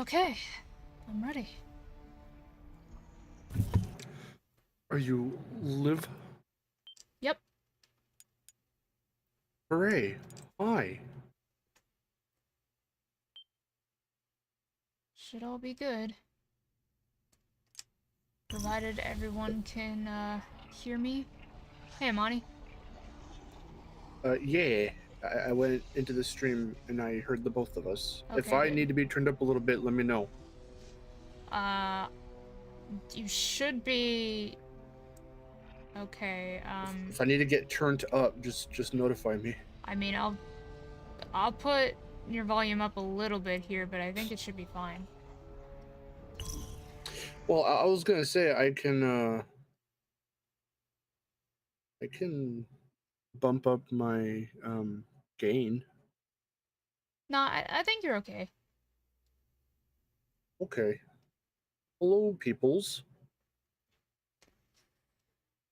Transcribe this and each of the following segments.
Okay, I'm ready. Are you live? Yep. Hooray. Hi. Should all be good. Provided everyone can, hear me. Hey, Amani. Yeah. I went into the stream and I heard the both of us. If Okay, I good. need to be turned up a little bit, let me know. Uh, you should be... Okay, If I need to get turned up, just notify me. I mean, I'll put your volume up a little bit here, but I think it should be fine. Well, I was gonna say I can bump up my gain. Nah, I think you're okay. Okay. Hello, peoples.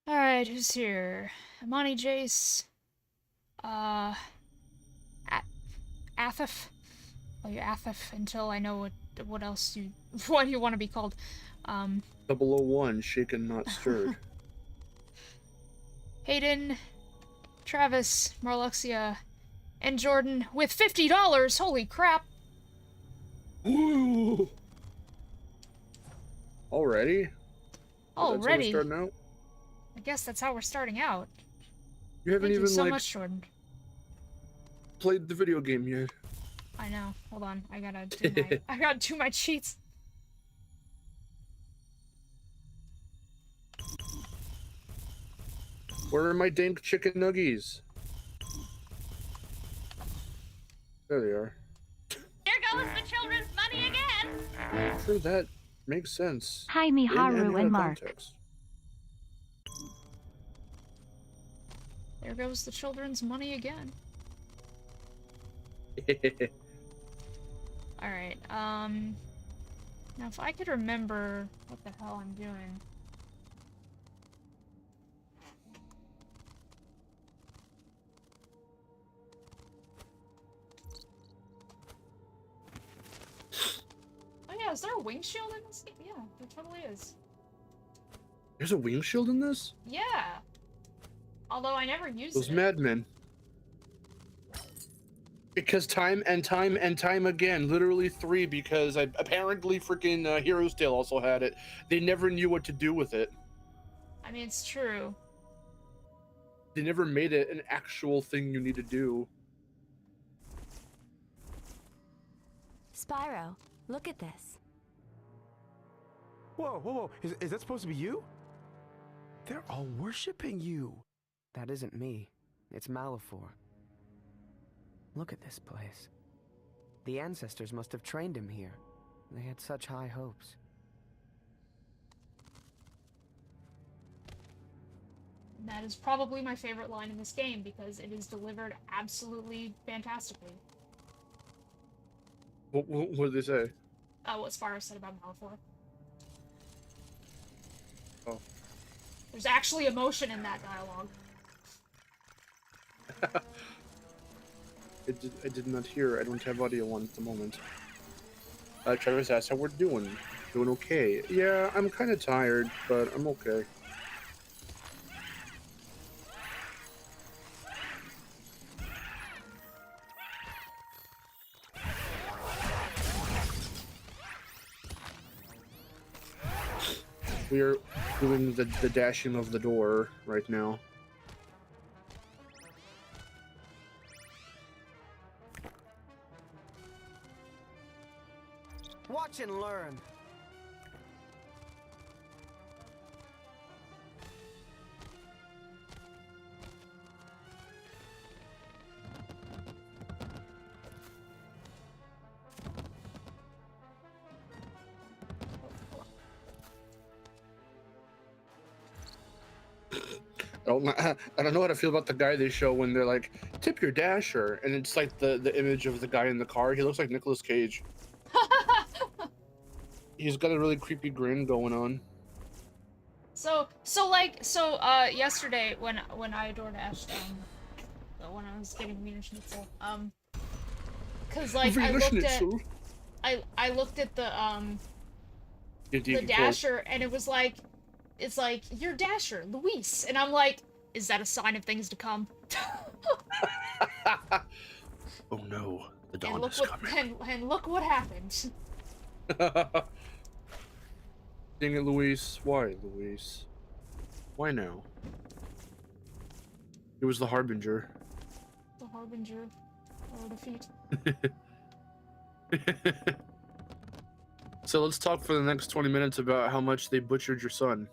Alright, who's here? Amani, Jace. Athaf. Oh, you're Athaf until I know what else you... what you want to be called. 001, shaken not stirred. Hayden, Travis, Marluxia, and Jordan with $50. Holy crap! Woo! Already? That's how we're Already. starting out? I guess that's how we're starting out. You haven't Thank you even so like much, Jordan. played the video game yet. I know. Hold on. I gotta do my I gotta do my cheats. Where are my dank chicken nuggies? There they are. There goes the children's money again! Sure, that makes sense. Hi, Miharu and Mark. Context. There goes the children's money again. Alright, now if I could remember what the hell I'm doing. Oh yeah, is there a wing shield in this game? Yeah, there totally is. There's a wing shield in this? Yeah! Although I never used Those it. madmen. Because time and time and time again, literally 3, because apparently freaking Hero's Tale also had it. They never knew what to do with it. I mean, it's true. They never made it an actual thing you need to do. Spyro, look at this. Whoa, whoa, whoa. Is that supposed to be you? They're all worshipping you. That isn't me. It's Malifor. Look at this place. The ancestors must have trained him here. They had such high hopes. That is probably my favorite line in this game because it is delivered absolutely fantastically. What did they say? What Spyro said about Malifor. Oh. There's actually emotion in that dialogue. I did not hear. I don't have audio on at the moment. Travis asked how we're doing. Doing okay. Yeah, I'm kind of tired, but I'm okay. We are doing the dashing of the door right now. Watch and learn. I don't know how to feel about the guy they show when they're like, tip your dasher, and it's like the image of the guy in the car. He looks like Nicolas Cage. He's got a really creepy grin going on. So yesterday when I DoorDashed, when I was getting Wiener Schnitzel, cause like Wiener I looked Schnitzel. I looked at the The Dasher, and it was like, it's like, you're Dasher, Luis, and I'm like, is that a sign of things to come? Oh no, the dawn and look is what coming. and look what happened. Dang it, Luis. Why, Luis? Why now? It was the Harbinger. The harbinger of defeat. So let's talk for the next 20 minutes about how much they butchered your son.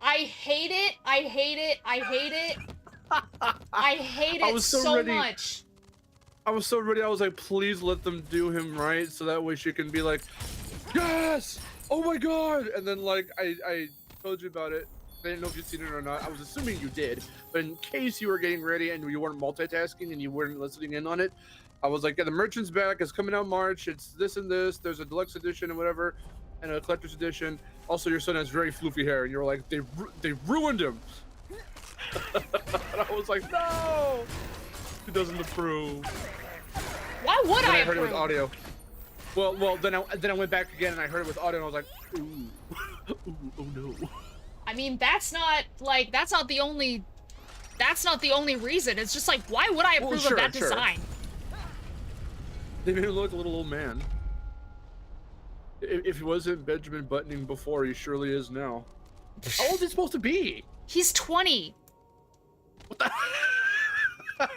I hate it. I hate it. I hate it. I hate I it was so so ready. much. I was so ready. I was like, please let them do him right, so that way she can be like, yes! Oh my god! And then like I told you about it. I didn't know if you'd seen it or not. I was assuming you did, but in case you were getting ready and you weren't multitasking and you weren't listening in on it, I was like, yeah, the merchant's back. It's coming out March. It's this and this. There's a deluxe edition and whatever, and a collector's edition. Also, your son has very floofy hair, and you're like, they ruined him. And I was like, no, he doesn't approve. Why would Then I I heard it approve? with audio. Well, then I went back again and I heard it with audio, and I was like, ooh, ooh, oh no. I mean, that's not the only reason. It's just like, why would I approve sure, of that sure. design? They made him look like a little old man. If he wasn't Benjamin Buttoning before, he surely is now. How old is he supposed to be? He's 20. What the?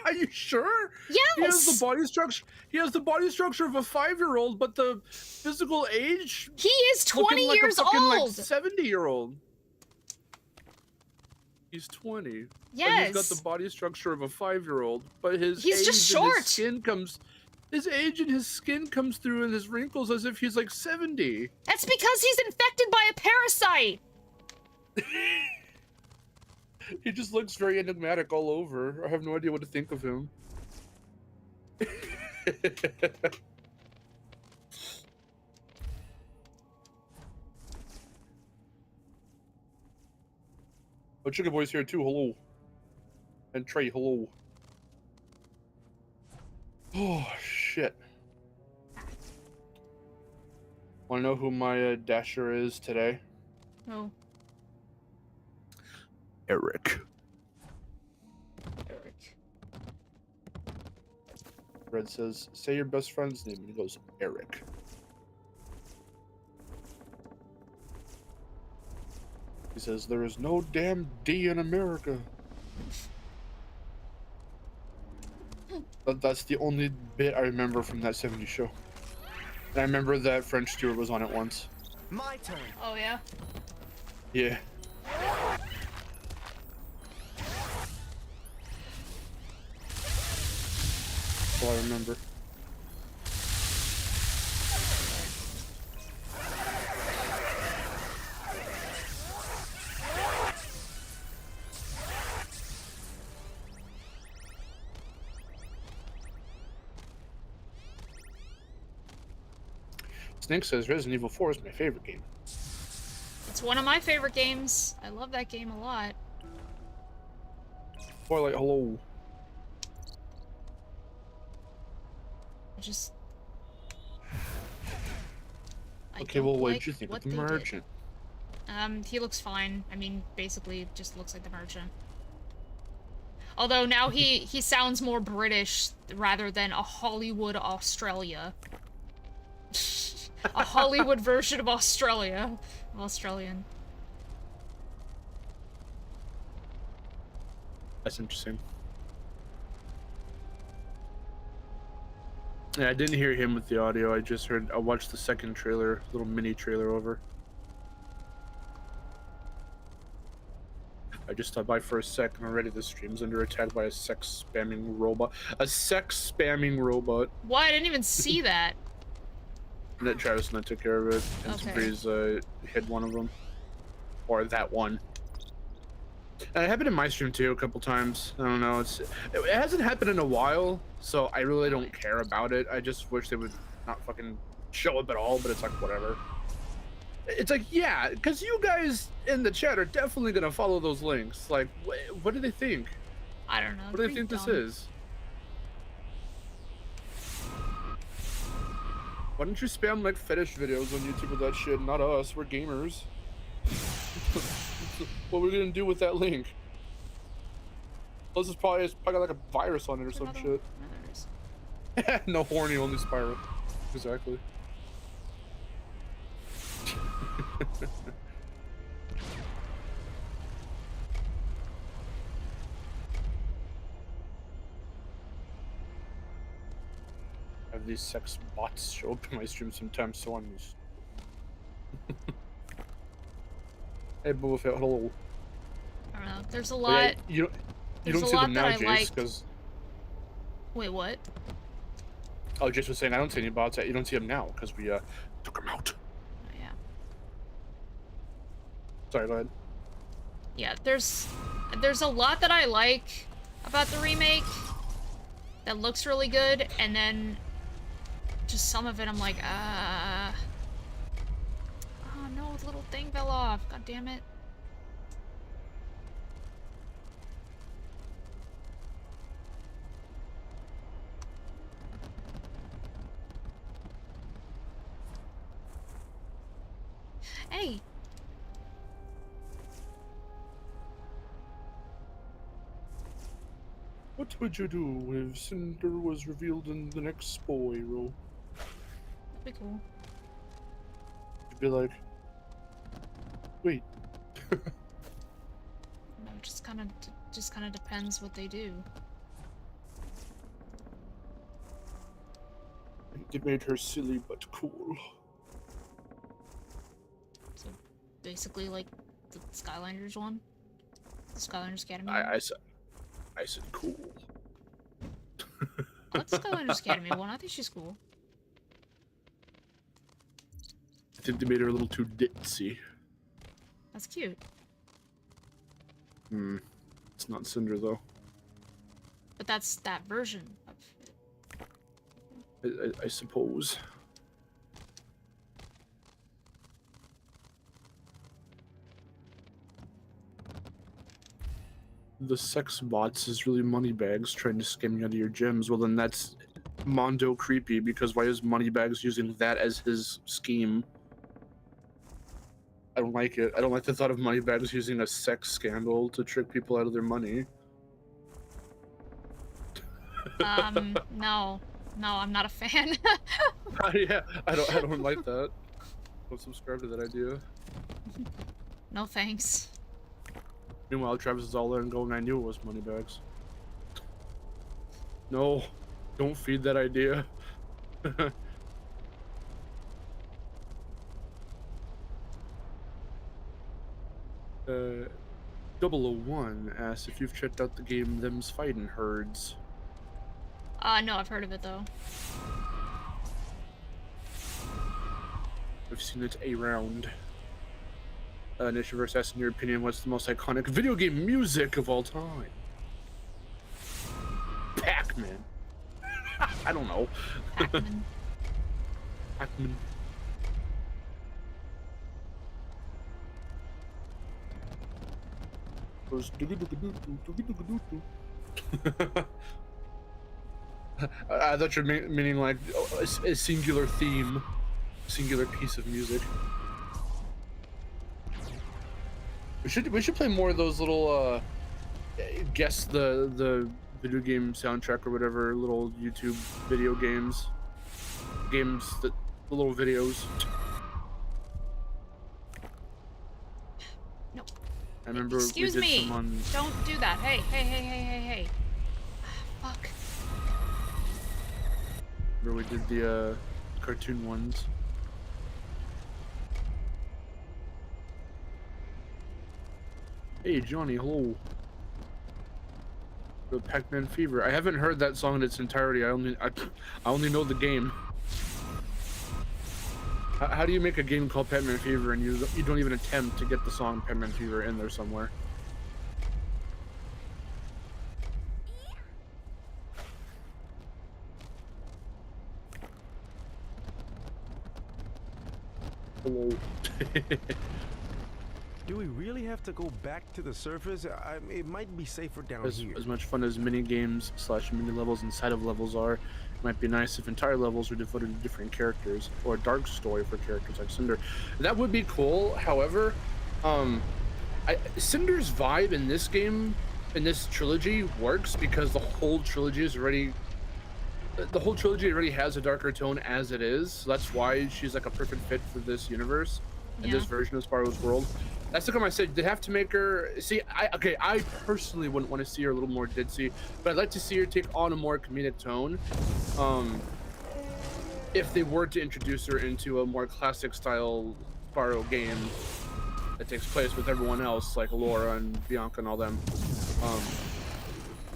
Are you sure? Yes. He has the body structure. He has the body structure of a 5-year-old, but the physical age. He is 20 like years a fucking, old. like 70-year-old. He's 20. Yes. And he's got the body structure of a 5-year-old, but his He's age just and short. his skin comes. His age and his skin comes through in his wrinkles as if he's like 70. That's because he's infected by a parasite. He just looks very enigmatic all over. I have no idea what to think of him. Oh, Chicken Boy's here too. Hello. And Trey, hello. Oh, shit. Wanna know who my Dasher is today? Oh, Eric. Eric. Red says, say your best friend's name. And he goes, Eric. He says, there is no damn D in America. But that's the only bit I remember from that 70s show. And I remember that French Stewart was on it once. My turn. Oh yeah. Yeah. That's all I remember. Snake says Resident Evil 4 is my favorite game. It's one of my favorite games. I love that game a lot. Twilight, hello. I just... Okay, well, what did you think of the they did. merchant? He looks fine. I mean, basically, just looks like the merchant. Although now he sounds more British rather than a Hollywood Australia. A Hollywood version of Australia. Australian. That's interesting. Yeah, I didn't hear him with the audio. I watched the second trailer, little mini trailer over. I just stopped by for a sec, and already the stream's under attack by a sex spamming robot. A sex spamming robot. What? I didn't even see that. And that Travis and I took care of it. And Okay. Breeze hit one of them. Or that one. And it happened in my stream too a couple times. I don't know. It hasn't happened in a while, so I really don't care about it. I just wish they would not fucking show up at all, but it's like, whatever. It's like, yeah, because you guys in the chat are definitely going to follow those links. Like, what do they think? I don't know. What do they think this is? Why don't you spam like fetish videos on YouTube with that shit? Not us. We're gamers. What are we gonna do with that link? Plus, it's probably got like a virus on it or some shit. No horny, only spiral. Exactly. Have these sex bots show up in my stream sometimes, so I'm just... Hey, Boba Fett, hello. I don't know. There's a lot. Yeah, you don't see them now, Jace, because... Wait, what? Oh, Jace was saying I don't see any bots. You don't see them now, because we took them out. Oh, yeah. Sorry, go ahead. Yeah, there's a lot that I like about the remake that looks really good, and then just some of it I'm like, oh no, the little thing fell off. God damn it. Hey. What would you do if Cinder was revealed in the next Spyro? That'd be cool. You'd be like, wait. No, it just kind of depends what they do. It made her silly but cool. So basically, like the Skylanders one, the Skylanders Academy. I said cool. I like the Skylanders Academy one. I think she's cool. I think they made her a little too ditzy. That's cute. It's not Cinder though. But that's that version of it. I suppose. The sex bots is really Moneybags trying to scam you out of your gems. Well, then that's Mondo creepy, because why is Moneybags using that as his scheme? I don't like it. I don't like the thought of Moneybags using a sex scandal to trick people out of their money. No, I'm not a fan. Yeah, I don't like that. Don't subscribe to that idea. No thanks. Meanwhile, Travis is all in going, I knew it was Moneybags. No, don't feed that idea. 001 asks if you've checked out the game Them's Fightin' Herds. No, I've heard of it though. I've seen it around. Nishiverse asks, in your opinion, what's the most iconic video game music of all time? Pac-Man. I don't know. Pac-Man. Pac-Man. I thought you were meaning like a singular theme, singular piece of music. We should play more of those little guess the video game soundtrack or whatever, little YouTube video games that the little videos. Nope. I remember Excuse we did me. some on... Don't do that. Hey. Fuck. Remember we did the cartoon ones. Hey Johnny, hello. The Pac-Man Fever. I haven't heard that song in its entirety. I only know the game. How do you make a game called Pac-Man Fever and you don't even attempt to get the song Pac-Man Fever in there somewhere? Hello. Do we really have to go back to the surface? It might be safer down here. As much fun as mini games / mini levels inside of levels are, Might be nice if entire levels were devoted to different characters, or a dark story for characters like Cinder. That would be cool. However, Cinder's vibe in this game, in this trilogy, works because the whole trilogy already has a darker tone as it is. So that's why she's like a perfect fit for this universe and this version of Spyro's world. That's the time I said they have to make her see. I personally wouldn't want to see her a little more ditzy, but I'd like to see her take on a more comedic tone. If they were to introduce her into a more classic style Spyro game that takes place with everyone else, like Laura and Bianca and all them.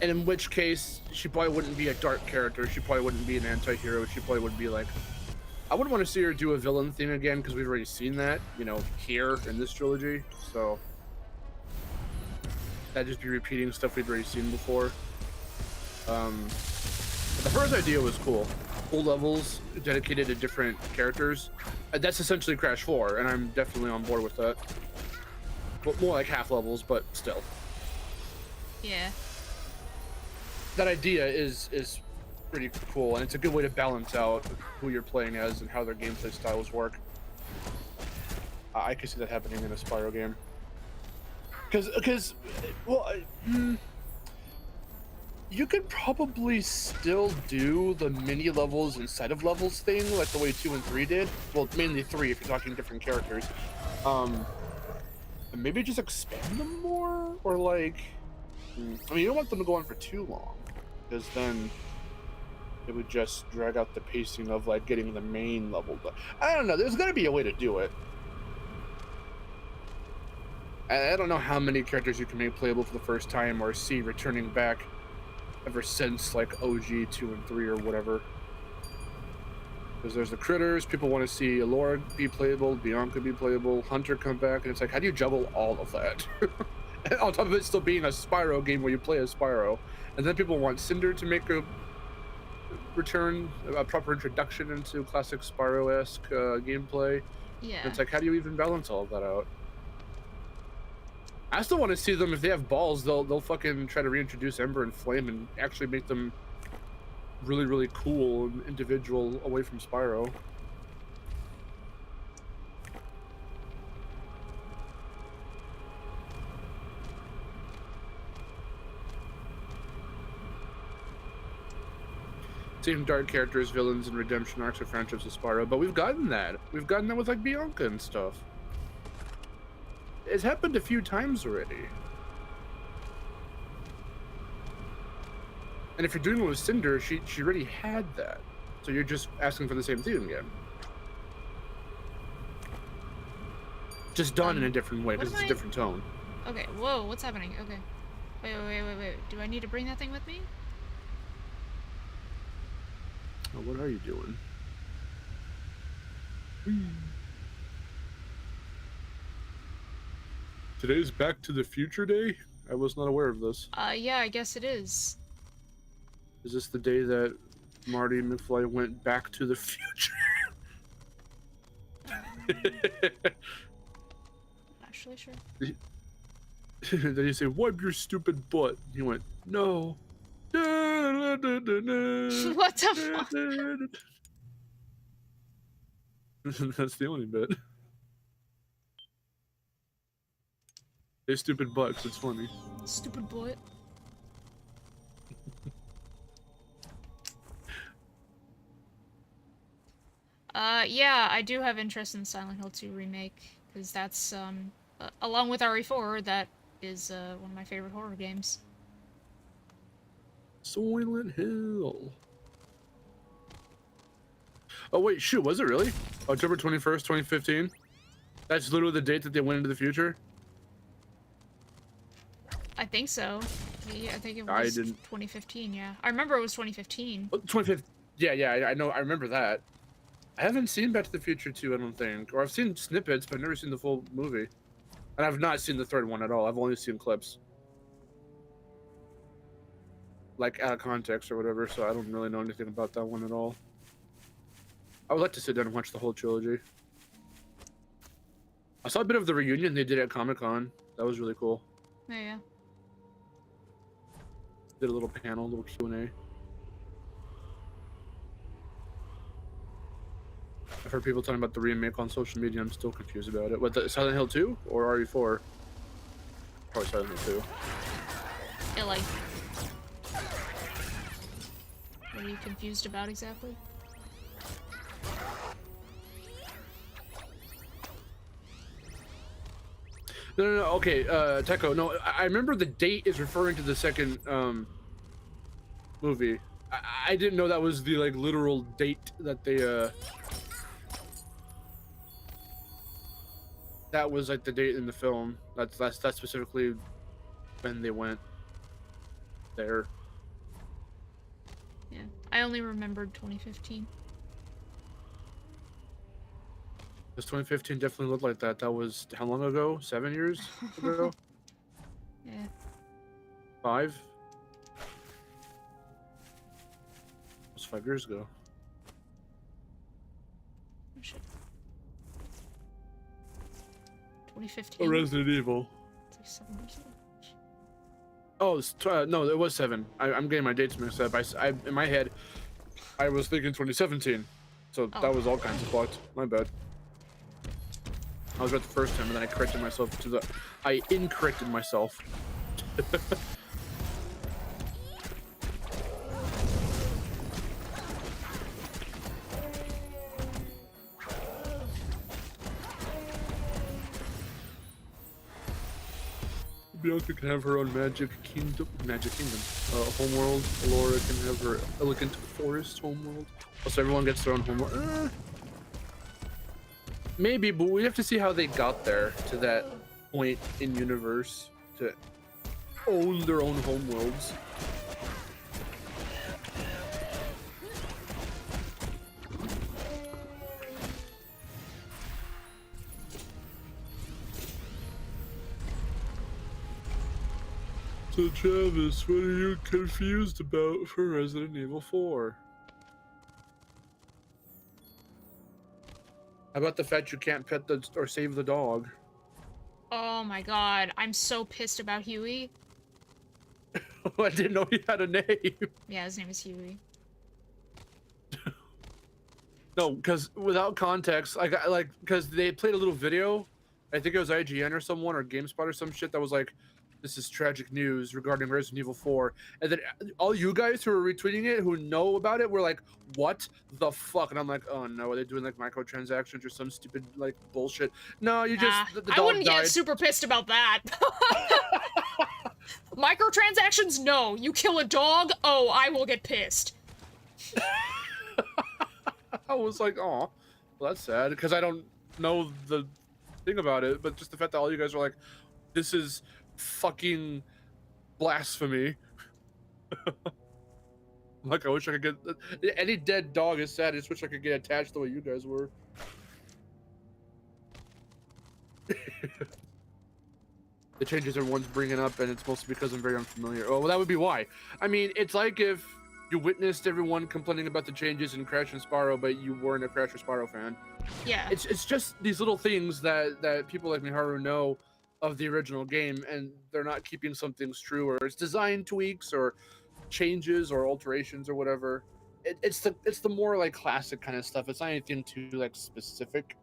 And in which case, she probably wouldn't be a dark character. She probably wouldn't be an anti-hero. She probably would be like, I wouldn't want to see her do a villain thing again because we've already seen that, you know, here in this trilogy. So that'd just be repeating stuff we'd already seen before. But the first idea was cool. Full levels dedicated to different characters. That's essentially Crash 4, and I'm definitely on board with that. Well, more like half levels, but still. Yeah. That idea is pretty cool, and it's a good way to balance out who you're playing as and how their gameplay styles work. I could see that happening in a Spyro game. You could probably still do the mini levels inside of levels thing like the way 2 and 3 did. Well, mainly 3 if you're talking different characters. And maybe just expand them more, or like, I mean, you don't want them to go on for too long, because then it would just drag out the pacing of like getting the main level done. I don't know. There's got to be a way to do it. I don't know how many characters you can make playable for the first time or see returning back ever since like OG 2 and 3 or whatever. Because there's the critters. People want to see Laura be playable, Bianca be playable, Hunter come back, and it's like, how do you juggle all of that? On top of it still being a Spyro game where you play as Spyro, and then people want Cinder to make a return, a proper introduction into classic Spyro-esque gameplay. Yeah. And it's like, how do you even balance all of that out? I still want to see them, if they have balls, they'll fucking try to reintroduce Ember and Flame and actually make them really, really cool and individual away from Spyro. Same dark characters, villains, and redemption arcs or friendships with Spyro, but we've gotten that. We've gotten that with like Bianca and stuff. It's happened a few times already. And if you're doing it with Cinder, she already had that. So you're just asking for the same thing again. Just done in a different way, because it's a different tone. Okay, whoa, what's happening? Okay. Wait. Do I need to bring that thing with me? Oh, what are you doing? Today's Back to the Future Day? I was not aware of this. Yeah, I guess it is. Is this the day that Marty McFly went back to the future? Not actually sure. Then you say, wipe your stupid butt. He went, no. What the fuck? That's the only bit. Hey, stupid butt, 'cause it's funny. Stupid butt. Yeah, I do have interest in Silent Hill 2 Remake, because that's, along with RE4, that is, one of my favorite horror games. Silent Hill. Oh wait, shoot, was it really? October 21st, 2015? That's literally the date that they went into the future? I think so. Yeah, I think it was 2015, yeah. I remember it was 2015. Oh, 2015. Yeah, I know, I remember that. I haven't seen Back to the Future 2, I don't think. Or I've seen snippets, but I've never seen the full movie. And I've not seen the third one at all. I've only seen clips. Like, out of context or whatever, so I don't really know anything about that one at all. I would like to sit down and watch the whole trilogy. I saw a bit of the reunion they did at Comic-Con. That was really cool. Yeah. Did a little panel, a little Q&A. I've heard people talking about the remake on social media. I'm still confused about it. What, the Silent Hill 2 or RE4? Probably Silent Hill 2. Yeah, like... What are you confused about exactly? No, okay, Tekko, no, I remember the date is referring to the second, movie. I didn't know that was the, like, literal date that they, that was, like, the date in the film. That's specifically when they went there. Yeah, I only remembered 2015. Because 2015 definitely looked like that. That was how long ago? 7 years ago? Yeah. 5? It was 5 years ago. Oh, shit. 2015. Oh, Resident Evil. It's like 7 years ago. Oh, it's no, it was 7. I'm getting my dates mixed up. I in my head, I was thinking 2017. So Oh. that was all kinds of fucked. My bad. I was right the first time, and then I corrected myself to the... I incorrected myself. Bianca can have her own magic kingdom. Homeworld. Laura can have her elegant forest homeworld. Also, everyone gets their own homeworld. Maybe, but we have to see how they got there to that point in universe to own their own homeworlds. So Travis, what are you confused about for Resident Evil 4? How about the fact you can't pet the or save the dog? Oh my god, I'm so pissed about Huey. I didn't know he had a name. Yeah, his name is Huey. No, because without context, because they played a little video. I think it was IGN or someone or GameSpot or some shit that was like, "This is tragic news regarding Resident Evil 4," and then all you guys who are retweeting it, who know about it, were like, "What the fuck?" And I'm like, "Oh no, are they doing like microtransactions or some stupid like bullshit?" No, you just the dog I wouldn't died. get super pissed about that. Microtransactions? No. You kill a dog? Oh, I will get pissed. I was like, "Oh, well, that's sad," because I don't know the thing about it, but just the fact that all you guys are like, "This is fucking blasphemy." Like, I wish I could get any dead dog is sad. I just wish I could get attached the way you guys were. The changes everyone's bringing up, and it's mostly because I'm very unfamiliar. Oh, well, that would be why. I mean, it's like if you witnessed everyone complaining about the changes in Crash and Spyro, but you weren't a Crash or Spyro fan. Yeah. It's just these little things that people like Miharu know of the original game, and they're not keeping some things true, or it's design tweaks or changes or alterations or whatever. It's the more like classic kind of stuff. It's not anything too like specific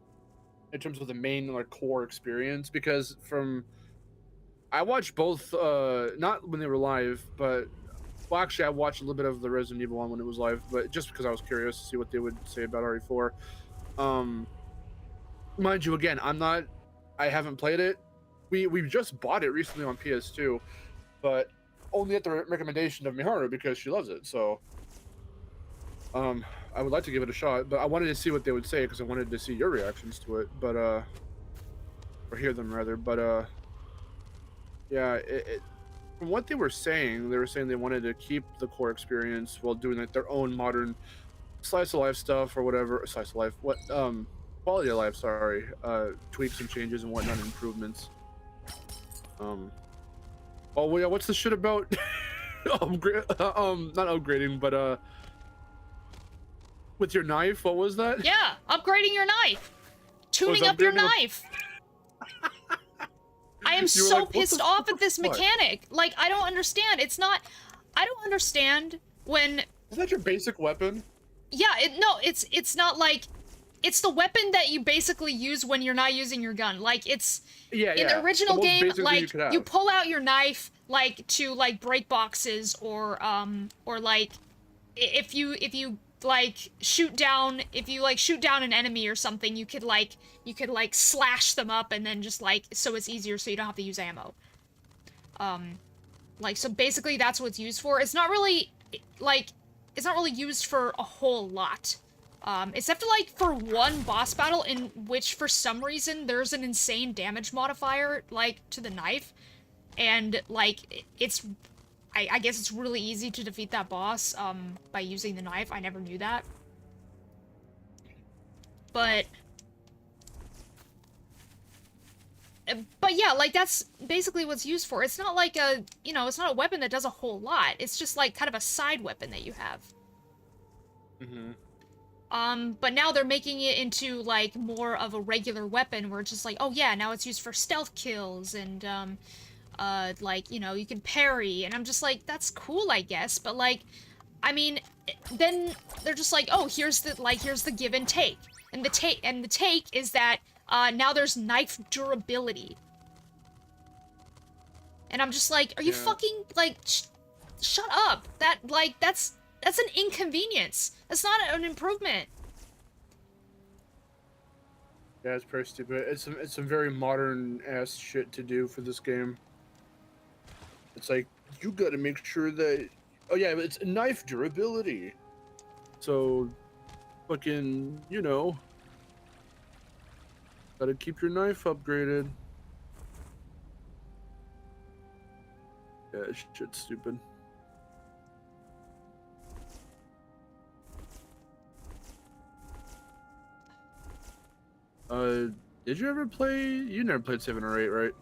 in terms of the main like core experience, because I watched both, not when they were live, but well, actually I watched a little bit of the Resident Evil one when it was live, but just because I was curious to see what they would say about RE4. Mind you, again, I haven't played it. We just bought it recently on PS2, but only at the recommendation of Miharu because she loves it. So, I would like to give it a shot, but I wanted to see what they would say because I wanted to see your reactions to it, but or hear them rather. But yeah, from what they were saying they wanted to keep the core experience while doing like their own modern slice of life stuff or whatever. Slice of life, what quality of life, sorry, tweaks and changes and whatnot, improvements. Oh yeah, what's the shit about not upgrading, but with your knife, what was that? Yeah, upgrading your knife. Tuning up your knife. I am so like, pissed off at this mechanic. Like, I don't understand. I don't understand when... Is that your basic weapon? Yeah, it's not like it's the weapon that you basically use when you're not using your gun. Like it's Yeah, in yeah. the original most game, basic thing like could have. you pull out your knife like to like break boxes or like if you like shoot down an enemy or something, you could like slash them up and then just like so it's easier so you don't have to use ammo. Like so basically that's what it's used for. It's not really like it's not really used for a whole lot. Except like for one boss battle in which for some reason there's an insane damage modifier like to the knife, and like it's I guess it's really easy to defeat that boss by using the knife. I never knew that. But yeah, like that's basically what's used for. It's not like a, you know, it's not a weapon that does a whole lot. It's just like kind of a side weapon that you have. But now they're making it into like more of a regular weapon where it's just like, oh yeah, now it's used for stealth kills and like, you know, you can parry, and I'm just like, that's cool, I guess, but like, I mean, then they're just like, oh, here's the give and take. And the take is that now there's knife durability. And I'm just like, are you fucking like shut up. That's an inconvenience. That's not an improvement. Yeah, it's pretty stupid. It's some very modern ass shit to do for this game. It's like you got to make sure that, oh yeah, it's knife durability. So, fucking, you know, gotta keep your knife upgraded. Yeah, shit's stupid. Did you ever play? You never played 7 or 8, right?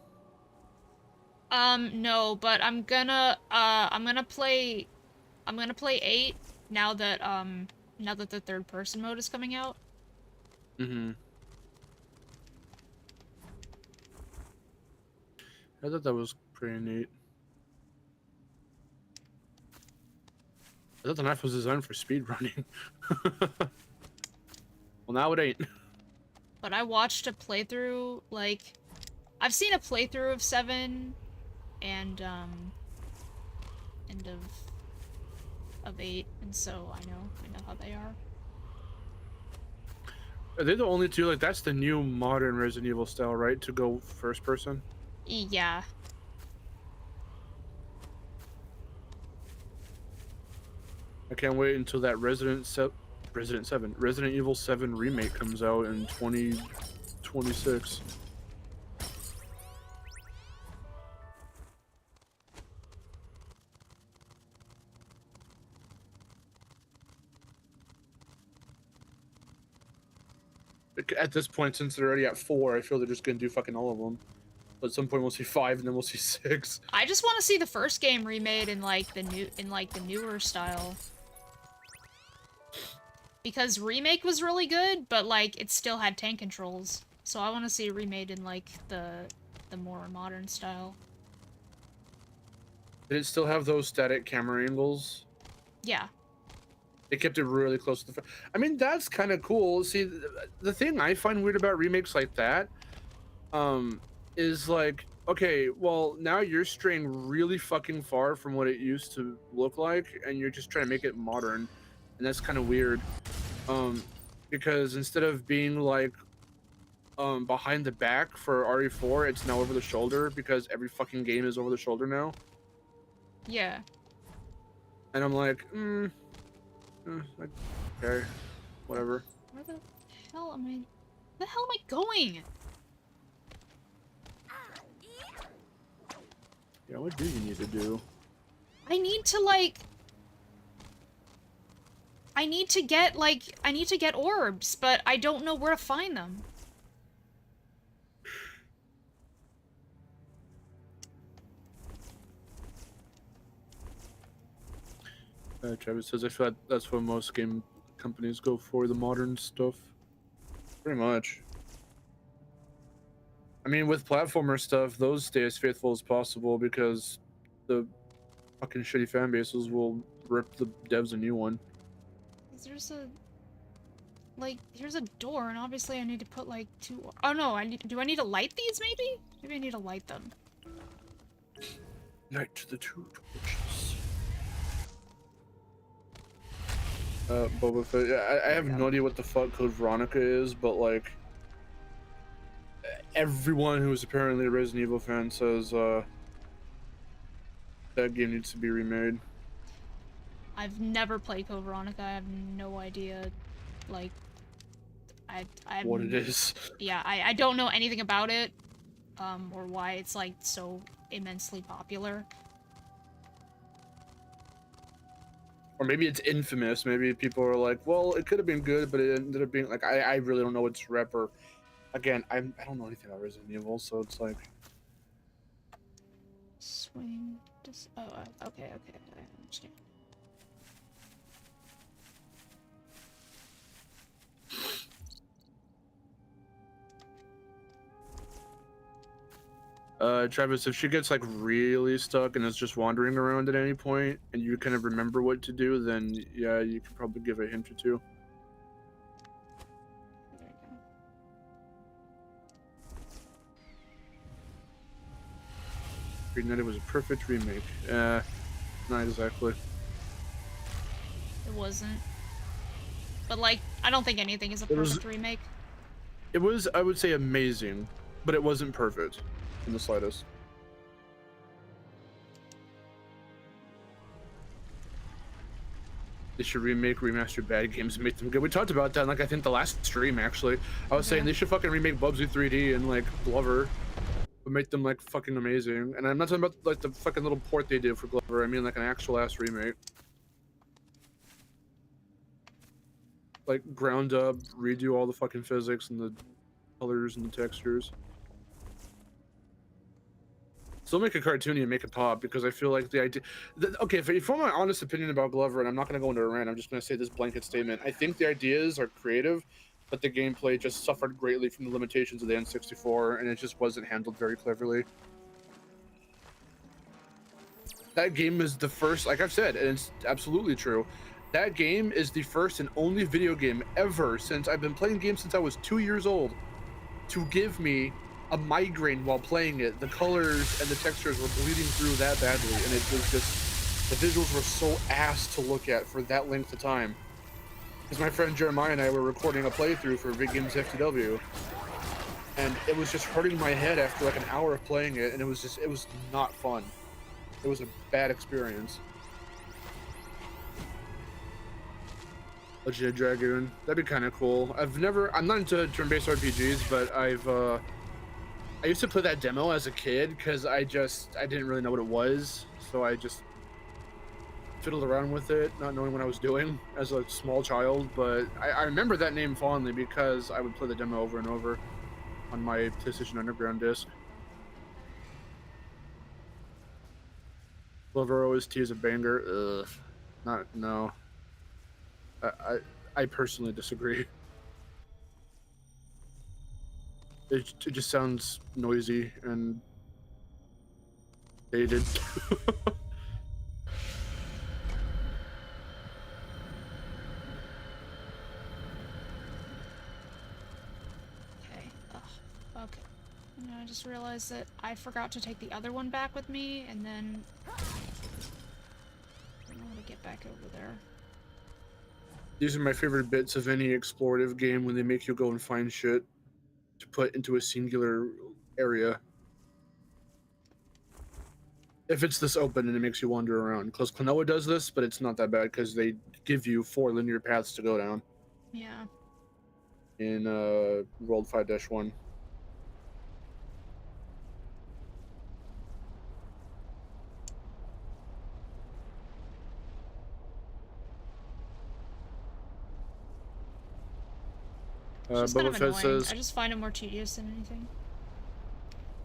No, but I'm gonna play 8 now that the third person mode is coming out. Mm-hmm. I thought that was pretty neat. I thought the knife was designed for speed running. Well, now it ain't. But I watched a playthrough, like, I've seen a playthrough of 7 and of 8, and so I know how they are. Are they the only two? Like, that's the new modern Resident Evil style, right? To go first person? Yeah. I can't wait until that Resident Evil 7 remake comes out in 2026. At this point, since they're already at 4, I feel they're just gonna do fucking all of them. But at some point, we'll see 5, and then we'll see 6. I just want to see the first game remade in like the newer style. Because remake was really good, but like it still had tank controls. So I want to see it remade in like the more modern style. Did it still have those static camera angles? Yeah. They kept it really close to the. I mean, that's kind of cool. See, the thing I find weird about remakes like that, is like, okay, well, now you're straying really fucking far from what it used to look like, and you're just trying to make it modern, and that's kind of weird. Because instead of being like, behind the back for RE4, it's now over the shoulder because every fucking game is over the shoulder now. Yeah. And I'm like, okay, whatever. Where the hell am I? Where the hell am I going? Yeah, what do you need to do? I need to like. I need to get orbs, but I don't know where to find them. Travis says, I feel like that's what most game companies go for, the modern stuff. Pretty much. I mean, with platformer stuff, those stay as faithful as possible because the fucking shitty fan bases will rip the devs a new one. There's a... Like, here's a door, and obviously I need to put, like, two... Oh, no, do I need to light these, maybe? Maybe I need to light them. Light to the two torches. Boba Fett. Yeah, I have no idea what the fuck Code Veronica is, but, like... Everyone who is apparently a Resident Evil fan says, that game needs to be remade. I've never played Code Veronica. I have no idea, like... What it is. Yeah, I don't know anything about it, or why it's, like, so immensely popular. Or maybe it's infamous. Maybe people are like, well, it could have been good, but it ended up being, like, I really don't know its rep, or... Again, I don't know anything about Resident Evil, so it's like... Swing... Oh, okay, I understand. Travis, if she gets like really stuck and is just wandering around at any point and you kind of remember what to do, then yeah, you could probably give a hint or two. There you go. Green Knight was a perfect remake. Not exactly. It wasn't. But, like, I don't think anything is a It was- perfect remake. It was, I would say, amazing, but it wasn't perfect in the slightest. They should remaster bad games and make them good. We talked about that in, like, I think the last stream, actually. I was saying they should fucking remake Bubsy 3D and, like, Glover, but make them, like, fucking amazing. And I'm not talking about, like, the fucking little port they did for Glover. I mean, like, an actual ass remake. Like, ground up, redo all the fucking physics and the colors and the textures. Still make a cartoony and make it pop, because I feel like the idea... okay, if you want my honest opinion about Glover, and I'm not going to go into a rant, I'm just going to say this blanket statement. I think the ideas are creative, but the gameplay just suffered greatly from the limitations of the N64, and it just wasn't handled very cleverly. That game is the first, like I've said, and it's absolutely true, that game is the first and only video game ever since I've been playing games since I was 2 years old to give me a migraine while playing it. The colors and the textures were bleeding through that badly, and it was just, the visuals were so ass to look at for that length of time. Because my friend Jeremiah and I were recording a playthrough for Big Games FTW, and it was just hurting my head after like an hour of playing it, and it was not fun. It was a bad experience. Legend of Dragoon, that'd be kind of cool. I'm not into turn-based RPGs, but I used to play that demo as a kid because I didn't really know what it was, so I just fiddled around with it, not knowing what I was doing as a small child. But I remember that name fondly because I would play the demo over and over on my PlayStation Underground disc. Glover OST is a banger. Ugh, no. I personally disagree. It just sounds noisy and dated. Okay. Ugh. Okay. And I just realized that I forgot to take the other one back with me, and then I don't know how to get back over there. These are my favorite bits of any explorative game, when they make you go and find shit to put into a singular area. If it's this open and it makes you wander around. Because Klonoa does this, but it's not that bad because they give you 4 linear paths to go down. Yeah. In World 5-1. It's just kind Boba of Fett annoying. says, I just find it more tedious than anything.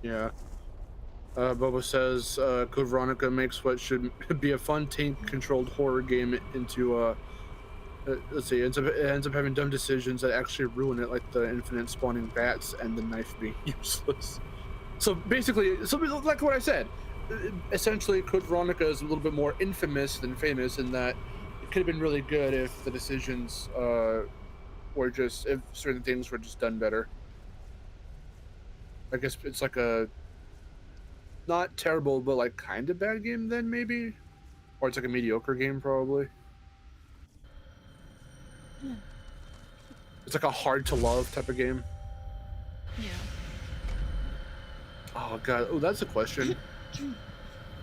yeah. Boba says, Code Veronica makes what should be a fun tank-controlled horror game into, let's see, it ends up having dumb decisions that actually ruin it, like the infinite spawning bats and the knife being useless. So basically, like what I said, essentially Code Veronica is a little bit more infamous than famous in that it could have been really good if the decisions or just if certain things were just done better. I guess it's like a not terrible, but like kind of bad game then maybe, or it's like a mediocre game probably. It's like a hard to love type of game. Yeah. Oh god, oh that's a question.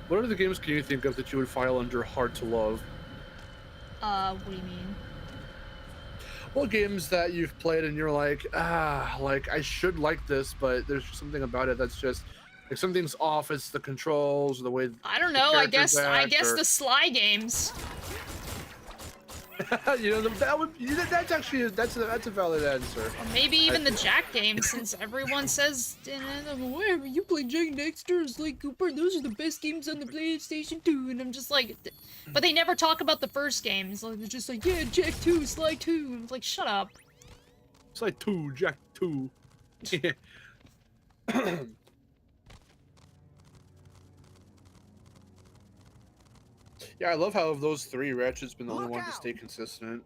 What other games can you think of that you would file under hard to love? What do you mean? Well, games that you've played and you're like, like I should like this, but there's something about it that's just like something's off. It's the controls, the way. I don't know. I guess or... the Sly games. You know that would that's actually that's a valid answer. Or maybe even the Jack games, since everyone says, whatever, you play Jack and Dexter, Sly Cooper, those are the best games on the PlayStation 2, and I'm just like, but they never talk about the first games, like, they're just like, yeah, Jack 2, Sly 2, and it's like, shut up. Sly 2, Jack 2. Yeah, I love how of those three, Ratchet's been the only one to stay consistent.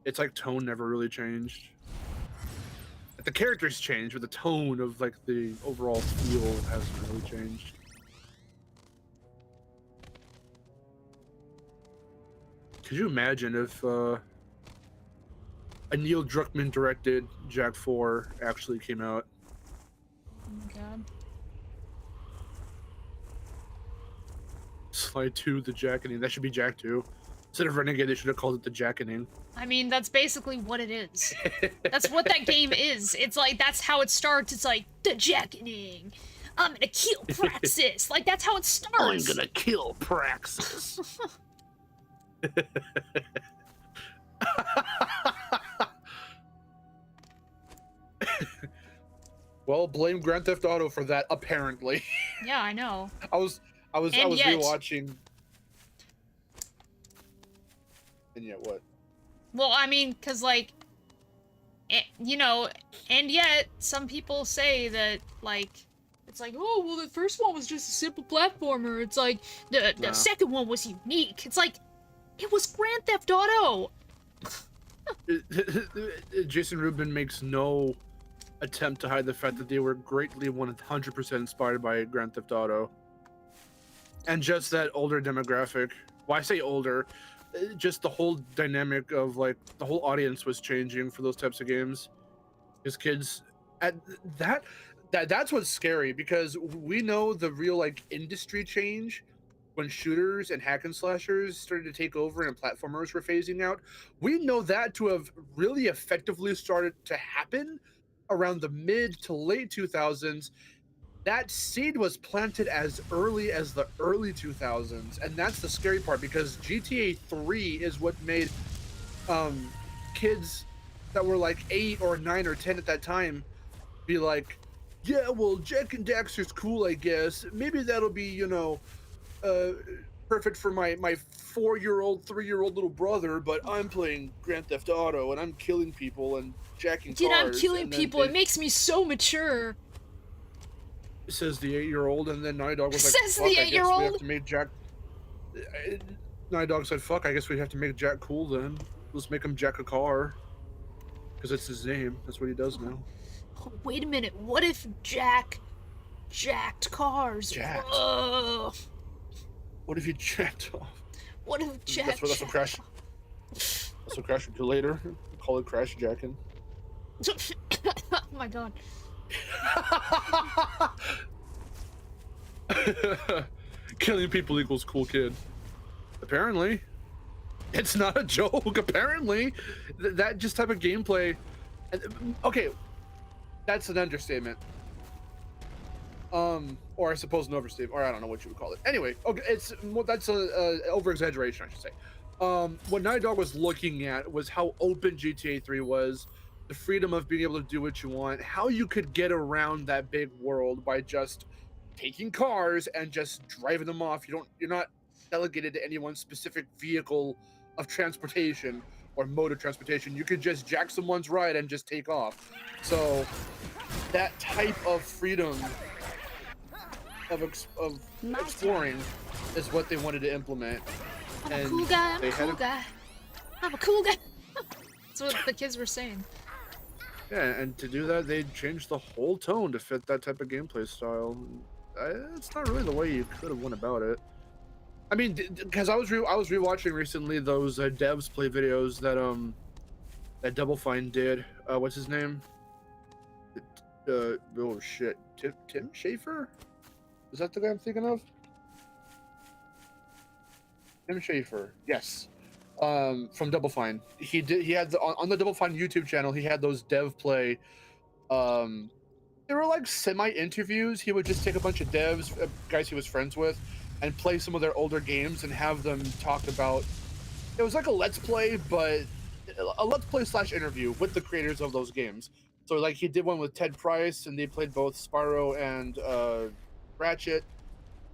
It's like tone never really changed. Like, the characters changed, but the tone of like the overall feel hasn't really changed. Could you imagine if a Neil Druckmann directed Jack 4 actually came out? Oh my god. Sly 2, the Jackening. That should be Jack 2. Instead of Renegade, they should have called it the Jackening. I mean, that's basically what it is. That's what that game is. It's like, that's how it starts. It's like, the Jackening. I'm gonna kill Praxis. Like, that's how it starts. I'm gonna kill Praxis. Well, blame Grand Theft Auto for that, apparently. Yeah, I know. I was rewatching. And yet what? Well, I mean, cause like, you know, and yet some people say that like, it's like, oh well, the first one was just a simple platformer. It's like the second one was unique. It's like, it was Grand Theft Auto. Jason Rubin makes no attempt to hide the fact that they were greatly 100% inspired by Grand Theft Auto. And just that older demographic. Well, I say older, just the whole dynamic of like the whole audience was changing for those types of games. His kids, at that's what's scary, because we know the real like industry change when shooters and hack and slashers started to take over and platformers were phasing out. We know that to have really effectively started to happen around the mid to late 2000s. That seed was planted as early as the early 2000s, and that's the scary part, because GTA 3 is what made kids that were like 8 or 9 or 10 at that time be like, yeah, well, Jack and Daxter's cool, I guess. Maybe that'll be, you know, perfect for my 4-year-old, 3-year-old little brother, but I'm playing Grand Theft Auto and I'm killing people and jacking Dude, cars. I'm killing people. It makes me so mature. Says the 8-year-old, and then Naughty Dog was like, Says fuck, the I guess we 8-year-old? have to make Jack... Naughty Dog said, fuck, I guess we have to make Jack cool then. Let's make him jack a car. Because it's his name. That's what he does now. Oh, wait a minute. What if Jack jacked cars? Jacked? Whoa. What if he jacked off? What if Jack That's what Crash... That's what Crash would do later. Call it Crash Jacking. Oh my god. Killing people equals cool kid. Apparently. It's not a joke, apparently. That just type of gameplay... Okay, that's an understatement. Or I suppose an overstatement, or I don't know what you would call it. Anyway, okay, that's a over-exaggeration, I should say. What Naughty Dog was looking at was how open GTA 3 was, the freedom of being able to do what you want, how you could get around that big world by just taking cars and just driving them off. You're not delegated to any one specific vehicle of transportation or mode of transportation. You could just jack someone's ride and just take off. So that type of freedom of exploring is what they wanted to implement. I'm a cool guy. I'm a cool guy. I'm a cool guy. That's what the kids were saying. Yeah, and to do that, they changed the whole tone to fit that type of gameplay style. It's not really the way you could have went about it. I mean, because I was rewatching recently those devs play videos that Double Fine did. What's his name? Oh shit, Tim Schafer? Is that the guy I'm thinking of? Tim Schafer, yes. From Double Fine. He had on the Double Fine YouTube channel, he had those dev play. They were like semi-interviews. He would just take a bunch of devs, guys he was friends with, and play some of their older games and have them talk about. It was like a let's play, but a let's play / interview with the creators of those games. So like he did one with Ted Price, and they played both Spyro and Ratchet.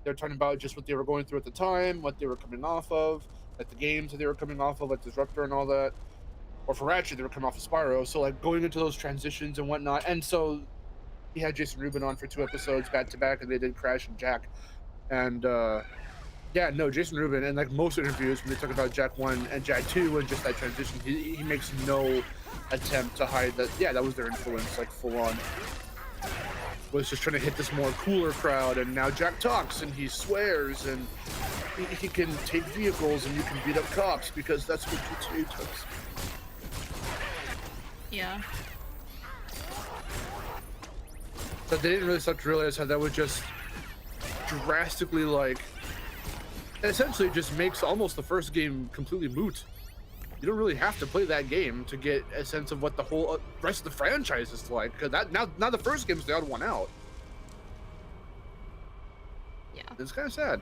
They're talking about just what they were going through at the time, what they were coming off of, like the games that they were coming off of, like Disruptor and all that. Or for Ratchet, they were coming off of Spyro. So like going into those transitions and whatnot. And so he had Jason Rubin on for 2 episodes back to back, and they did Crash and Jack. And yeah, no, Jason Rubin, and like most interviews when they talk about Jak 1 and Jak 2 and just that transition, he makes no attempt to hide that. Yeah, that was their influence, like full on. Was just trying to hit this more cooler crowd, and now Jak talks and he swears and he can take vehicles and you can beat up cops because that's what GTA does. Yeah. But they didn't really start to realize how that would just drastically, like, essentially just makes almost the first game completely moot. You don't really have to play that game to get a sense of what the whole rest of the franchise is like, because that now the first game's the odd one out. Yeah. It's kind of sad.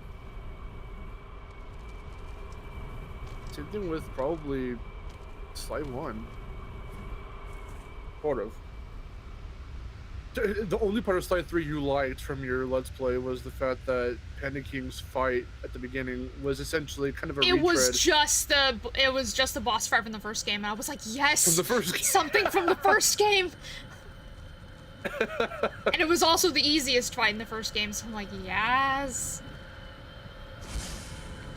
Same thing with probably Sly 1. Sort of. The only part of Sly 3 you liked from your Let's Play was the fact that Panda King's fight at the beginning was essentially kind of a retread. It was just the boss fight from the first game, and I was like, yes, From the first game. something from the first game. And it was also the easiest fight in the first game, so I'm like, yes.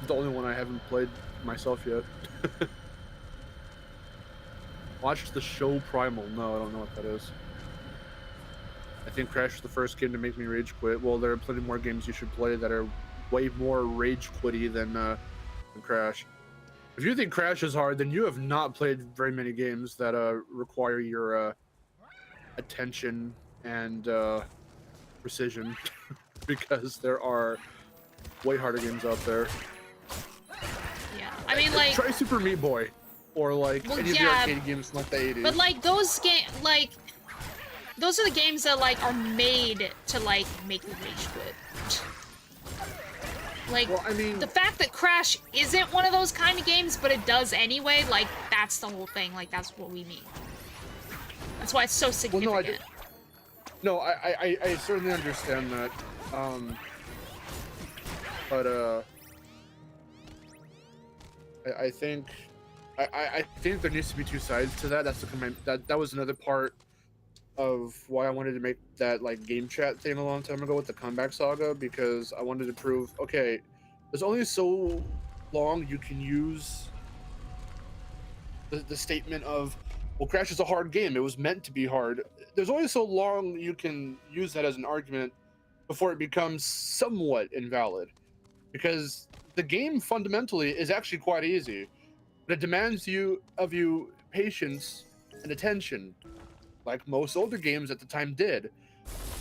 The only one I haven't played myself yet. Watched the show Primal. No, I don't know what that is. I think Crash was the first game to make me rage quit. Well, there are plenty more games you should play that are way more rage quitty than Crash. If you think Crash is hard, then you have not played very many games that require your attention and precision, because there are way harder games out there. Yeah, I mean, like, try Super Meat Boy, or like any of the arcade games from like the 80s. But like those those are the games that like are made to like make you rage quit. Like, well, I mean, the fact that Crash isn't one of those kind of games, but it does anyway, like, that's the whole thing. Like, that's what we mean. That's why it's so significant. Well, I certainly understand that. But I think there needs to be two sides to that. That's the comment. That was another part of why I wanted to make that like game chat thing a long time ago with the Comeback Saga, because I wanted to prove, okay, there's only so long you can use the statement of, well, Crash is a hard game, it was meant to be hard. There's only so long you can use that as an argument before it becomes somewhat invalid, because the game fundamentally is actually quite easy, but it demands of you patience and attention, like most older games at the time did.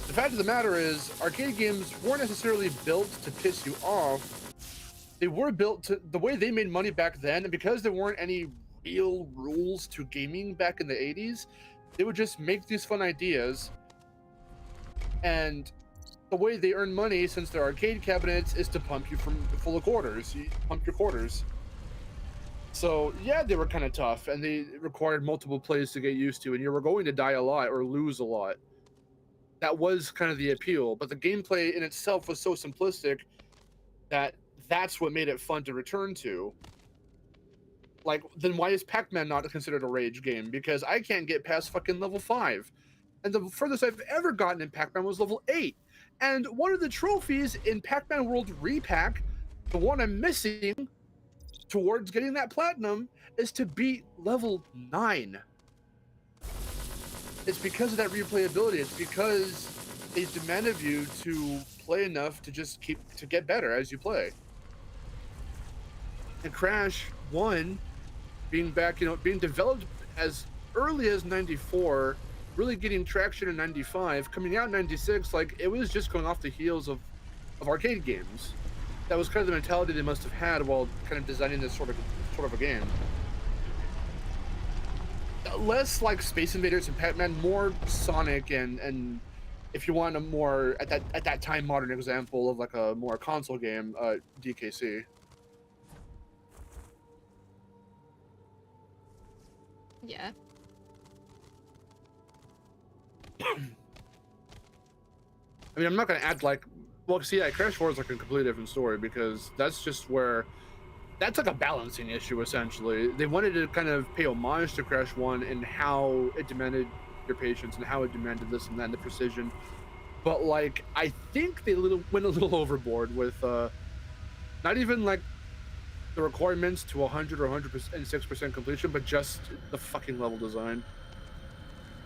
The fact of the matter is, arcade games weren't necessarily built to piss you off. They were built to, the way they made money back then, and because there weren't any real rules to gaming back in the 80s, they would just make these fun ideas. And the way they earn money, since they're arcade cabinets, is to pump you full of quarters. You pump your quarters. So yeah, they were kind of tough, and they required multiple plays to get used to, and you were going to die a lot or lose a lot. That was kind of the appeal, but the gameplay in itself was so simplistic that that's what made it fun to return to. Like, then why is Pac-Man not considered a rage game? Because I can't get past fucking level 5. And the furthest I've ever gotten in Pac-Man was level 8. And one of the trophies in Pac-Man World Repack, the one I'm missing, towards getting that platinum is to beat level 9. It's because of that replayability. It's because they demand of you to play enough to just get better as you play. And Crash 1 being back, being developed as early as 94, really getting traction in 95, coming out in 96, like it was just going off the heels of arcade games. That was kind of the mentality they must have had while kind of designing this sort of a game. Less like Space Invaders and Pac-Man, more Sonic and if you want a more at that time modern example of like a more console game, DKC. Yeah. I mean, I'm not gonna act like, well, see, yeah, Crash 4 is like a completely different story because that's just where that's like a balancing issue essentially. They wanted to kind of pay homage to Crash 1 and how it demanded your patience and how it demanded this and that, and the precision. But like, I think they went a little overboard with not even like the requirements to 100 or 106% completion, but just the fucking level design.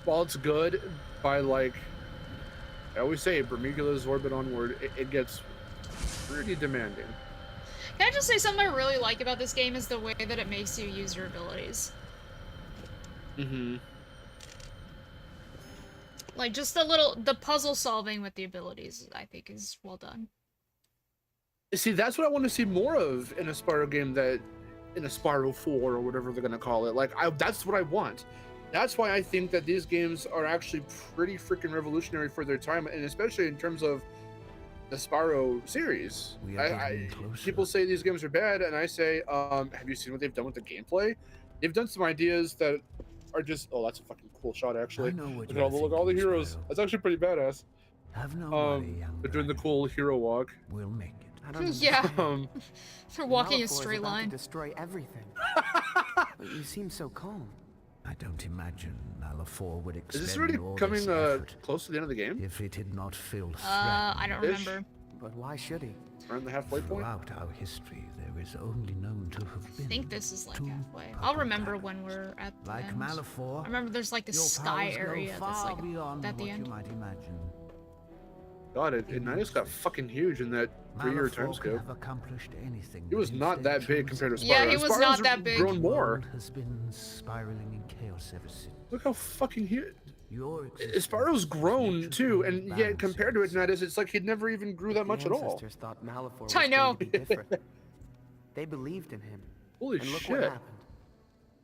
While it's good, by like, I always say, Bermugula's orbit onward, it gets pretty demanding. Can I just say something I really like about this game is the way that it makes you use your abilities. Mm-hmm. Like, just the puzzle solving with the abilities, I think, is well done. See, that's what I want to see more of in a Spyro game, in a Spyro 4 or whatever they're gonna call it. Like, that's what I want. That's why I think that these games are actually pretty freaking revolutionary for their time, and especially in terms of the Spyro series. People say these games are bad, and I say, have you seen what they've done with the gameplay? They've done some ideas that are just, oh, that's a fucking cool shot, actually. Look at all the heroes. That's actually pretty badass. Have no worry, young they're doing the dragon. cool hero walk. We'll make it. I don't Yeah. understand. For walking Malifaux a is straight about to line. destroy everything. But you seem so calm. I don't imagine Malifaux would Is expend this already all coming this effort close to the end of the game? if it did not feel I don't Ish. remember. But why should he? Around the halfway point? Throughout our history, there is only known to have been I think this is like two halfway. I'll remember purple when we're at the like end. Malifaux. I remember there's like this Your sky powers go area that's far like beyond at the what end. you might imagine. God, it just got fucking huge in that 3-year Malifaux time can scope. have accomplished anything. He was but not instead that big chose compared to Spyro. Yeah, he was Spyro's not that big. grown The more. world has been spiraling in chaos ever since. Look how fucking huge. Your existence Spyro's was grown nature's too, own and yet balance compared to in Ignitus, it's like he never even grew that much The at all. ancestors thought Malifaux was I know. going to be different. They believed in him. Holy And look what shit. happened.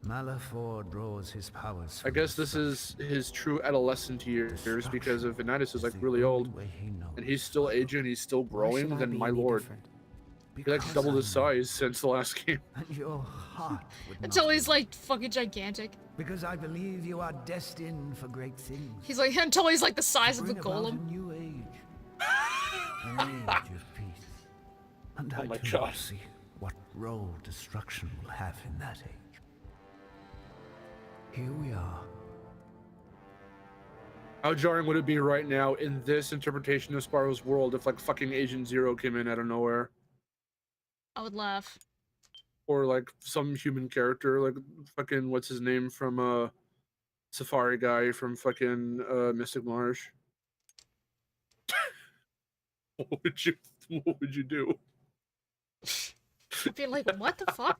Malifaux draws his powers. I from guess this is destruction. his true adolescent years because if Ignitus is like the really only old way he knows. and he's still aging, he's still Why should growing, I then be my any lord. different? He like Because doubled I his know. size since the last game. And your heart would Until not he's be. like fucking gigantic. Because I believe you are destined for great things. He's like until he's like the size To of the bring about golem. a new age. An age of peace. And Oh I my do God. not see what role destruction will have in that age. Here we are. How jarring would it be right now in this interpretation of Spyro's world if like fucking Agent Zero came in out of nowhere? I would laugh. Or like some human character, like fucking what's his name from Safari guy from fucking Mystic Marsh. What would you do? I'd be like, what the fuck?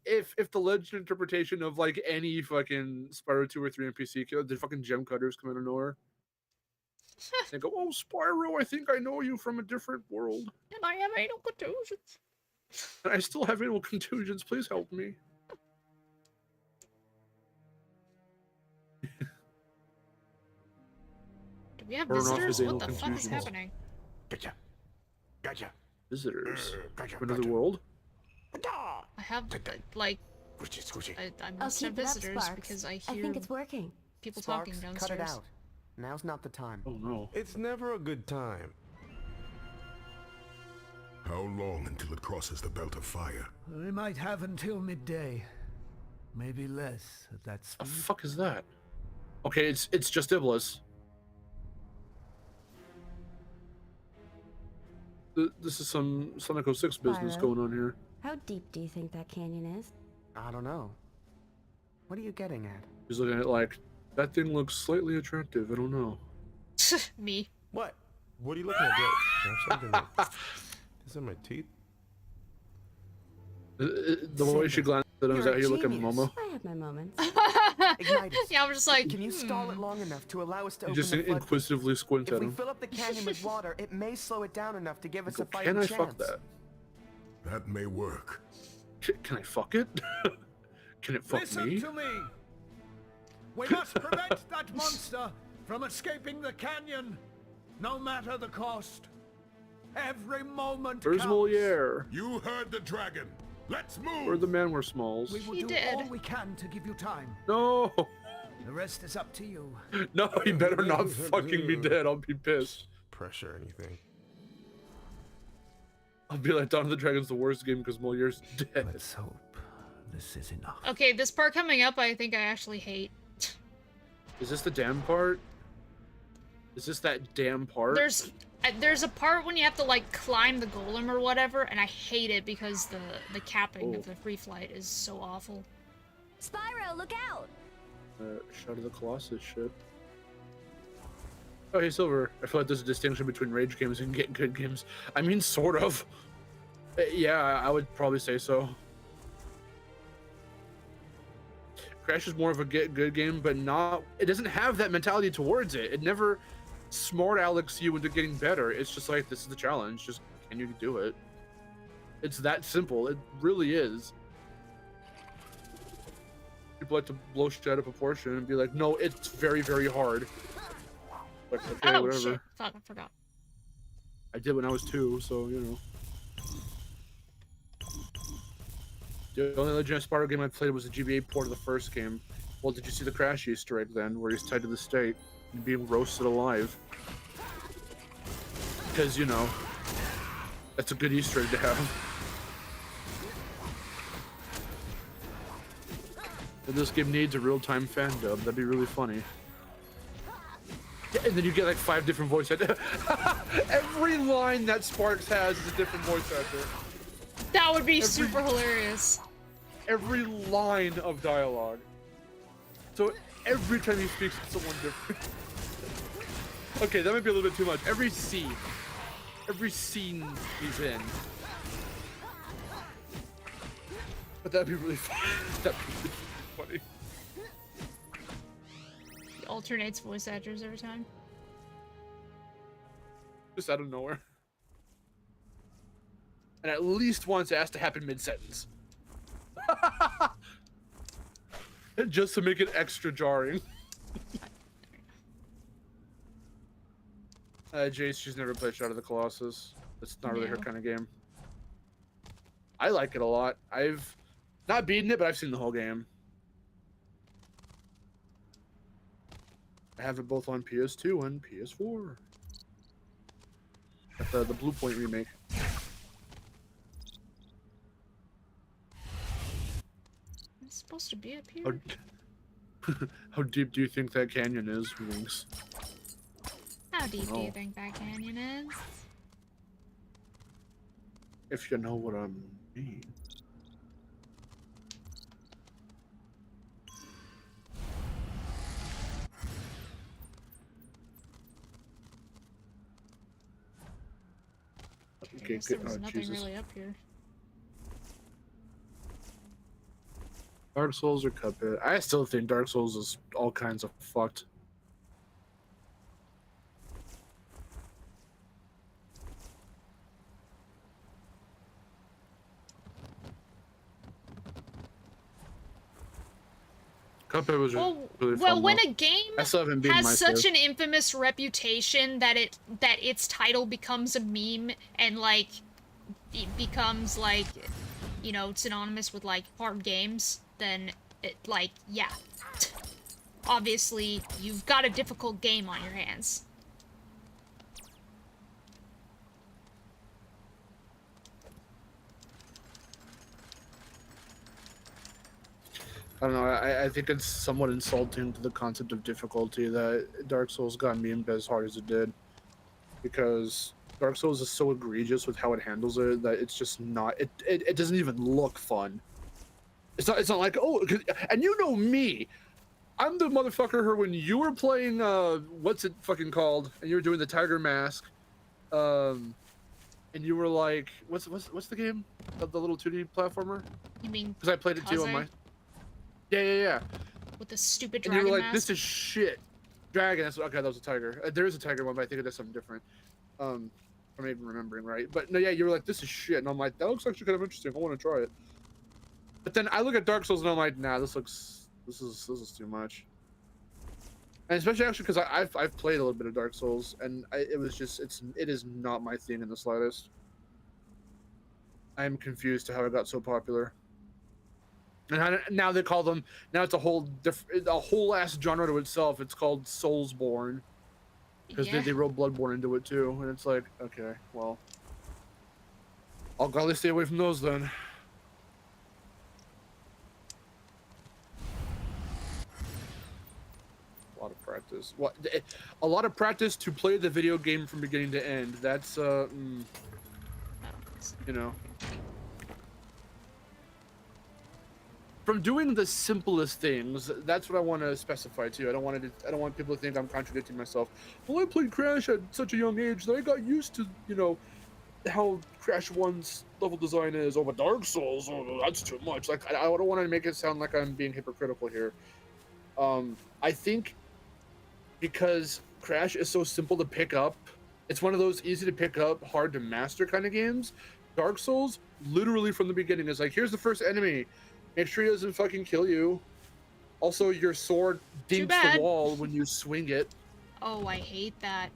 if the legend interpretation of like any fucking Spyro 2 or 3 NPC kill, the fucking gem cutters come out of nowhere. They go, oh Spyro, I think I know you from a different world. And I have anal contusions. And I still have anal contusions, please help me. Do we have Burn off visitors? his What anal the fuck is contusions. happening? Gotcha. Gotcha. Visitors Gotcha. from another world? I have like Squishy. I I'll must have keep it up, visitors Sparks. because I I hear think it's working. people Sparks, talking cut downstairs. it out. Now's not the time. Oh no. It's never a good time. How long until it crosses the belt of fire? We might have until midday. Maybe less at that The speed. fuck is that? Okay, it's just Iblis. This is some Sonic 06 business Spyro. going on here. How deep do you think that canyon is? I don't know. What are you getting at? He's looking at it like, that thing looks slightly attractive. I don't know. Me. What? What are you looking at, bro? I have something like this in my teeth. The way she glanced at him is You're that a you look at genius. Momo. I have my moments. Ignitus. Yeah, I'm just like, Can you stall it long enough to allow us to You open just the floodgate? inquisitively squint If at we him. fill up the canyon with water, it may slow it down enough to give us Go, a fighting can I chance. fuck that? That may work. Can I fuck it? Can it fuck Listen me? to me. We must prevent that monster from escaping the canyon, no matter the cost. Every moment Where's counts. Moliere? You heard the dragon. Let's move. Where the man wear smalls? We will He do did. all we can to give you time. No! The rest is up to you. No, he better not fucking be dead. I'll be pissed. Pressure or anything. I'll be like, Dawn of the Dragon's the worst game because Moliere's dead. Let's hope this is enough. okay, this part coming up, I think I actually hate. Is this the damn part? Is this that damn part? There's a part when you have to like climb the golem or whatever, and I hate it because the capping of the free flight is so awful. Spyro, look out! Shadow of the Colossus shit. Oh, hey, Silver. I feel like there's a distinction between rage games and get good games. I mean, sort of. Yeah, I would probably say so. Crash is more of a get good game, but not. It doesn't have that mentality towards it. It never smart Alex you into getting better. It's just like, this is the challenge. Just, can you do it? It's that simple. It really is. People like to blow shit out of proportion and be like, no, it's very, very hard. Like, okay, Oh whatever. shit! Fuck, I forgot. I did when I was 2, so, you know. The only Legend of Spyro game I played was the GBA port of the first game. Well, did you see the Crash Easter egg then, where he's tied to the stake and being roasted alive? Because, you know, that's a good Easter egg to have. And this game needs a real-time fan dub. That'd be really funny. Yeah, and then you get like 5 different voice actors. Every line that Sparks has is a different voice actor. That would be super hilarious. Every line of dialogue. So every time he speaks to someone different. Okay, that might be a little bit too much. Every scene he's in. But that'd be really funny. That'd be really funny. He alternates voice actors every time. Just out of nowhere. And at least once it has to happen mid-sentence. Just to make it extra jarring. Jace, she's never played Shadow of the Colossus. It's not really her No. kind of game. I like it a lot. I've not beaten it, but I've seen the whole game. I have it both on PS2 and PS4. Got the Blue Point remake. It's supposed to be up here. How deep do you think that canyon is, Winks? How deep do Oh. you think that canyon is? If you know what I mean. I Okay, guess there good. was Oh, nothing Jesus. really up here. Dark Souls or Cuphead? I still think Dark Souls is all kinds of fucked. Cuphead was really fun. When though. a game I still haven't beaten my has such fifth. an infamous reputation that its title becomes a meme and like it becomes like, you know, synonymous with like hard games, then it like, yeah. Obviously, you've got a difficult game on your hands. I don't know. I think it's somewhat insulting to the concept of difficulty that Dark Souls got memed as hard as it did, because Dark Souls is so egregious with how it handles it that it's just not. It doesn't even look fun. It's not like, oh, and you know me. I'm the motherfucker who when you were playing what's it fucking called, and you were doing the Tiger Mask, and you were like, what's the game? The little 2D platformer? You mean Because I played it too on my. Yeah. with the stupid And dragon you were like, mask? this is shit. Dragon. That's okay. That was a tiger. There is a tiger one, but I think it does something different. I'm not even remembering right. But no, yeah, you were like, this is shit, and I'm like, that looks actually kind of interesting. I want to try it. But then I look at Dark Souls and I'm like, nah, this is too much. And especially actually because I've played a little bit of Dark Souls, and it is not my thing in the slightest. I am confused to how it got so popular. And now they call them, now it's a whole ass genre to itself. It's called Soulsborne because Yeah. they wrote Bloodborne into it too, and it's like, okay, well, I'll gladly stay away from those then. A lot of practice. A lot of practice to play the video game from beginning to end. That's I don't think so. you know. From doing the simplest things, that's what I want to specify too. I don't want people to think I'm contradicting myself. Well, I played Crash at such a young age that I got used to, you know, how Crash 1's level design is. Oh, but Dark Souls, oh, that's too much. Like, I don't want to make it sound like I'm being hypocritical here. I think because Crash is so simple to pick up, it's one of those easy to pick up, hard to master kind of games. Dark Souls, literally from the beginning, is like, here's the first enemy. Make sure he doesn't fucking kill you. Also, your sword dinks the wall when you swing it. Oh, I hate that.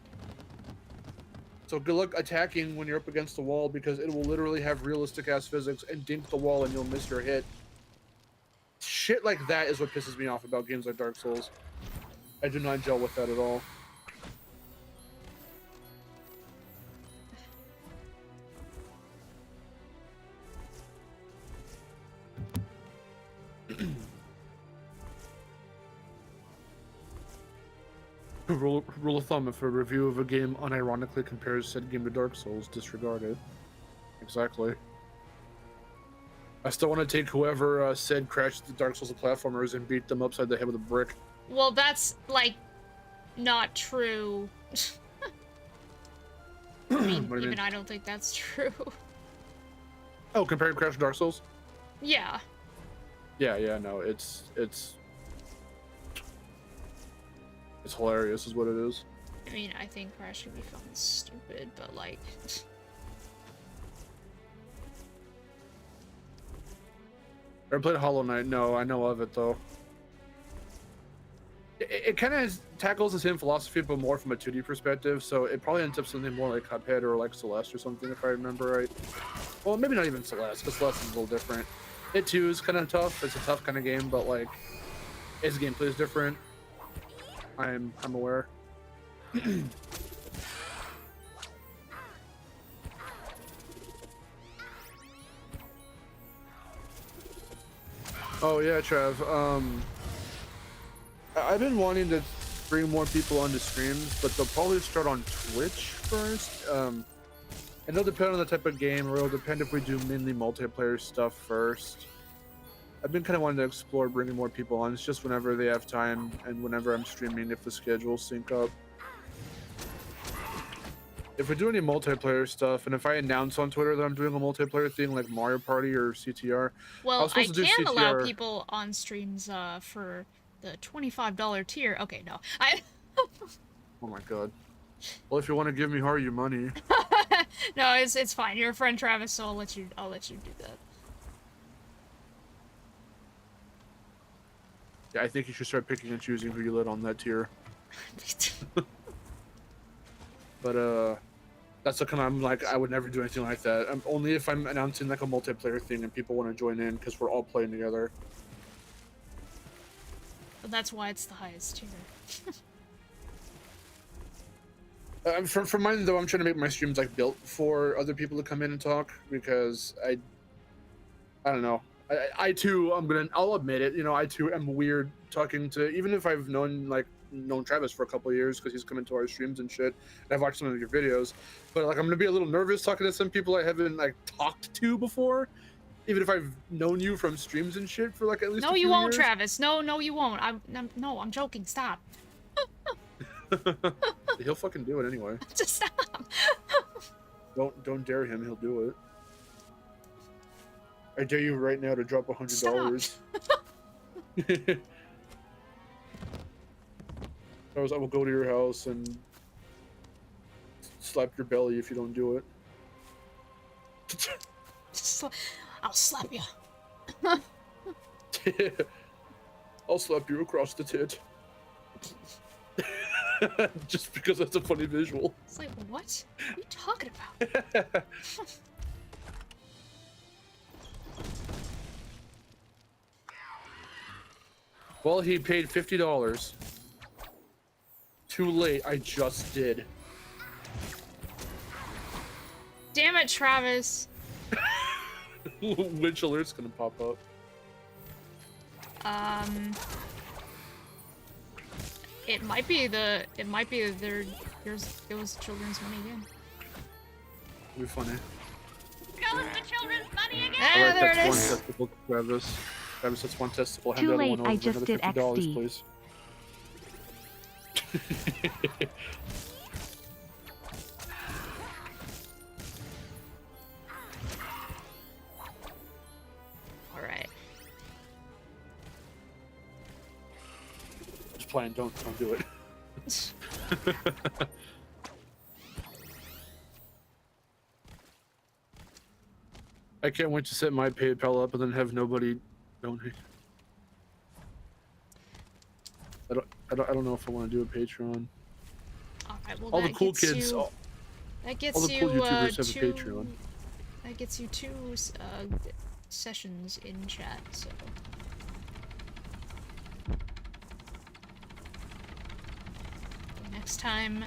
So good luck attacking when you're up against the wall because it will literally have realistic ass physics and dink the wall and you'll miss your hit. Shit like that is what pisses me off about games like Dark Souls. I do not gel with that at all. Rule of thumb: if a review of a game unironically compares said game to Dark Souls, disregard it. Exactly. I still want to take whoever said Crash the Dark Souls of platformers and beat them upside the head with a brick. Well, that's, like, not true. I mean, What do you even mean? I don't think that's true. Oh, comparing Crash to Dark Souls? Yeah. Yeah, no, it's hilarious is what it is. I mean, I think Crash can be fucking stupid, but, like... Ever played Hollow Knight? No, I know of it though. It kind of tackles the same philosophy, but more from a 2D perspective. So it probably ends up something more like Cuphead or like Celeste or something, if I remember right. Well, maybe not even Celeste, because Celeste is a little different. It too is kind of tough. It's a tough kind of game, but like its gameplay is different. I'm aware. Oh yeah, Trev. I've been wanting to bring more people onto streams, but they'll probably start on Twitch first. And it'll depend on the type of game, or it'll depend if we do mainly multiplayer stuff first. I've been kind of wanting to explore bringing more people on. It's just whenever they have time and whenever I'm streaming, if the schedules sync up. If we do any multiplayer stuff, and if I announce on Twitter that I'm doing a multiplayer thing like Mario Party or CTR, Well, I supposed to do can allow CTR. people on streams for the $25 tier. Okay, no. Oh my god. Well, if you want to give Miharu your money. No, it's fine. You're a friend, Travis, so I'll let you do that. Yeah, I think you should start picking and choosing who you let on that tier. But that's the kind of, I'm like, I would never do anything like that. Only if I'm announcing like a multiplayer thing and people want to join in because we're all playing together. But that's why it's the highest tier. For mine though, I'm trying to make my streams like built for other people to come in and talk because I don't know. I too, I'll admit it, you know, I too am weird talking to, even if I've known like known Travis for a couple of years because he's come into our streams and shit. And I've watched some of your videos, but like I'm gonna be a little nervous talking to some people I haven't like talked to before, even if I've known you from streams and shit for like at least. No, a few you won't, years. Travis. No, you won't. I'm joking. Stop. He'll fucking do it anyway. Just stop. Don't dare him. He'll do it. I dare you right now to drop $100. I will go to your house and slap your belly if you don't do it. I'll slap you. I'll slap you across the tit. Just because that's a funny visual. It's like, what are you talking about? Well, he paid $50. Too late, I just did. Damn it, Travis. Which alert's gonna pop up? It might be their it was children's money again. It'll be funny. Goes the children's money again. Ah, Alright, there it that's is. one testicle, Travis. Travis, that's one testicle. Hand Too the other late, one over. I just Another did $50, XD. please. Alright. Just playing. Don't do it. I can't wait to set my PayPal up and then have nobody donate. I don't know if I want to do a Patreon. Alright, well All the that cool gets kids, you, all that gets the you cool YouTubers have a two, Patreon. That gets you two sessions in chat, so next time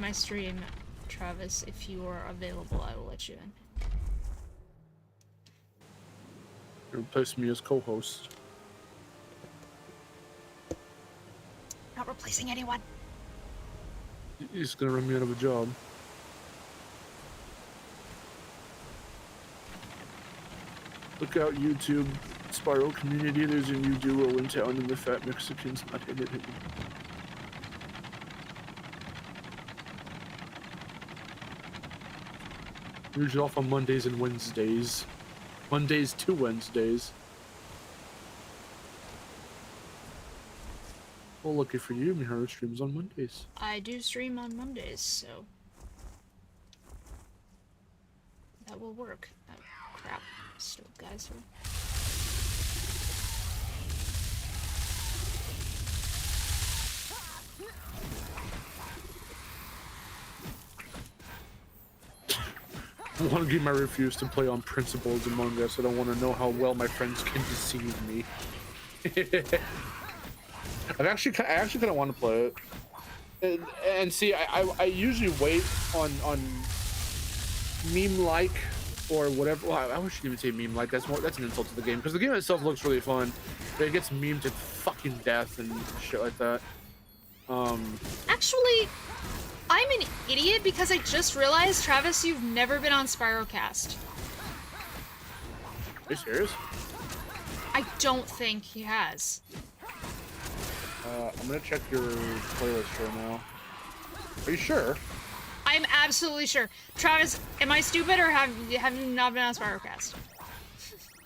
I stream, Travis, if you are available, I will let you in. Replace me as co-host. Not replacing anyone. He's gonna run me out of a job. Look out, YouTube, Spiral community. There's a new duo in town, and the fat Mexicans not in it. Usually off on Mondays and Wednesdays. Mondays to Wednesdays. Well, lucky for you, Miharu streams on Mondays. I do stream on Mondays, so that will work. Oh, crap. Still guys here. One game I refuse to play on principle is Among Us. I don't want to know how well my friends can deceive me. I actually kind of want to play it. And see, I usually wait on meme-like or whatever. Well, I shouldn't even say meme-like. That's an insult to the game, because the game itself looks really fun. But it gets memed to fucking death and shit like that. Actually, I'm an idiot because I just realized, Travis, you've never been on Spirocast. Are you serious? I don't think he has. I'm gonna check your playlist right now. Are you sure? I'm absolutely sure. Travis, am I stupid or have you not been on Spirocast?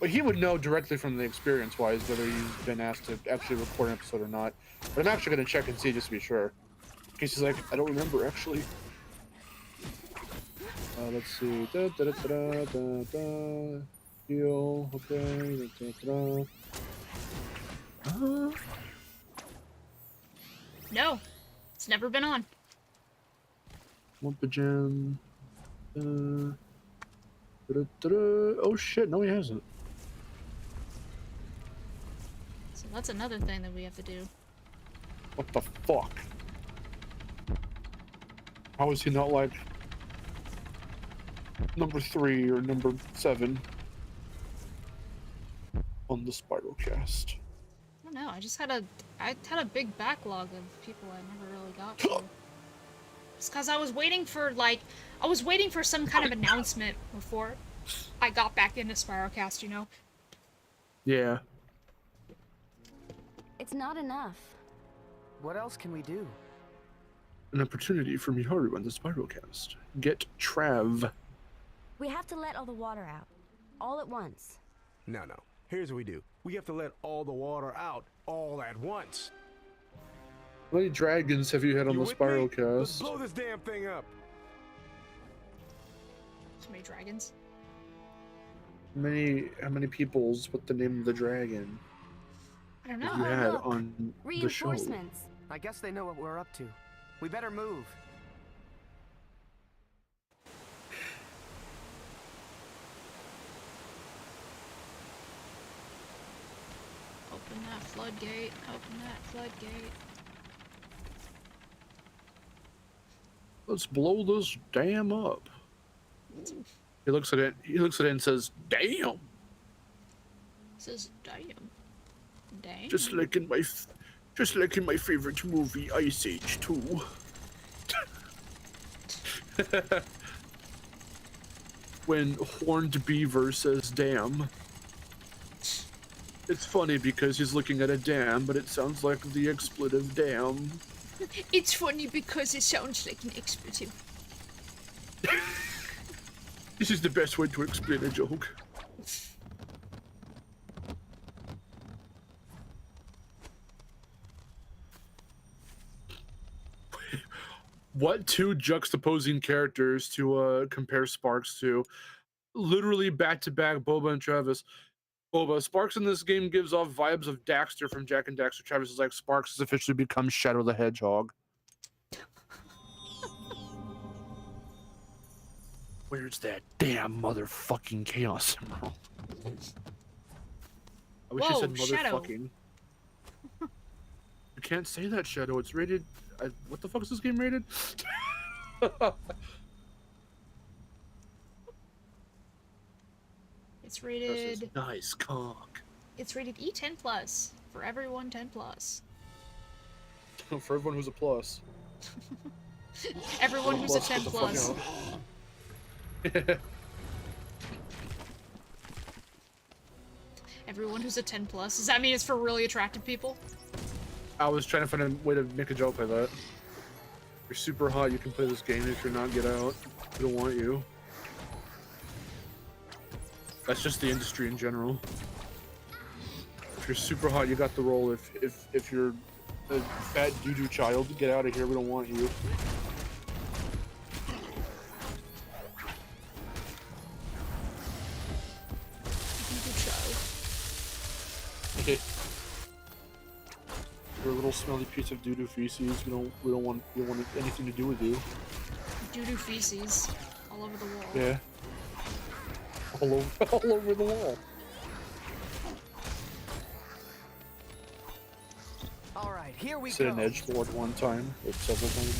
Well, he would know directly from the experience-wise whether you've been asked to actually record an episode or not. But I'm actually gonna check and see just to be sure. In case he's like, I don't remember actually. Let's see. Da da da da da da. Deal. Okay. Da, da, da. No, it's never been on. Wumpa Jam. Da, da, da, da. Oh shit! No, he hasn't. So that's another thing that we have to do. What the fuck? How is he not like number 3 or number 7 on the Spirocast? I don't know. I had a big backlog of people I never really got to. It's because I was waiting for some kind of announcement before I got back into Spirocast, you know? Yeah. It's not enough. What else can we do? An opportunity for Miharu on the Spirocast. Get Trav. We have to let all the water out. All at once. No. Here's what we do. We have to let all the water out all at once. How many dragons have you had on You the with me? Let's Spirocast? blow this damn thing up. So many dragons. How many peoples? What the name of the dragon I don't you know. had look. on the show? Reinforcements. I guess they know what we're up to. We better move. Open that floodgate. Open that floodgate. Let's blow this dam up. He looks at it. He looks at it and says, "Damn." It says, damn. Dang. Just like in my favorite movie, Ice Age 2. When Horned Beaver says "damn," it's funny because he's looking at a dam, but it sounds like the expletive "damn." It's funny because it sounds like an expletive. This is the best way to explain a joke. What two juxtaposing characters to compare Sparks to? Literally back to back, Boba and Travis. Boba, Sparks in this game gives off vibes of Daxter from Jack and Daxter. Travis is like, Sparks has officially become Shadow the Hedgehog. Where's that damn motherfucking Chaos Emerald? I wish you said Whoa, Shadow. motherfucking. You can't say that, Shadow. It's rated. What the fuck is this game rated? It's rated. Nice cock. It's rated E10 plus for everyone 10 plus. For everyone who's a plus. Everyone who's a Plus, 10 get the fuck plus. out. Everyone who's a 10 plus. Does that mean it's for really attractive people? I was trying to find a way to make a joke like that. You're super hot, you can play this game. If you're not, get out. We don't want you. That's just the industry in general. If you're super hot, you got the role. If you're a fat doo-doo child, get out of here. We don't want you. You're a little smelly piece of doo-doo feces. We don't want anything to do with you. Doo-doo feces all over the wall. Yeah. All over the wall. All right, here we Sit go. an edge lord one time, or several times.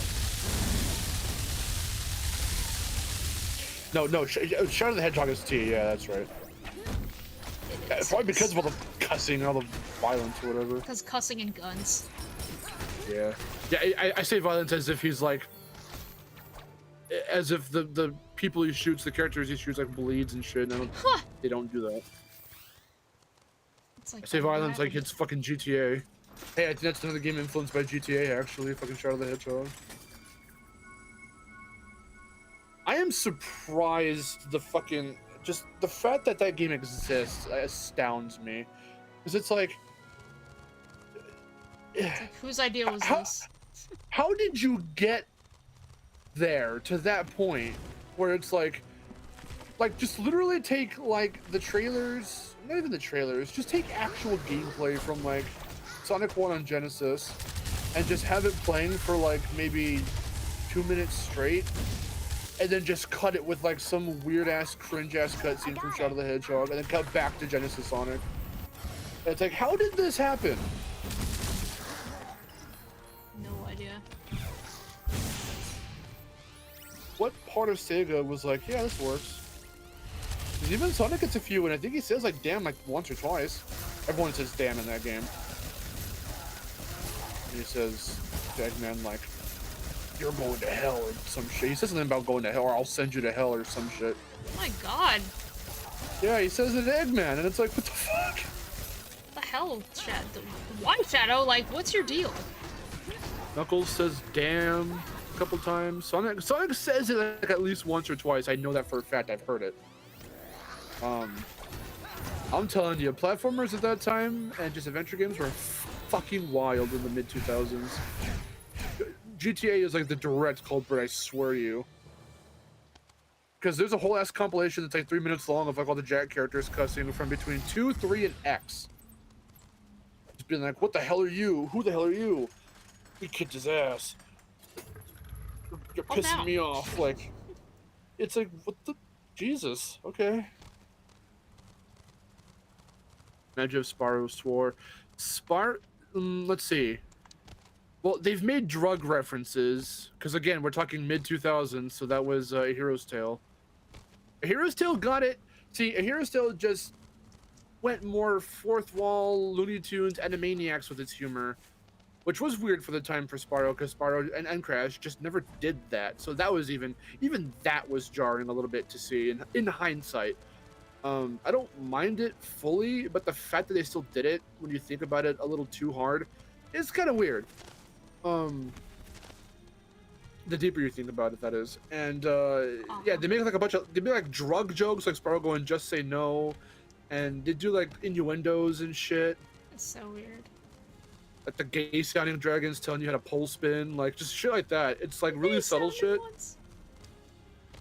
No, Shadow the Hedgehog is T. Yeah, that's right. Yeah, probably because of all the cussing and all the violence or whatever. Because cussing and guns. Yeah. Yeah, I say violence as if he's like, as if the people he shoots, the characters he shoots, like bleeds and shit. And they don't do that. It's like I say violence like it's fucking GTA. Hey, I think that's another game influenced by GTA, actually. Fucking Shadow the Hedgehog. I am surprised just the fact that that game exists astounds me. Because it's like... It's like, whose idea was this? How did you get there, to that point, where it's like just literally take, like, the trailers... Not even the trailers, just take actual gameplay from, like, Sonic 1 on Genesis, and just have it playing for, like, maybe 2 minutes straight, and then just cut it with, like, some weird-ass, cringe-ass cutscene from Shadow the Hedgehog, and then cut back to Genesis Sonic. And it's like, how did this happen? No idea. What part of Sega was like, yeah, this works? 'Cause even Sonic gets a few, and I think he says, like, damn, like, once or twice. Everyone says damn in that game. he says to Eggman, like, you're going to hell or some shit. He says something about going to hell, or I'll send you to hell or some shit. Oh my god. Yeah, he says it to Eggman, and it's like, what the fuck? What the hell, Shadow? Why, Shadow? Like, what's your deal? Knuckles says damn a couple times. Sonic says it like at least once or twice. I know that for a fact. I've heard it. I'm telling you, platformers at that time and just adventure games were fucking wild in the mid-2000s. GTA is like the direct culprit, I swear to you. Because there's a whole ass compilation that's like 3 minutes long of like all the Jack characters cussing from between 2, 3, and X. Just being like, what the hell are you? Who the hell are you? He kicked his ass. You're pissing me off. Like, it's like, what the? Jesus. Okay. Imagine if Sparrow swore. Let's see. Well, they've made drug references, because again, we're talking mid-2000s, so that was A Hero's Tale. A Hero's Tale got it. See, A Hero's Tale just went more fourth wall, Looney Tunes, Animaniacs with its humor, which was weird for the time for Sparrow, because Sparrow and Crash just never did that. So that was even that was jarring a little bit to see in hindsight. I don't mind it fully, but the fact that they still did it, when you think about it a little too hard, is kind of weird. The deeper you think about it, that is. And yeah, they make like they make like drug jokes, like Sparrow going "just say no," and they do like innuendos and shit. It's so weird. Like the gay sounding dragons telling you how to pole spin, like just shit like that. It's like really subtle shit.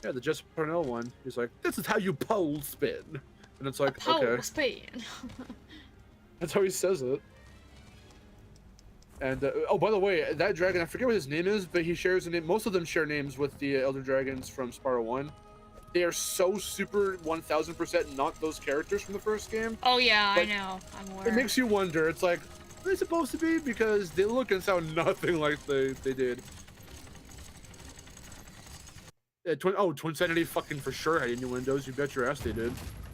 Yeah, the Jess Parnell one. He's like, "This is how you pole spin," and it's like, pole okay. spin. That's how he says it. And oh, by the way, that dragon, I forget what his name is, but he shares a name. Most of them share names with the Elder Dragons from Sparrow 1. They are so super 1000% not those characters from the first game. Oh yeah, like, I know. I'm aware. It makes you wonder. It's like, are they supposed to be? Because they look and sound nothing like they did. Twinsanity fucking for sure had innuendos. You bet your ass they did.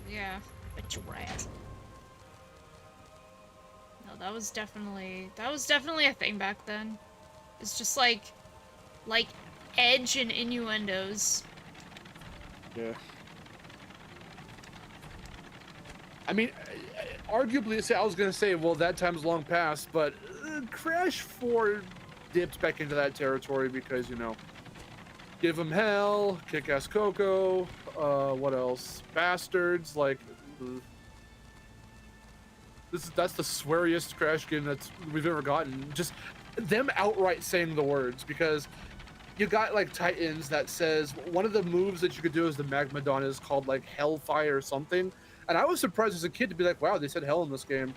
Yeah, bet your ass. No, that was definitely a thing back then. It's just like edge and innuendos. Yeah. I mean, arguably, I was gonna say, well, that time's long past, but Crash 4 dipped back into that territory because, you know, Give 'em Hell, Kick-Ass Coco, what else? Bastards, like, that's the sweariest Crash game we've ever gotten. Just them outright saying the words, because you got like Titans that says one of the moves that you could do is the Magmadon is called like Hellfire or something, and I was surprised as a kid to be like, wow, they said hell in this game.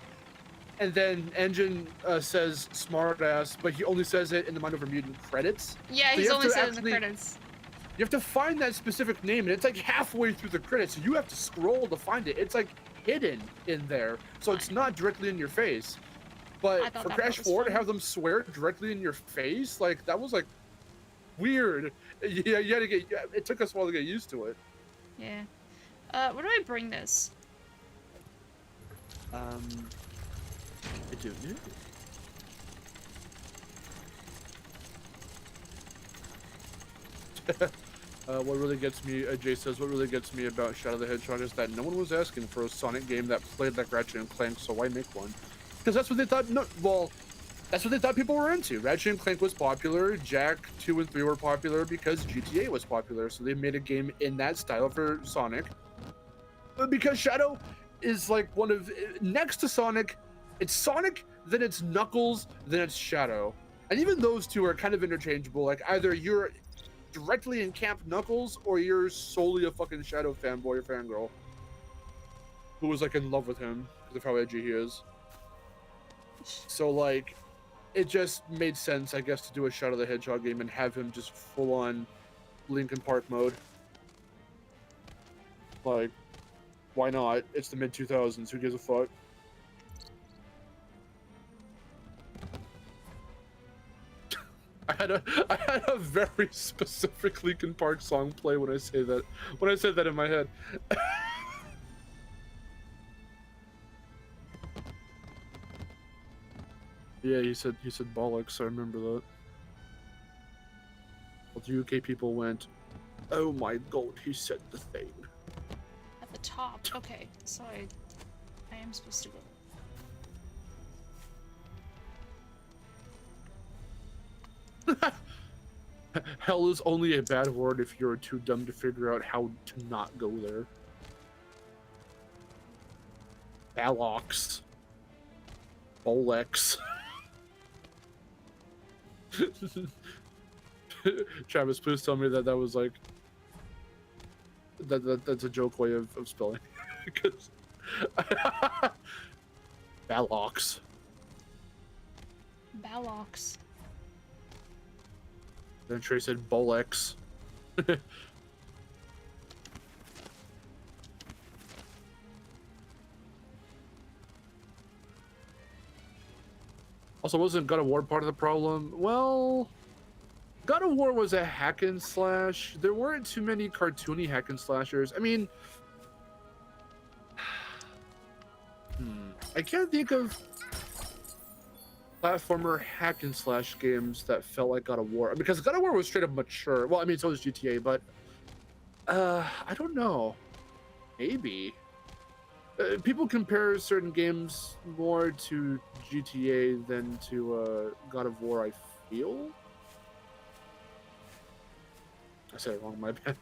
And then Engine says smartass, but he only says it in the Mind Over Mutant credits. Yeah, so he's only said it in the credits. You have to find that specific name, and it's like halfway through the credits, so you have to scroll to find it. It's like hidden in there, so it's not directly in your face. But for Crash 4 to have them swear directly in your face, like, that was like weird. Yeah, you had to get. It took us a while to get used to it. Yeah. Where do I bring this? I do. What really gets me, Jay says, what really gets me about Shadow the Hedgehog is that no one was asking for a Sonic game that played like Ratchet and Clank, so why make one? Because that's what they thought. No, well, that's what they thought people were into. Ratchet and Clank was popular. Jak 2 and 3 were popular because GTA was popular, so they made a game in that style for Sonic. But because Shadow is like one of, next to Sonic, it's Sonic, then it's Knuckles, then it's Shadow. And even those two are kind of interchangeable. Like, either you're directly in Camp Knuckles, or you're solely a fucking Shadow fanboy or fangirl who was like in love with him because of how edgy he is. So like, it just made sense, I guess, to do a Shadow the Hedgehog game and have him just full on Linkin Park mode. Like, why not? It's the mid-2000s. Who gives a fuck? I had a very specific Linkin Park song play when I say that. When I said that in my head. Yeah, he said bollocks. I remember that. Well, the UK people went, "Oh my god, he said the thing." At the top. Okay, so I am supposed to go. Hell is only a bad word if you're too dumb to figure out how to not go there. Balox. Bolex. Travis, please tell me that was like that's a joke way of spelling. Because Balox. Balox. Then Trey said Bolex. Also, wasn't God of War part of the problem? Well, God of War was a hack and slash. There weren't too many cartoony hack and slashers. I mean, I can't think of platformer hack and slash games that felt like God of War, because God of War was straight up mature. Well, I mean, so was GTA, but I don't know. Maybe people compare certain games more to GTA than to God of War. I feel. I said it wrong. My bad.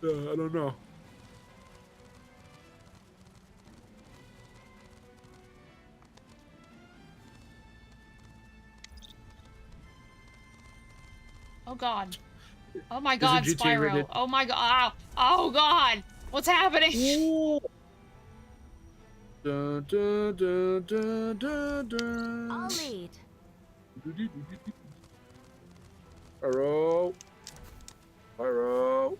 I don't know. Oh god. Oh my god, GTA Spyro. rated? Oh my god. Oh god. What's happening? Ooh. Dun, dun, dun, dun, dun, dun. I'll lead. Pyro. Pyro.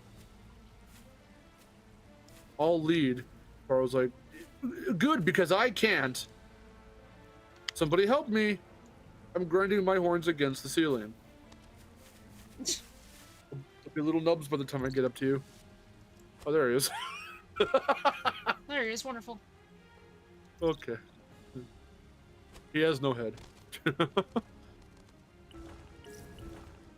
I'll lead. Pyro's like, good, because I can't. Somebody help me. I'm grinding my horns against the ceiling. There'll be little nubs by the time I get up to you. Oh, there he is. There he is, wonderful. Okay. He has no head.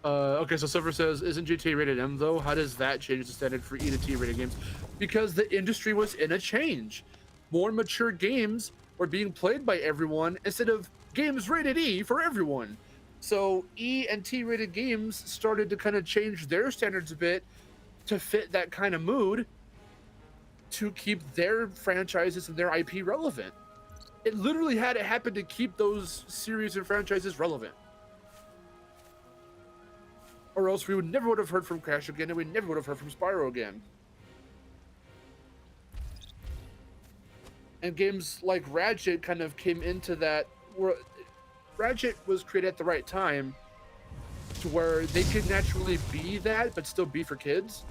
Okay, so Silver says, isn't GTA rated M though? How does that change the standard for E to T rated games? Because the industry was in a change. More mature games were being played by everyone instead of games rated E for everyone. So E and T rated games started to kind of change their standards a bit to fit that kind of mood, to keep their franchises and their IP relevant. It literally had to happen to keep those series and franchises relevant. Or else we would never have heard from Crash again, and we never would have heard from Spyro again. And games like Ratchet kind of came into that, where Ratchet was created at the right time to where they could naturally be that, but still be for kids.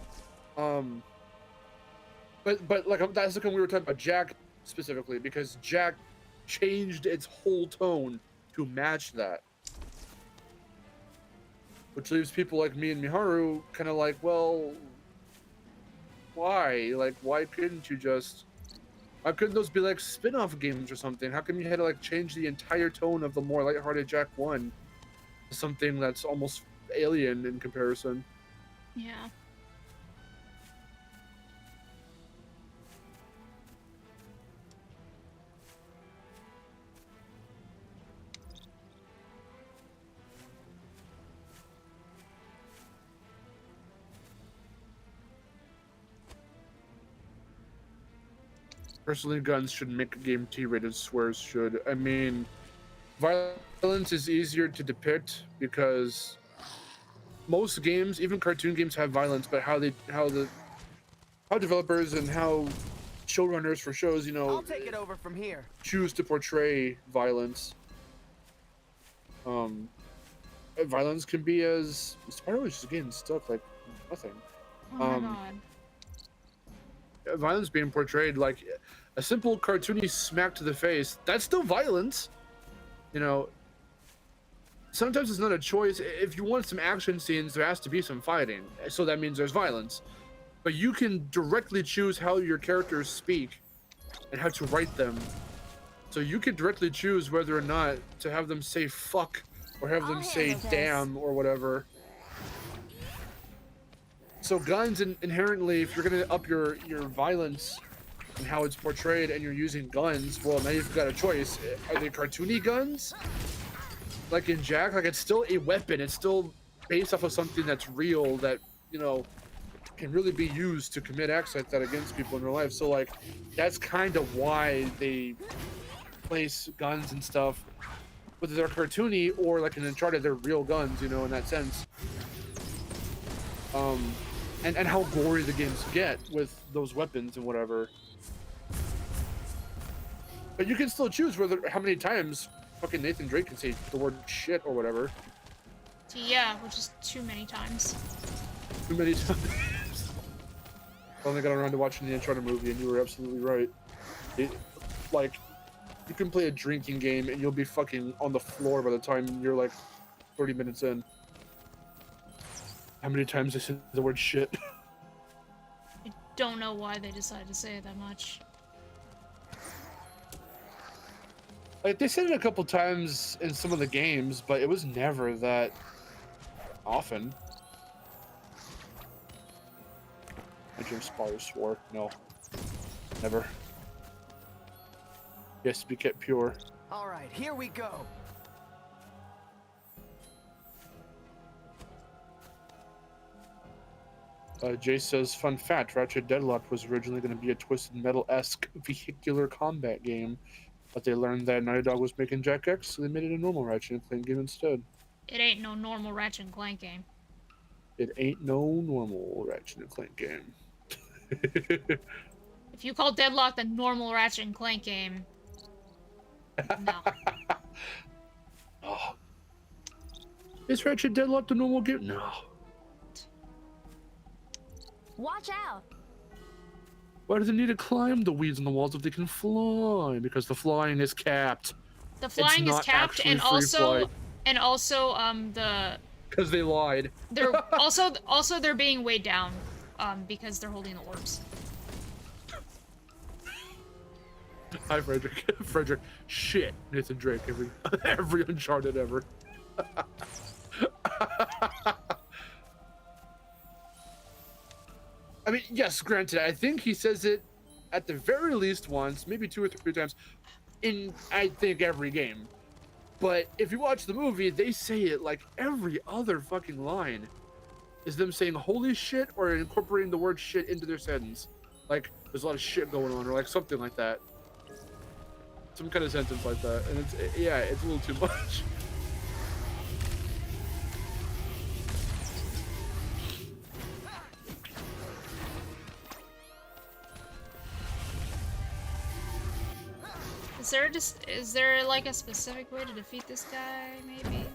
But like, that's like when we were talking about Jack specifically, because Jack changed its whole tone to match that. Which leaves people like me and Miharu kind of like, well, why? Like, why couldn't you just... Why couldn't those be like spin-off games or something? How come you had to like change the entire tone of the more lighthearted Jack 1 to something that's almost alien in comparison? Yeah. Personally, guns shouldn't make a game T-rated, swears should. I mean, violence is easier to depict because most games, even cartoon games, have violence, but how developers and how showrunners for shows, you know, I'll take it over from here. choose to portray violence. Violence can be as Spyro is just getting stuck like nothing. Oh my god. Violence being portrayed like a simple cartoony smack to the face, that's still violence, you know. sometimes it's not a choice. If you want some action scenes, there has to be some fighting. So that means there's violence. But you can directly choose how your characters speak and how to write them. So you can directly choose whether or not to have them say fuck or have them say damn or whatever. So guns inherently, if you're gonna up your violence and how it's portrayed and you're using guns, well, now you've got a choice. Are they cartoony guns? Like in Jack, like it's still a weapon. It's still based off of something that's real that, you know, can really be used to commit acts like that against people in real life. So like, that's kind of why they place guns and stuff, whether they're cartoony or like in Uncharted, they're real guns, you know, in that sense. And how gory the games get with those weapons and whatever. But you can still choose how many times fucking Nathan Drake can say the word shit or whatever. Yeah, which is too many times. Too many times. I only got around to watching the Uncharted movie, and you were absolutely right. Like, you can play a drinking game, and you'll be fucking on the floor by the time you're like 30 minutes in. How many times they said the word shit? I don't know why they decided to say it that much. Like, they said it a couple times in some of the games, but it was never that often. I Jim Spire swore. No. Never. Yes, be kept pure. Alright, here we go. Jay says, fun fact, Ratchet Deadlocked was originally going to be a Twisted Metal-esque vehicular combat game, but they learned that Naughty Dog was making Jack X, so they made it a normal Ratchet & Clank game instead. It ain't no normal Ratchet & Clank game. It ain't no normal Ratchet & Clank game. If you call Deadlocked a normal Ratchet & Clank game, no. Oh. Is Ratchet Deadlocked a normal game? No. Watch out! Why do they need to climb the weeds on the walls if they can fly? Because the flying is capped. The flying is capped, and also, the. Because they lied. They're also they're being weighed down, because they're holding the orbs. Hi, Frederick. Frederick. Shit, Nathan Drake. Every Uncharted ever. I mean, yes, granted, I think he says it at the very least once, maybe 2 or 3 times, in, I think, every game. But if you watch the movie, they say it like every other fucking line is them saying holy shit or incorporating the word shit into their sentence. Like, there's a lot of shit going on, or like something like that. Some kind of sentence like that. And it's a little too much. Is there like a specific way to defeat this guy, maybe?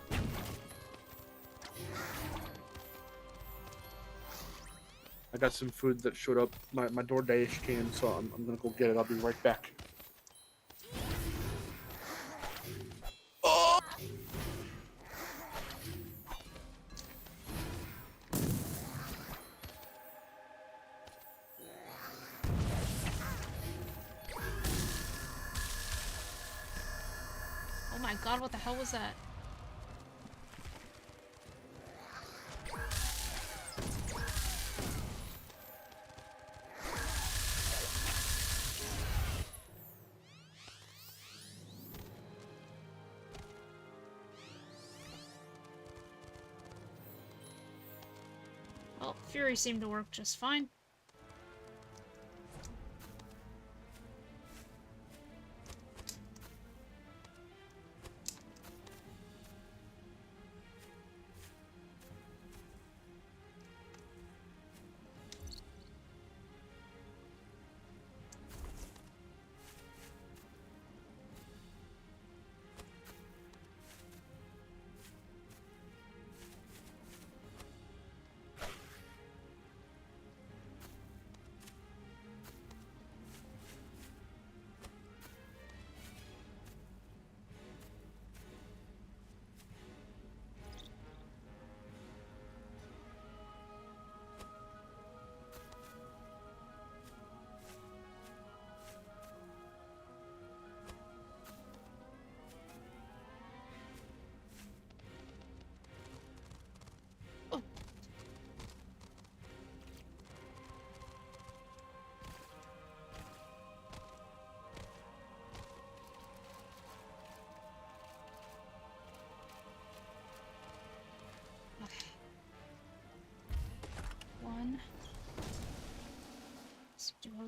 I got some food that showed up. My DoorDash came, so I'm gonna go get it. I'll be right back. Oh! Oh my god, what the hell was that? Well, Fury seemed to work just fine.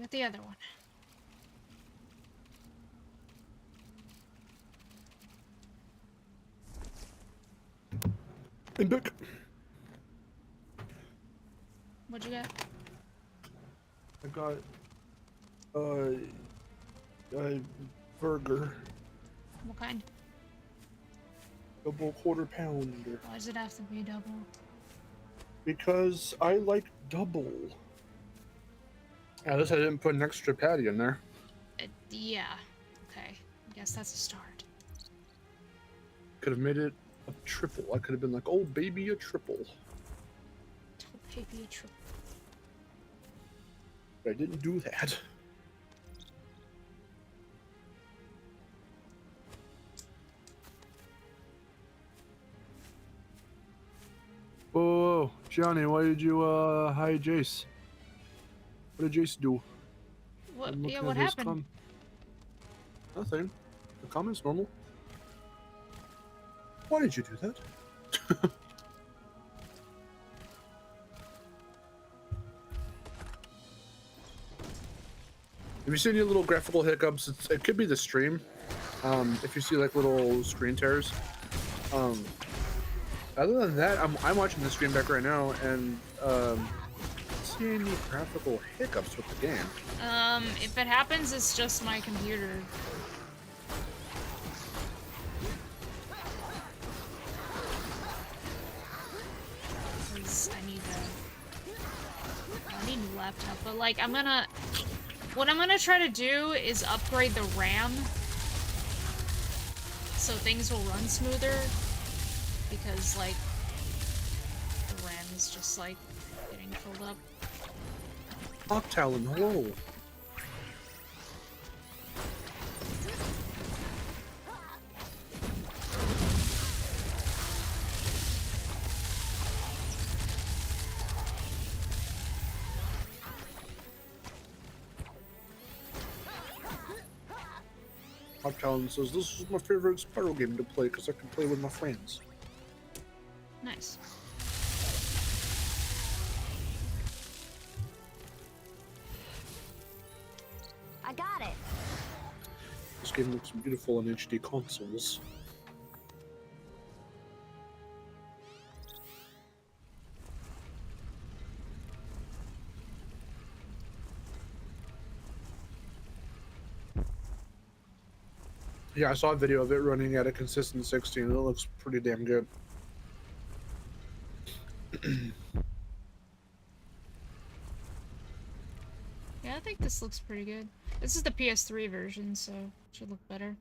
got the other one. And back. What'd you get? I got a burger, What kind? double quarter pounder, Why does it have to be double? because I like double. At least I didn't put an extra patty in there. Yeah. Okay. I guess that's a start. Could have made it a triple. I could have been like, oh baby, a triple. Maybe a triple. But I didn't do that. Oh, Johnny, why did you hide Jace? What did Jace do? What? I'm looking Yeah. at What his happened? Nothing. The comment's normal. Why did you do that? If you see any little graphical hiccups, it could be the stream. If you see like little screen tears. Other than that, I'm watching the stream back right now, and I don't see any graphical hiccups with the game. If it happens, it's just my computer. Because I need a new laptop, but like what I'm gonna try to do is upgrade the RAM so things will run smoother, because like the RAM is just like getting filled up. Octalon, hello. Octalon says, this is my favorite Spyro game to play because I can play with my friends. Nice. I got it. This game looks beautiful on HD consoles. Yeah, I saw a video of it running at a consistent 16. It looks pretty damn good. Yeah, I think this looks pretty good. This is the PS3 version, so it should look better.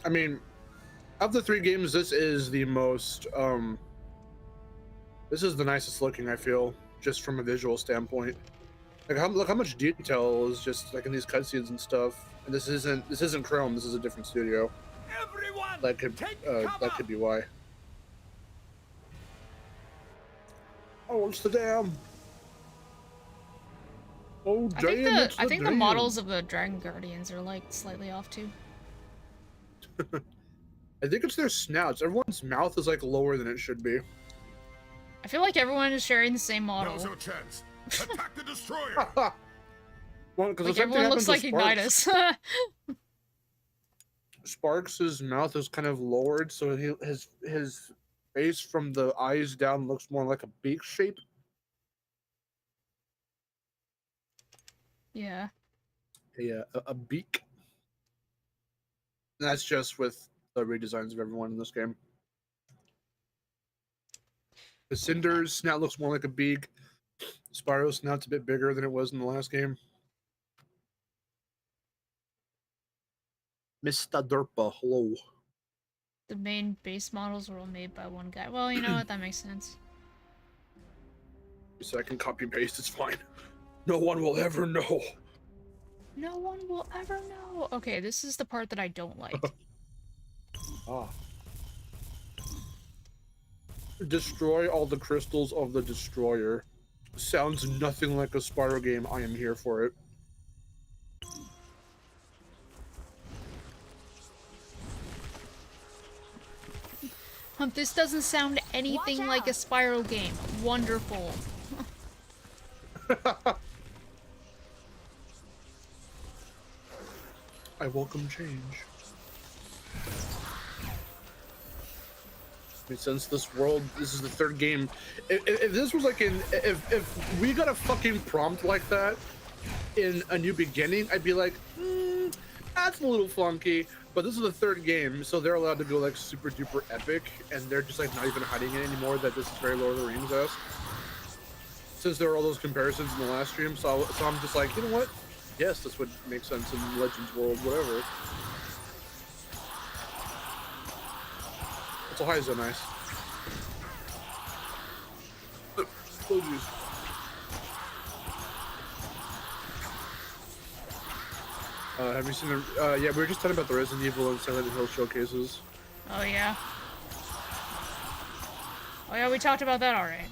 I mean, of the three games, this is the most, this is the nicest looking, I feel, just from a visual standpoint. Like, look how much detail is just, like, in these cutscenes and stuff. And this isn't Chrome, this is a different studio. Everyone, That could be why. Oh, it's the dam! Oh, damn, I think the models of the Dragon Guardians are, like, slightly off, too. I think it's their snouts. Everyone's mouth is like lower than it should be. I feel like everyone is sharing the same model. Now's your chance. Attack the destroyer. Well, Like, everyone looks like Ignitus. Sparks' mouth is kind of lowered, so his face from the eyes down looks more like a beak shape. Yeah. Yeah, a beak. And that's just with the redesigns of everyone in this game. The Cinder's snout looks more like a beak. Spyro's snout's a bit bigger than it was in the last game. Mr. Derpa, hello. The main base models were all made by one guy. Well, you know what? That makes sense. So I can copy and paste, it's fine. No one will ever know. No one will ever know. Okay, this is the part that I don't like. Ah. Destroy all the crystals of the destroyer. Sounds nothing like a Spyro game. I am here for it. This doesn't sound anything Watch like a out. Spyro game. Wonderful. I welcome change. Since this world, this is the third game. If this was like if we got a fucking prompt like that in A New Beginning, I'd be like, that's a little funky. But this is the third game, so they're allowed to go like super duper epic, and they're just like not even hiding it anymore that this is very Lord of the Rings-esque. Since there were all those comparisons in the last stream, so I'm just like, you know what? Yes, this would make sense in Legends world, whatever. It's high so nice. Oh, jeez. Have you seen the? Yeah, we were just talking about the Resident Evil and Silent Hill showcases. Oh yeah. Oh yeah, we talked about that already.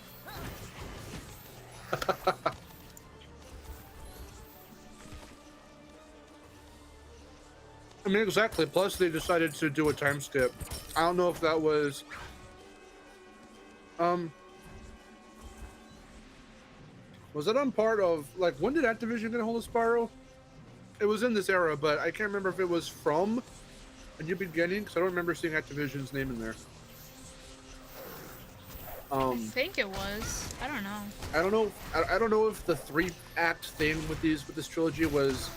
I mean, exactly. Plus, they decided to do a time skip. I don't know if that was, was that on part of like when did Activision get a hold of Spyro? It was in this era, but I can't remember if it was from A New Beginning because I don't remember seeing Activision's name in there. I think it was. I don't know. I don't know. I don't know if the 3-act thing with this trilogy was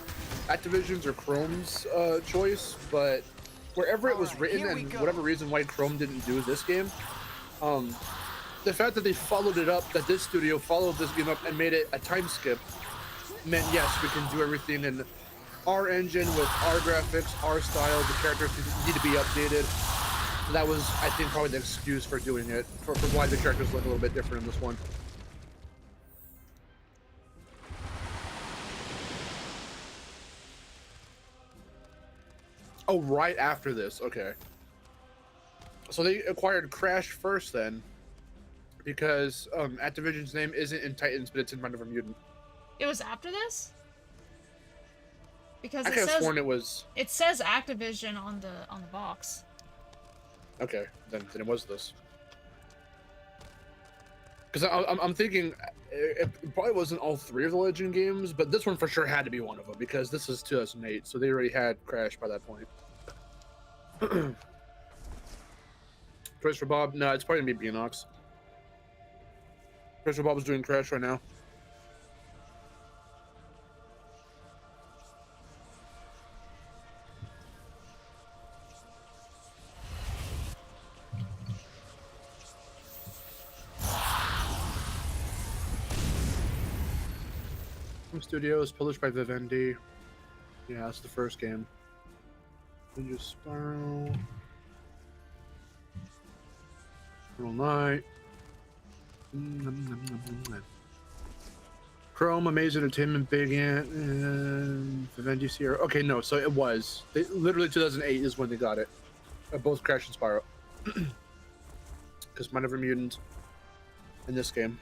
Activision's or Chrome's choice, but wherever it was written and whatever reason why Chrome didn't do this game, the fact that they followed it up, that this studio followed this game up and made it a time skip, meant yes, we can do everything in our engine with our graphics, our style. The characters need to be updated. That was, I think, probably the excuse for doing it, for why the characters look a little bit different in this one. Oh, right after this, okay. So they acquired Crash first then, because Activision's name isn't in Titans, but it's in Mind of a Mutant. It was after this? Because I it could have says sworn it was. it says Activision on the box. Okay, then it was this. Because I'm thinking it probably wasn't all 3 of the Legend games, but this one for sure had to be one of them because this is 2008, so they already had Crash by that point. Praise for Bob? No, it's probably gonna be Beanox. Praise for Bob is doing Crash right now. Studios, published by Vivendi. Yeah, that's the first game. Ninja Spyro. Roll Knight. Chrome, Amazing Entertainment, Big Ant, and Vivendi Sierra. Okay, no, so it was. Literally 2008 is when they got it. Both Crash and Spyro. Because Mind of a Mutant in this game.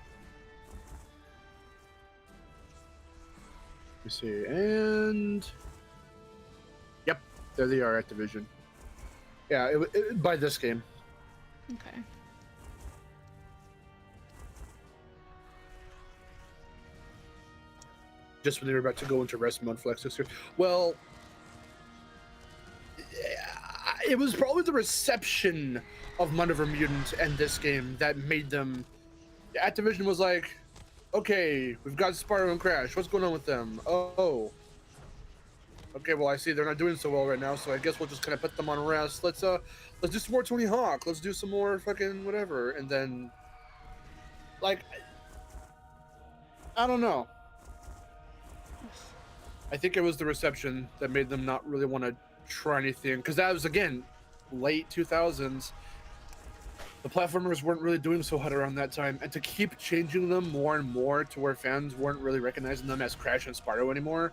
Let me see, and yep, there they are, Activision. Yeah, by this game. Okay. Just when they were about to go into rest mode for like 6 years. Well, it was probably the reception of Mind of a Mutant and this game that made them. Activision was like, okay, we've got Spyro and Crash. What's going on with them? Oh. Okay, well, I see they're not doing so well right now, so I guess we'll just kind of put them on rest. Let's do some more Tony Hawk. Let's do some more fucking whatever. And then, like, I don't know. I think it was the reception that made them not really want to try anything. Because that was, again, late 2000s. The platformers weren't really doing so hot around that time, and to keep changing them more and more to where fans weren't really recognizing them as Crash and Spyro anymore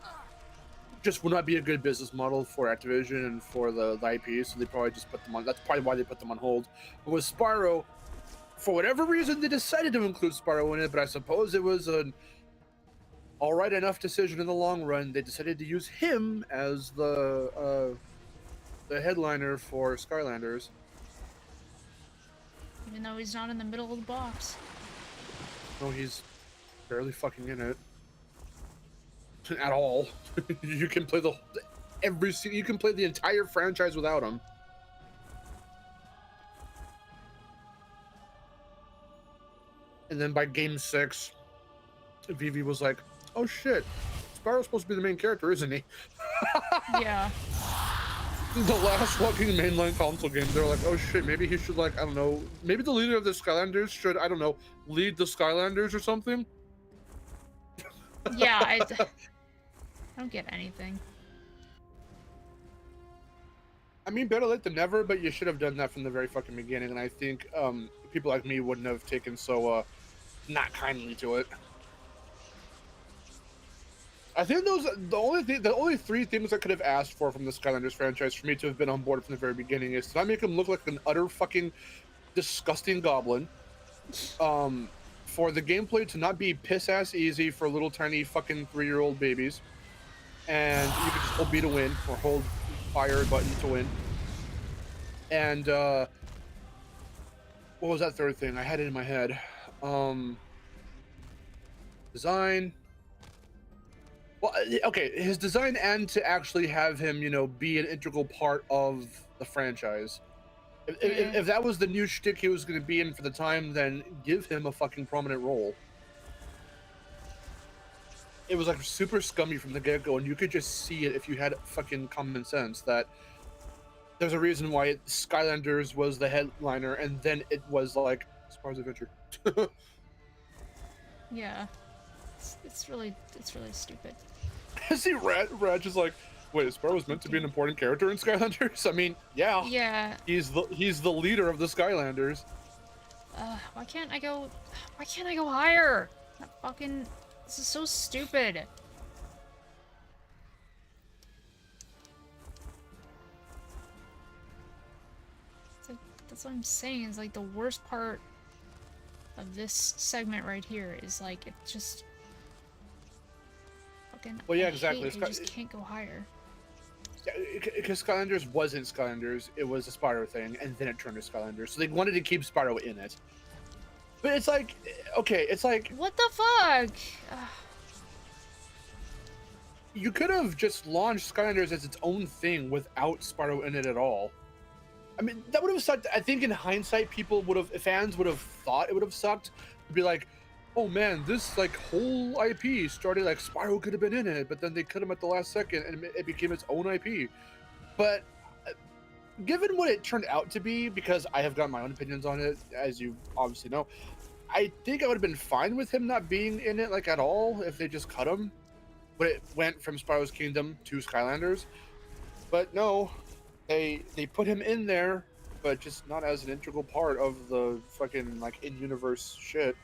just would not be a good business model for Activision and for the IP, so they probably just put them on. That's probably why they put them on hold. But with Spyro, for whatever reason, they decided to include Spyro in it, but I suppose it was an alright enough decision in the long run. They decided to use him as the headliner for Skylanders. Even though he's not in the middle of the box. No, he's barely fucking in it. At all. You can play you can play the entire franchise without him. And then by game 6, Vivi was like, oh shit, Spyro's supposed to be the main character, isn't he? Yeah. The last fucking mainline console game, they're like, oh shit, maybe he should, like, I don't know, maybe the leader of the Skylanders should, I don't know, lead the Skylanders or something? Yeah, I don't get anything. I mean, better late than never, but you should have done that from the very fucking beginning, and I think people like me wouldn't have taken so not kindly to it. I think the only 3 things I could have asked for from the Skylanders franchise for me to have been on board from the very beginning is to not make him look like an utter fucking disgusting goblin, for the gameplay to not be piss-ass easy for little tiny fucking 3-year-old babies, and you could just hold B to win, or hold fire button to win. And what was that 3rd thing? I had it in my head. Design. Well, okay, his design, and to actually have him, you know, be an integral part of the franchise. If that was the new shtick he was going to be in for the time, then give him a fucking prominent role. It was like super scummy from the get-go, and you could just see it if you had fucking common sense that there's a reason why Skylanders was the headliner, and then it was like Spyro's Adventure. Yeah. It's really stupid. See, Raj is like, wait, Spyro was meant to be an important character in Skylanders? I mean, yeah. Yeah. He's the leader of the Skylanders. Why can't I go higher? This is so stupid. It's like, that's what I'm saying, is like the worst part of this segment right here is like, it just fucking, Well, yeah, I exactly. hate you just can't go higher. Because Skylanders wasn't Skylanders, it was a Spyro thing, and then it turned to Skylanders. So they wanted to keep Spyro in it. But it's like, okay, it's like, What the fuck? Ugh. you could have just launched Skylanders as its own thing without Spyro in it at all. I mean, that would have sucked. I think in hindsight, fans would have thought it would have sucked to be like, oh man, this like whole IP started like Spyro could have been in it, but then they cut him at the last second and it became its own IP. But given what it turned out to be, because I have got my own opinions on it, as you obviously know, I think I would have been fine with him not being in it like at all if they just cut him. But it went from Spyro's Kingdom to Skylanders. But no, they put him in there, but just not as an integral part of the fucking like in-universe shit.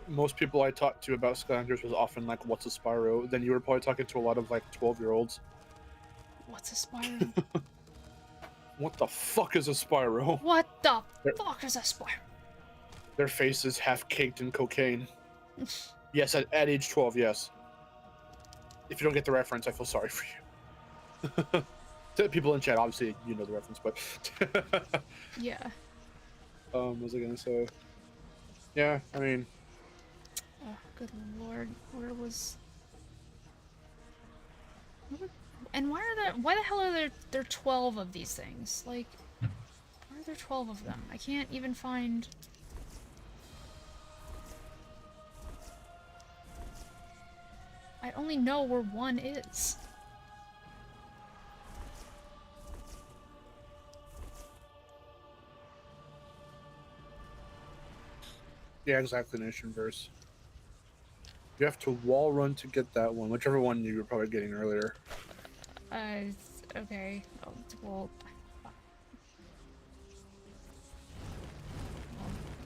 Most people I talked to about Skylanders was often like, what's a Spyro? Then you were probably talking to a lot of like 12-year-olds. What's a Spyro? What the fuck is a Spyro? What the fuck is a Spyro? Their faces half caked in cocaine. Yes, at age 12, yes. If you don't get the reference, I feel sorry for you. To people in chat, obviously you know the reference, but Yeah. what was I gonna say? Yeah, I mean, Oh, good lord. And why the hell are there 12 of these things? Like, why are there 12 of them? I can't even find... I only know where one is. yeah, exactly, Nation Verse. You have to wall run to get that one, whichever one you were probably getting earlier. Okay. Oh, well...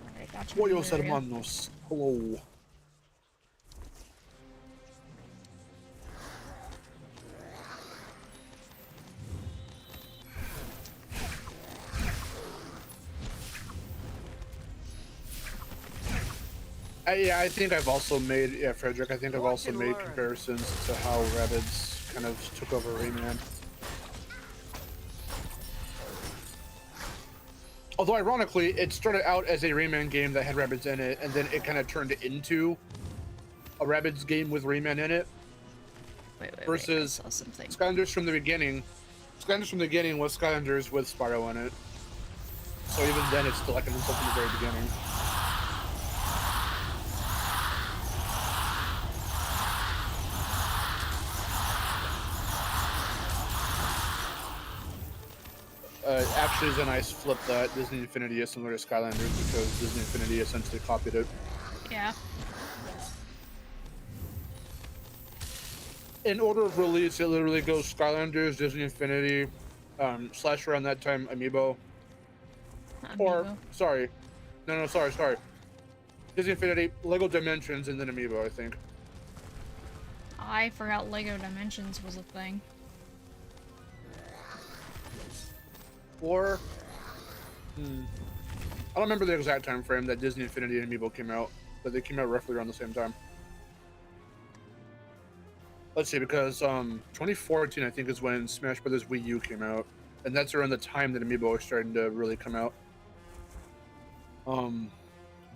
Alright, gotcha. Pollos hermanos. Hello. Yeah, I think I've also made, yeah, Frederick, I think I've also made comparisons to how Rabbids kind of took over Rayman. Although, ironically, it started out as a Rayman game that had Rabbids in it, and then it kind of turned into a Rabbids game with Rayman in it. Versus Skylanders from the beginning. Skylanders from the beginning was Skylanders with Spyro in it. So even then, it's still like an insult from the very beginning. Actually, Zenice flipped that. Disney Infinity is similar to Skylanders because Disney Infinity essentially copied it. Yeah. In order of release, it literally goes Skylanders, Disney Infinity, slash around that time Amiibo. Or, sorry. No, sorry. Disney Infinity, Lego Dimensions, and then Amiibo, I think. I forgot Lego Dimensions was a thing. Or, I don't remember the exact time frame that Disney Infinity and Amiibo came out, but they came out roughly around the same time. Let's see, because 2014 I think is when Smash Bros. Wii U came out, and that's around the time that Amiibo was starting to really come out.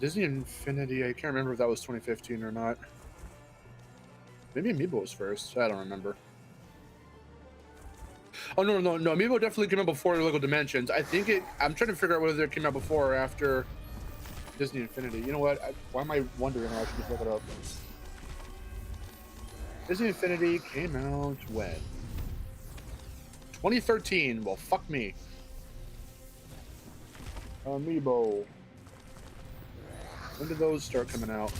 Disney Infinity, I can't remember if that was 2015 or not. Maybe Amiibo was first. I don't remember. Oh no, Amiibo definitely came out before Lego Dimensions. I think I'm trying to figure out whether it came out before or after Disney Infinity. You know what? Why am I wondering? I should just look it up. Disney Infinity came out when? 2013. Well, fuck me. Amiibo. When did those start coming out?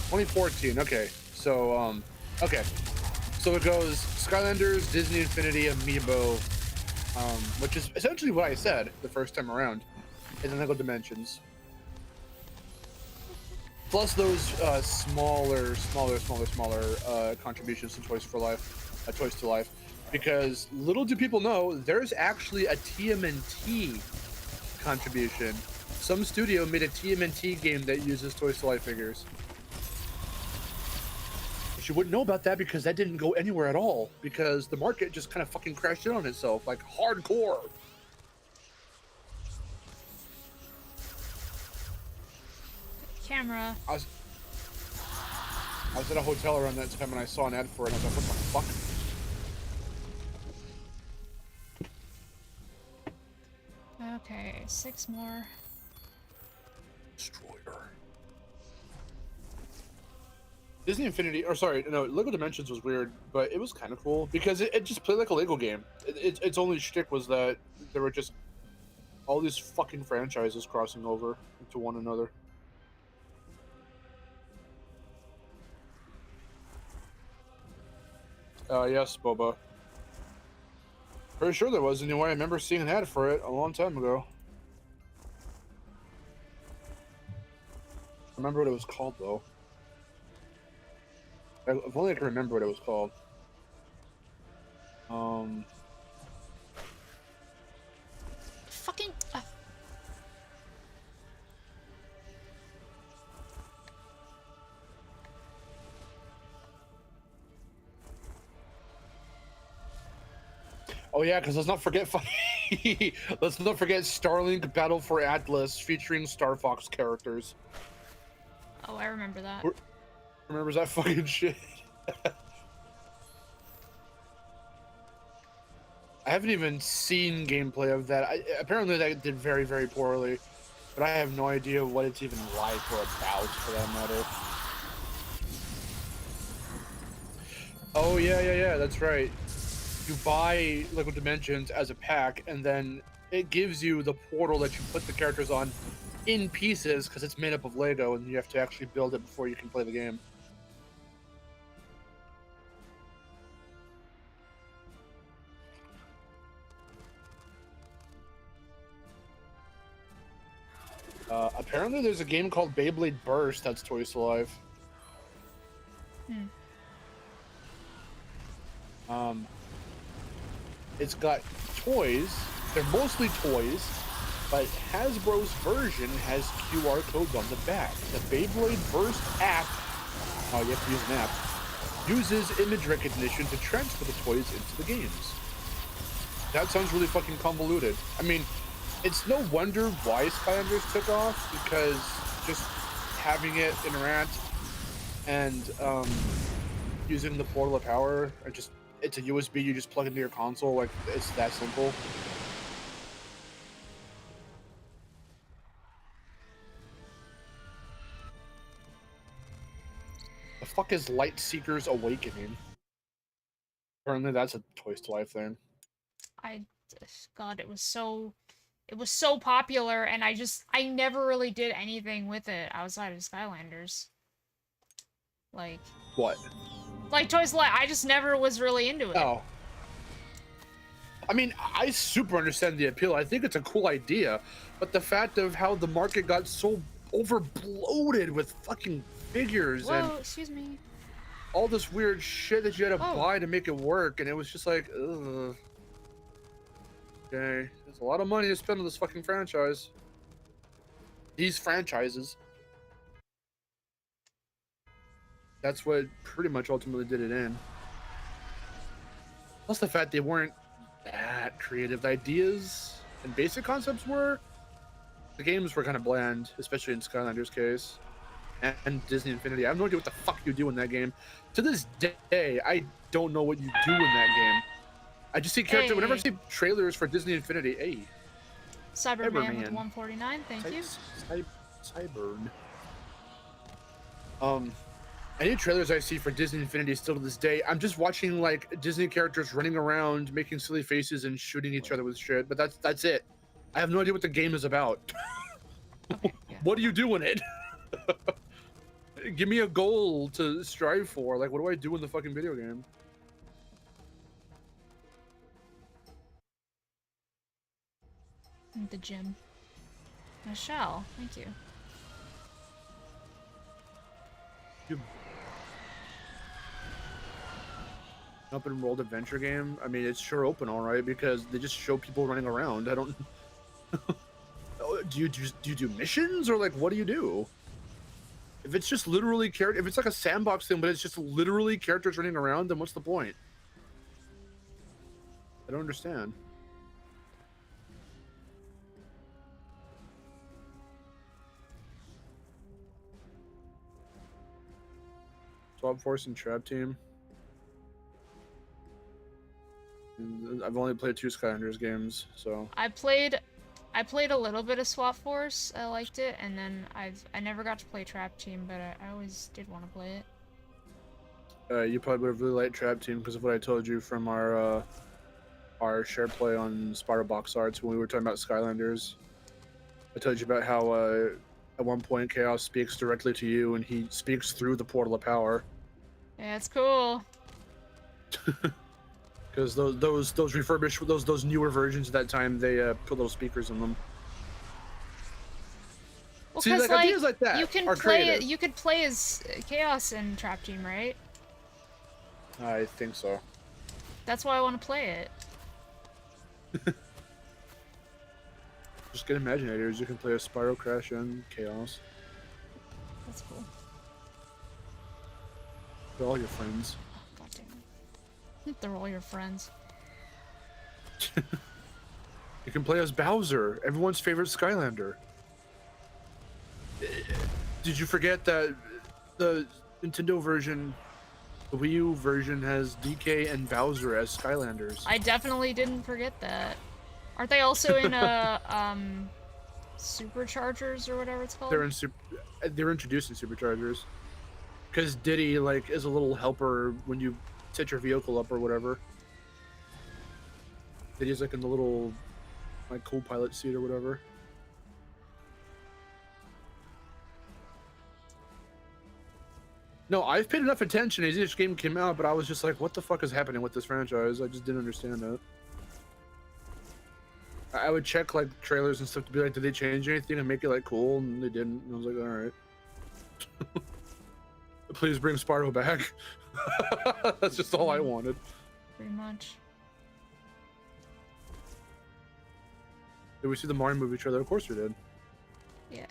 2014. Okay. So, okay. So it goes Skylanders, Disney Infinity, Amiibo, which is essentially what I said the first time around, and then Lego Dimensions. Plus those smaller contributions to Toys to Life, because little do people know, there's actually a TMNT contribution. Some studio made a TMNT game that uses Toys to Life figures. But you wouldn't know about that because that didn't go anywhere at all, because the market just kind of fucking crashed in on itself, like hardcore. Camera. I was at a hotel around that time and I saw an ad for it and I was like, what the fuck? Okay, 6 more. Destroyer. Disney Infinity, or sorry, no, Lego Dimensions was weird, but it was kind of cool because it just played like a Lego game. Its only shtick was that there were just all these fucking franchises crossing over into one another. Yes, Boba. Pretty sure there was, anyway. I remember seeing an ad for it a long time ago. I remember what it was called, though. If only I can remember what it was called. Fucking... Oh yeah, because let's not forget let's not forget Starlink Battle for Atlas featuring Star Fox characters. Oh, I remember that. Remembers that fucking shit? I haven't even seen gameplay of that. Apparently that did very, very poorly, but I have no idea what it's even like or about, for that matter. Oh yeah, that's right. You buy Lego Dimensions as a pack, and then it gives you the portal that you put the characters on in pieces, because it's made up of Lego, and you have to actually build it before you can play the game. Apparently there's a game called Beyblade Burst that's Toys to Life. It's got toys. They're mostly toys. but Hasbro's version has QR codes on the back. The Beyblade Burst app, oh, you have to use an app, uses image recognition to transfer the toys into the games. That sounds really fucking convoluted. I mean, it's no wonder why Skylanders took off, because just having it interact and using the portal of power, or just it's a USB you just plug into your console, like it's that simple. The fuck is Lightseeker's Awakening? Apparently that's a Toys to Life thing. God, it was so popular, and I never really did anything with it outside of Skylanders. Like What? Like Toys to Life, I just never was really into it. Oh. I mean, I super understand the appeal. I think it's a cool idea, but the fact of how the market got so overbloated with fucking figures and excuse me. all this weird shit that you had to buy to make it work, and it was just like, ugh. Okay, there's a lot of money to spend on this fucking franchise. These franchises. That's what pretty much ultimately did it in. Plus the fact they weren't that creative. The ideas and basic concepts were. The games were kind of bland, especially in Skylanders' case. And Disney Infinity. I have no idea what the fuck you do in that game. To this day, I don't know what you do in that game. I just see characters. Hey. Whenever I see trailers for Disney Infinity, hey. Cyberman with 149, thank you. Cyburn. Any trailers I see for Disney Infinity still to this day, I'm just watching like Disney characters running around, making silly faces and shooting each other with shit. But that's it. I have no idea what the game is about. Okay, yeah. What do you do in it? Give me a goal to strive for. Like, what do I do in the fucking video game? The gym. I shall. Thank you. Open world adventure game. I mean, it's sure open, all right, because they just show people running around. I don't. do you do missions, or like what do you do? If it's just literally if it's like a sandbox thing, but it's just literally characters running around, then what's the point? I don't understand. Swap Force and Trap Team. I've only played 2 Skylanders games, so. I played a little bit of Swap Force. I liked it, and then I never got to play Trap Team, but I always did want to play it. You probably would have really liked Trap Team because of what I told you from our share play on Spyro Box Arts when we were talking about Skylanders. I told you about how at one point Chaos speaks directly to you, and he speaks through the portal of power. Yeah, it's cool. Because those refurbished those newer versions at that time, they put little speakers in them. Well, See, because ideas like that you can are play creative. you could play as Chaos in Trap Team, right? I think so. That's why I want to play it. Just get Imaginators. You can play as Spyro, Crash, and Chaos. That's cool. They're all your friends. Oh, God damn it. They're all your friends. You can play as Bowser, everyone's favorite Skylander. Did you forget that the Nintendo version, the Wii U version, has DK and Bowser as Skylanders? I definitely didn't forget that. Aren't they also in Superchargers or whatever it's called? They're introduced in Superchargers. Because Diddy like is a little helper when you set your vehicle up or whatever. Diddy's like in the little like co-pilot seat or whatever. No, I've paid enough attention as each game came out, but I was just like, what the fuck is happening with this franchise? I just didn't understand it. I would check like trailers and stuff to be like, did they change anything and make it like cool? And they didn't. And I was like, all right. Please bring Spyro back. That's just all I wanted. Pretty much. Did we see the Mario movie trailer? Of course we did. Yeah.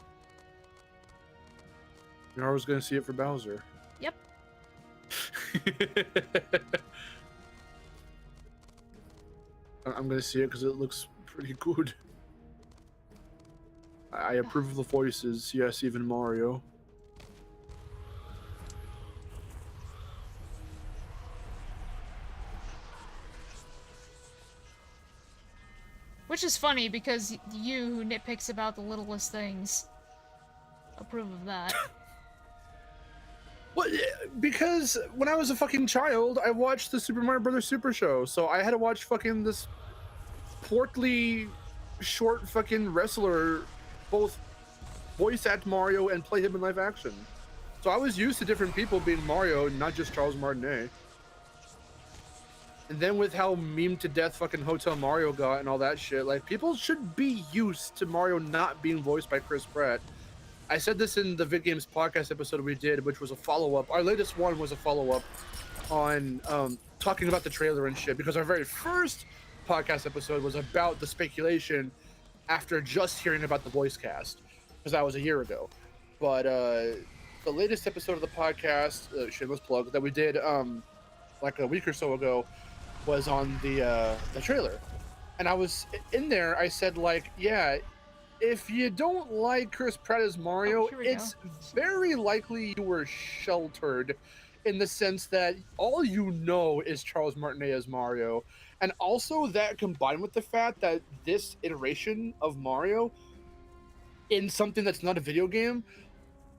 Miharu's gonna see it for Bowser. Yep. I'm gonna see it because it looks pretty good. I approve of the voices. Yes, even Mario. Which is funny because you, who nitpicks about the littlest things, approve of that. Well, because when I was a fucking child, I watched the Super Mario Brothers Super Show, so I had to watch fucking this portly, short fucking wrestler both voice act Mario and play him in live action. So I was used to different people being Mario, not just Charles Martinet. And then with how meme to death fucking Hotel Mario got and all that shit, like, people should be used to Mario not being voiced by Chris Pratt. I said this in the Vid Games podcast episode we did, which was a follow-up. Our latest one was a follow-up on talking about the trailer and shit, because our very first podcast episode was about the speculation after just hearing about the voice cast, because that was a year ago. But the latest episode of the podcast, shameless plug, that we did like a week or so ago, was on the trailer. And I was in there, I said, like, yeah, if you don't like Chris Pratt as Mario, it's very likely you were sheltered, in the sense that all you know is Charles Martinet as Mario. And also that combined with the fact that this iteration of Mario in something that's not a video game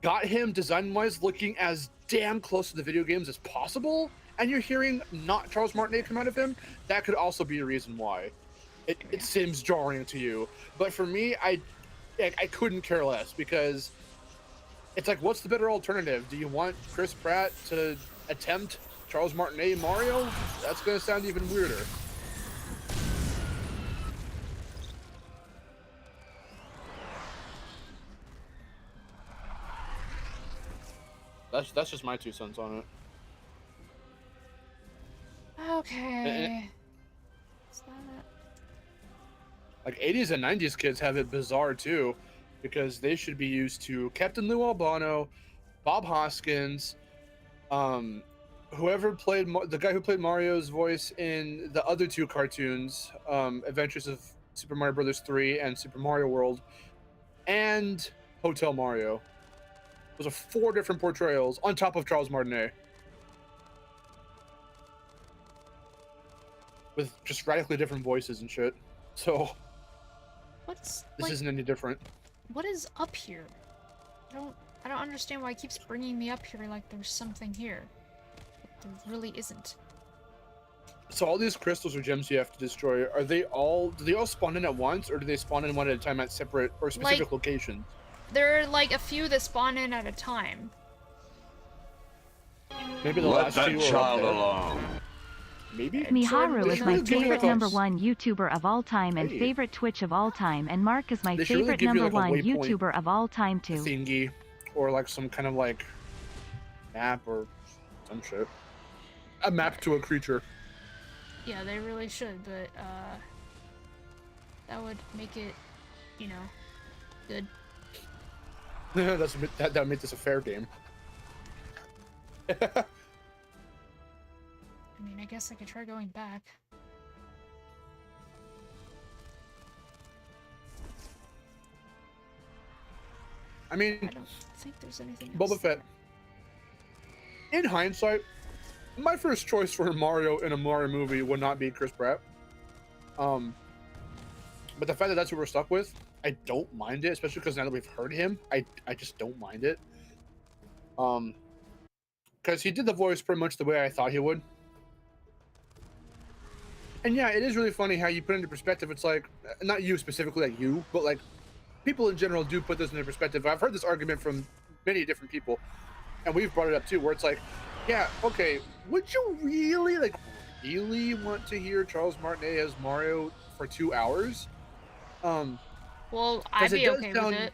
got him design-wise looking as damn close to the video games as possible, and you're hearing not Charles Martinet come out of him, that could also be a reason why it seems jarring to you. But for me, I couldn't care less, because it's like, what's the better alternative? Do you want Chris Pratt to attempt Charles Martinet Mario? That's gonna sound even weirder. That's just my 2 cents on it. Okay. Is that... Like, 80s and 90s kids have it bizarre too, because they should be used to Captain Lou Albano, Bob Hoskins, whoever played the guy who played Mario's voice in the other 2 cartoons, Adventures of Super Mario Brothers 3 and Super Mario World, and Hotel Mario. Those are 4 different portrayals on top of Charles Martinet, with just radically different voices and shit. So What's this like, isn't any different. what is up here? I don't understand why it keeps bringing me up here like there's something here. But there really isn't. So all these crystals or gems you have to destroy, do they all spawn in at once, or do they spawn in one at a time at separate or specific locations? There are like a few that spawn in at a time. Maybe the Let last 2 that are child up there. alone. Maybe? Miharu is my really give you favorite like a- number 1 YouTuber of all time and Hey. favorite Twitch of all time, and Mark is my They should really favorite give you, number like, a 1 waypoint YouTuber of all time too. Thingy, or like some kind of like map or some shit. A map to a creature. Yeah, they really should, but that would make it, you know, good. That would make this a fair game. I mean, I guess I could try going back. I mean, I don't think there's anything else. Boba Fett. In hindsight, my first choice for Mario in a Mario movie would not be Chris Pratt. But the fact that that's what we're stuck with, I don't mind it, especially because now that we've heard him, I just don't mind it. Because he did the voice pretty much the way I thought he would. And yeah, it is really funny how you put it into perspective. It's like, not you specifically, like you, but like people in general do put this into perspective. I've heard this argument from many different people, and we've brought it up too, where it's like, yeah, okay, would you really want to hear Charles Martinet as Mario for 2 hours? Well, I'd be okay with it.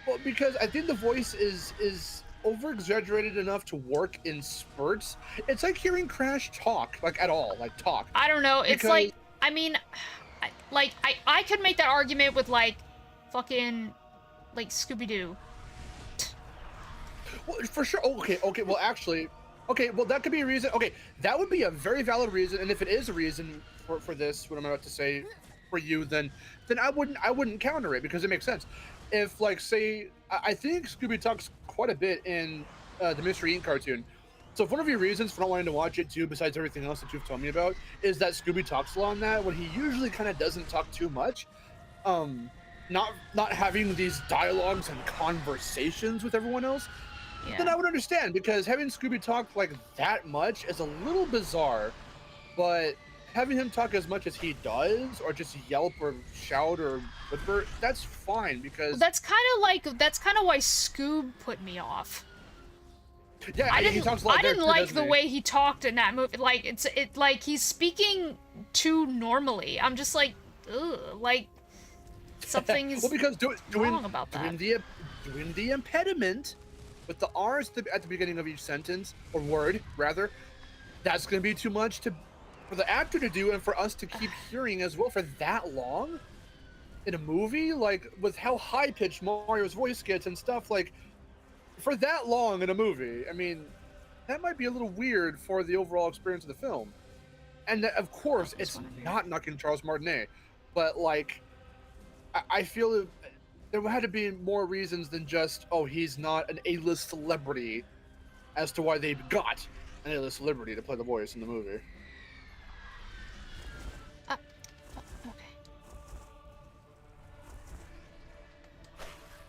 Well, because I think the voice is over-exaggerated enough to work in spurts. It's like hearing Crash talk, like at all, like talk. I don't know. It's Because- like, I mean, Like, I could make that argument with, like, fucking, like, Scooby-Doo. Well, for sure. Oh, okay. Well, actually, okay. Well, that could be a reason. Okay, that would be a very valid reason. And if it is a reason for this, what I'm about to say, for you, then I wouldn't counter it because it makes sense. If like say, I think Scooby talks quite a bit in the Mystery Inc. cartoon. So if one of your reasons for not wanting to watch it too, besides everything else that you've told me about, is that Scooby talks a lot on that when he usually kind of doesn't talk too much. Not having these dialogues and conversations with everyone else. Yeah. Then I would understand because having Scooby talk like that much is a little bizarre, but having him talk as much as he does, or just yelp or shout or whatever, that's fine because That's kind of why Scoob put me off. yeah, he talks a lot I there didn't too, like doesn't the he? way he talked in that movie. Like it like he's speaking too normally. I'm just like, ugh, like something is well, because wrong about that. doing the impediment with the R's at the beginning of each sentence or word rather, that's going to be too much for the actor to do and for us to keep hearing as well for that long in a movie, like with how high pitched Mario's voice gets and stuff, like for that long in a movie. I mean, that might be a little weird for the overall experience of the film. And of course, it's not knocking Charles Martinet, but like I feel there had to be more reasons than just, oh, he's not an A-list celebrity, as to why they got an A-list celebrity to play the voice in the movie. Okay.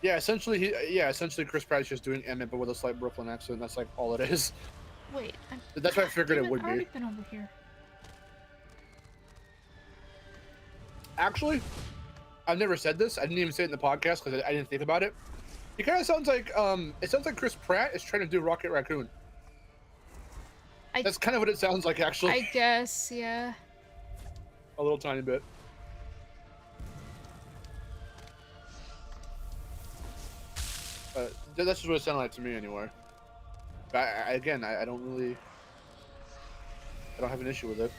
Yeah, essentially, Chris Pratt's just doing Emmett, but with a slight Brooklyn accent. That's like all it is. Wait. That's what I figured it would I've already be. been over here. Actually, I've never said this. I didn't even say it in the podcast because I didn't think about it. It kind of sounds like Chris Pratt is trying to do Rocket Raccoon. That's kind of what it sounds like, actually. I guess, yeah. A little tiny bit. That's just what it sounded like to me, anyway. But I don't have an issue with it.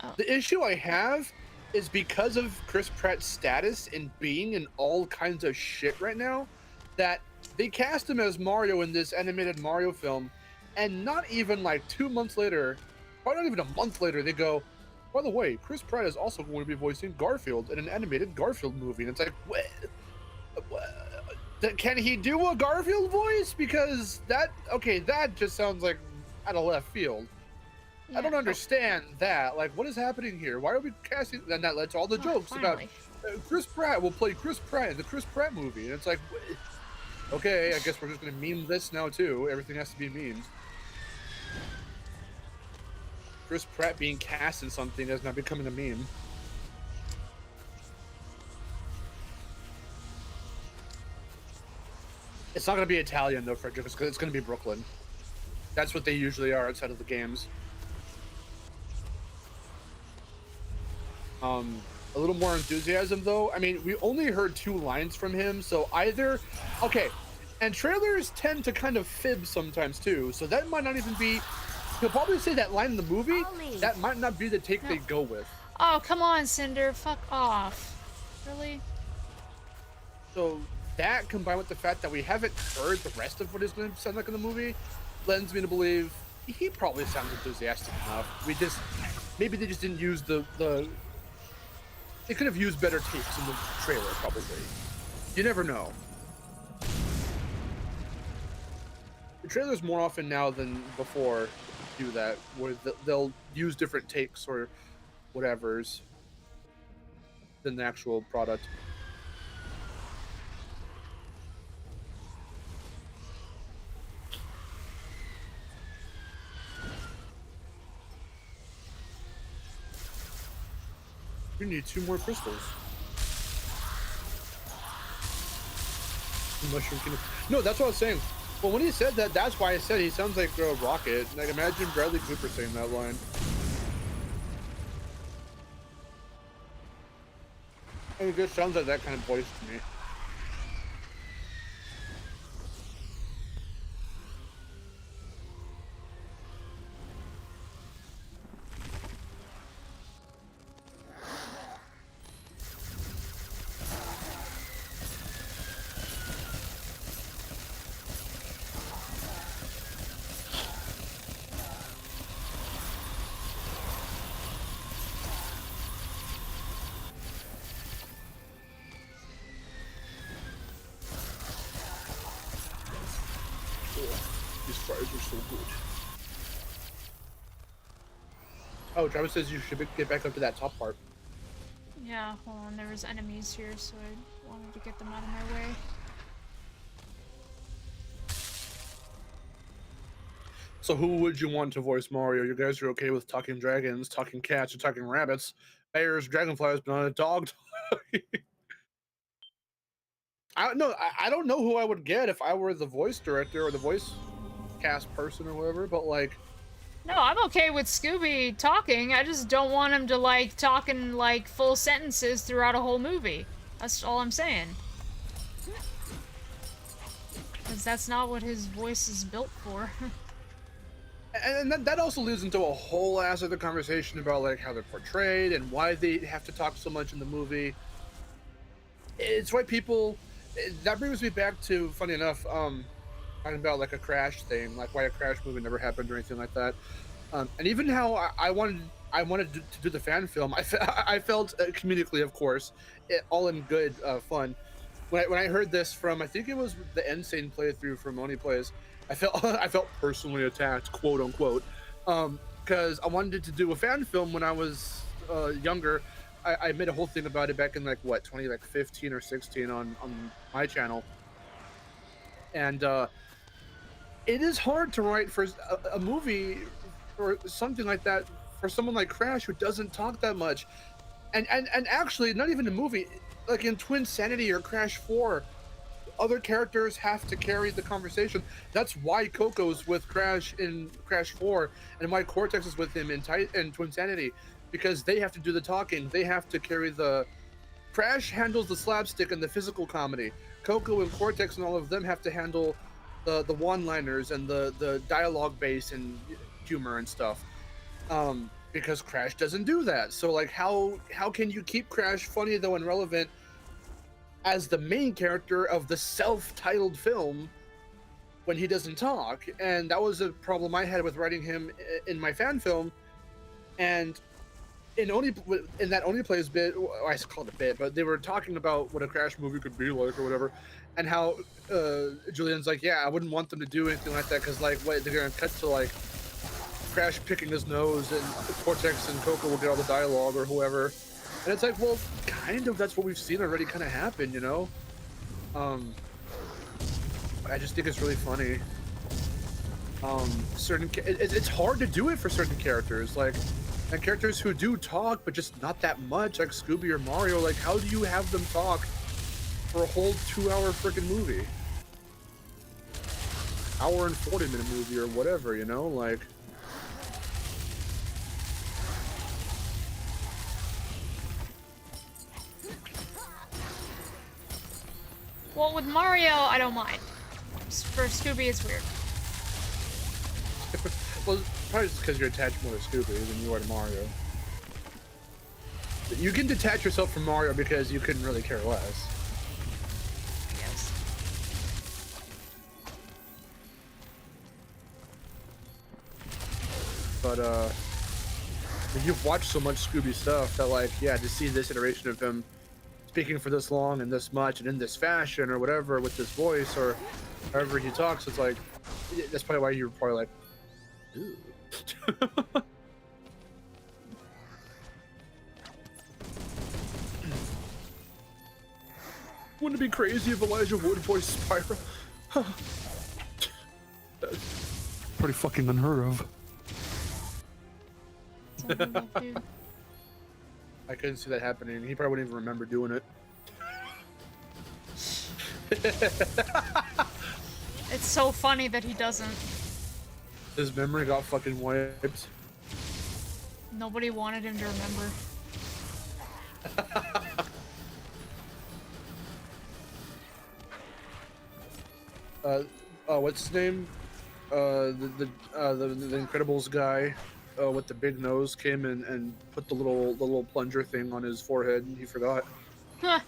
Oh. The issue I have is because of Chris Pratt's status in being in all kinds of shit right now, that they cast him as Mario in this animated Mario film, and not even like 2 months later, probably not even a month later, they go, by the way, Chris Pratt is also going to be voicing Garfield in an animated Garfield movie. And it's like, what? Can he do a Garfield voice? Because that just sounds like out of left field. Yeah, I don't understand that. Like, what is happening here? Why are we casting? And that led to all the jokes finally. about Chris Pratt will play Chris Pratt in the Chris Pratt movie. And it's like, okay, I guess we're just going to meme this now, too. Everything has to be memed. Chris Pratt being cast in something is now becoming a meme. It's not going to be Italian, though, Frederick. It's going to be Brooklyn. That's what they usually are outside of the games. A little more enthusiasm, though. I mean, we only heard 2 lines from him, so either... Okay, and trailers tend to kind of fib sometimes, too, so that might not even be... He'll probably say that line in the movie. That might not be the take they go with. Oh, come on, Cinder. Fuck off. Really? So that, combined with the fact that we haven't heard the rest of what he's going to sound like in the movie, lends me to believe he probably sounds enthusiastic enough. Maybe they just didn't use the they could have used better takes in the trailer, probably. You never know. The trailers more often now than before do that, where they'll use different takes or whatevers than the actual product. We need 2 more crystals. Mushroom Kingdom. No, that's what I was saying. Well, when he said that, that's why I said he sounds like Rocket. Like, imagine Bradley Cooper saying that line. And it just sounds like that kind of voice to me. These fries are so good. Oh, Travis says you should get back up to that top part. Yeah, hold on. There was enemies here, so I wanted to get them out of my way. So who would you want to voice Mario? You guys are okay with talking dragons, talking cats, or talking rabbits, bears, dragonflies, but not a dog? I don't know. I don't know who I would get if I were the voice director or the voice cast person or whoever, but like... No, I'm okay with Scooby talking. I just don't want him to, like, talk in, like, full sentences throughout a whole movie. That's all I'm saying. Because that's not what his voice is built for. And that also leads into a whole ass other conversation about, like, how they're portrayed and why they have to talk so much in the movie. It's why people... That brings me back to, funny enough, talking about, like, a Crash thing, like why a Crash movie never happened or anything like that. And even how I wanted to do the fan film. I felt comedically, of course, all in good fun. When I heard this from, I think it was the Insane playthrough from Oni Plays, I felt personally attacked, quote unquote, because I wanted to do a fan film when I was younger. I made a whole thing about it back in, like, what, 2015 or 16 on my channel, and it is hard to write for a movie or something like that for someone like Crash who doesn't talk that much, and actually not even a movie, like in Twin Sanity or Crash 4, other characters have to carry the conversation. That's why Coco's with Crash in Crash 4 and why Cortex is with him in Twin Sanity, because they have to do the talking. They have to carry the... Crash handles the slapstick and the physical comedy. Coco and Cortex and all of them have to handle the one-liners and the dialogue base and humor and stuff, because Crash doesn't do that. So, like, how can you keep Crash funny though and relevant as the main character of the self-titled film when he doesn't talk? And that was a problem I had with writing him in my fan film. And in that Only Plays bit, I called it a bit, but they were talking about what a Crash movie could be like or whatever, and how Julian's like, yeah, I wouldn't want them to do anything like that, because, like, what, they're gonna cut to, like, Crash picking his nose and Cortex and Coco will get all the dialogue or whoever. And it's like, well, kind of, that's what we've seen already kind of happen, you know? I just think it's really funny. It's hard to do it for certain characters, like, and characters who do talk, but just not that much, like Scooby or Mario. Like, how do you have them talk for a whole 2-hour freaking movie? Hour and 40-minute movie or whatever, you know? Like... Well, with Mario, I don't mind. For Scooby, it's weird. Well, probably just because you're attached more to Scooby than you are to Mario. You can detach yourself from Mario because you couldn't really care less. Yes. But, you've watched so much Scooby stuff that, like, yeah, to see this iteration of him speaking for this long and this much and in this fashion or whatever with this voice or however he talks, it's like, that's probably why you're probably like, ooh. Wouldn't it be crazy if Elijah Wood voiced Spyro? That's pretty fucking unheard of. I couldn't see that happening. He probably wouldn't even remember doing it. It's so funny that he doesn't. His memory got fucking wiped. Nobody wanted him to remember. What's his name? The Incredibles guy with the big nose came and put the little plunger thing on his forehead and he forgot. Huh.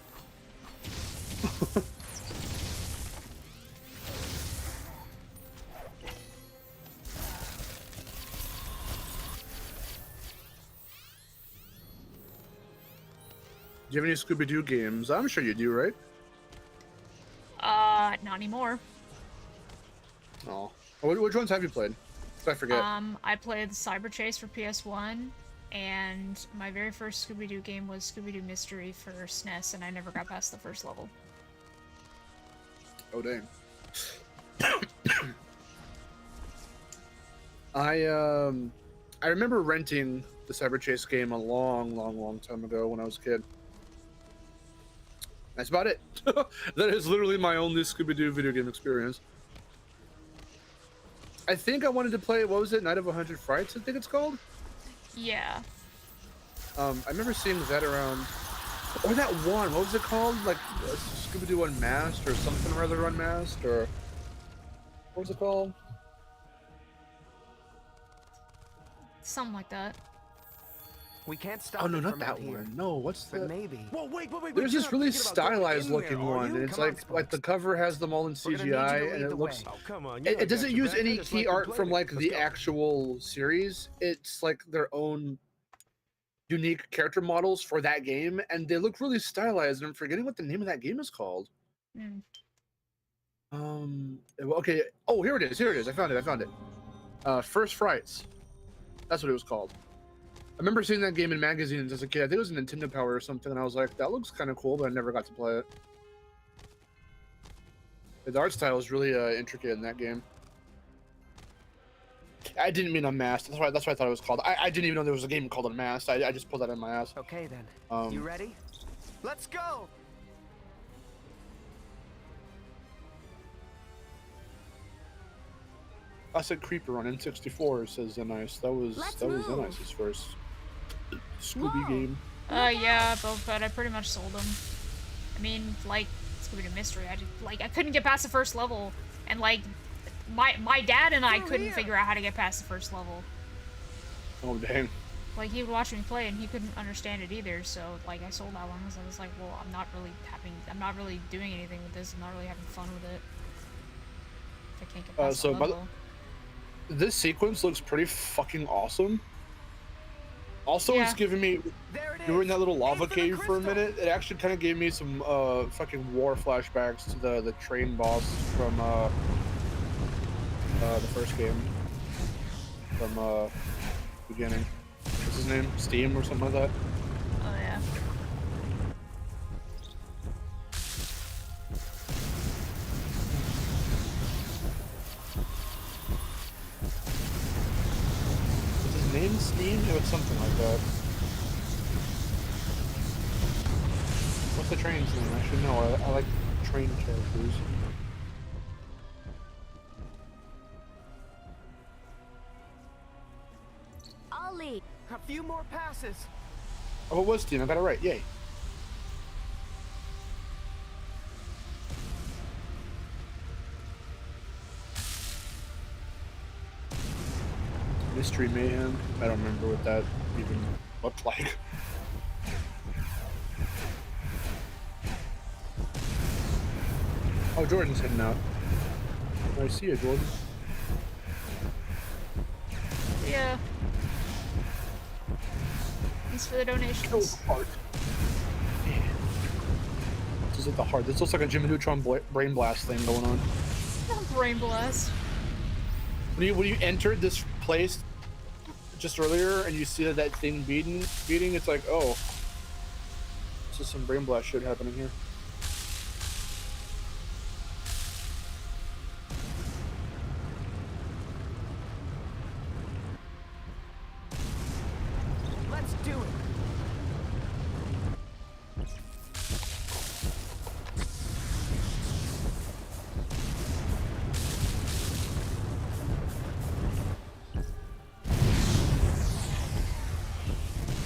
Do you have any Scooby-Doo games? I'm sure you do, right? Not anymore. Oh, Which ones have you played? I forget. I played Cyber Chase for PS1, and my very first Scooby-Doo game was Scooby-Doo Mystery for SNES, and I never got past the first level. Oh dang. I remember renting the Cyber Chase game a long time ago when I was a kid. That's about it. That is literally my only Scooby-Doo video game experience. I think I wanted to play, what was it, Night of 100 Frights, I think it's called? Yeah. I remember seeing that around, or that one, what was it called? Like Scooby-Doo Unmasked or something or other Unmasked, or what was it called? Something like that. We can't stop. Oh no, it not from that out here. one. No, what's But the? maybe. Whoa, wait. There's you're this not really thinking about going stylized in looking there, are one, you? and it's Come on, like Spikes. the cover has them all in We're gonna need you to CGI, lead and it the looks. way. Oh, come on. It doesn't use any just key like art from like Let's the go. actual series. It's like their own unique character models for that game, and they look really stylized. And I'm forgetting what the name of that game is called. Mm. Okay. Oh, here it is. I found it. First Frights. That's what it was called. I remember seeing that game in magazines as a kid. I think it was a Nintendo Power or something, and I was like, that looks kind of cool, but I never got to play it. The art style is really intricate in that game. I didn't mean Unmasked. That's why I thought it was called. I didn't even know there was a game called Unmasked. I just pulled that in my ass. Okay then. You ready? Let's go. I said Creeper on N64, says Zenice. That was move. Zenice's first Scooby Whoa. game. Yeah, but I pretty much sold them. I mean, like, Scooby-Doo Mystery, I couldn't get past the first level, and like, my dad and I couldn't figure out how to get past the first level. Oh dang. Like, he would watch me play, and he couldn't understand it either, so, like, I sold that one, because I was like, well, I'm not really doing anything with this, I'm not really having fun with it. If I can't get past the level. This sequence looks pretty fucking awesome. Also, Yeah. it's giving me, you were in that little lava cave for a minute. It actually kind of gave me some fucking war flashbacks to the train boss from the first game, from beginning. What's his name? Steam or something like that. Oh yeah. Is his name Steam? It was something like that. What's the train's name? I should know. I like train characters. I'll lead. A few more passes. Oh, it was Steam. I got it right. Yay. Mystery Mayhem. I don't remember what that even looked like. Oh, Jordan's heading out. I see you, Jordan. Yeah. Thanks for the donations. Heart. This is at the heart. This looks like a Jimmy Neutron brain blast thing going on. Brain blast. When you entered this place just earlier and you see that thing beating, it's like, oh, this is some brain blast shit happening here. Let's do it.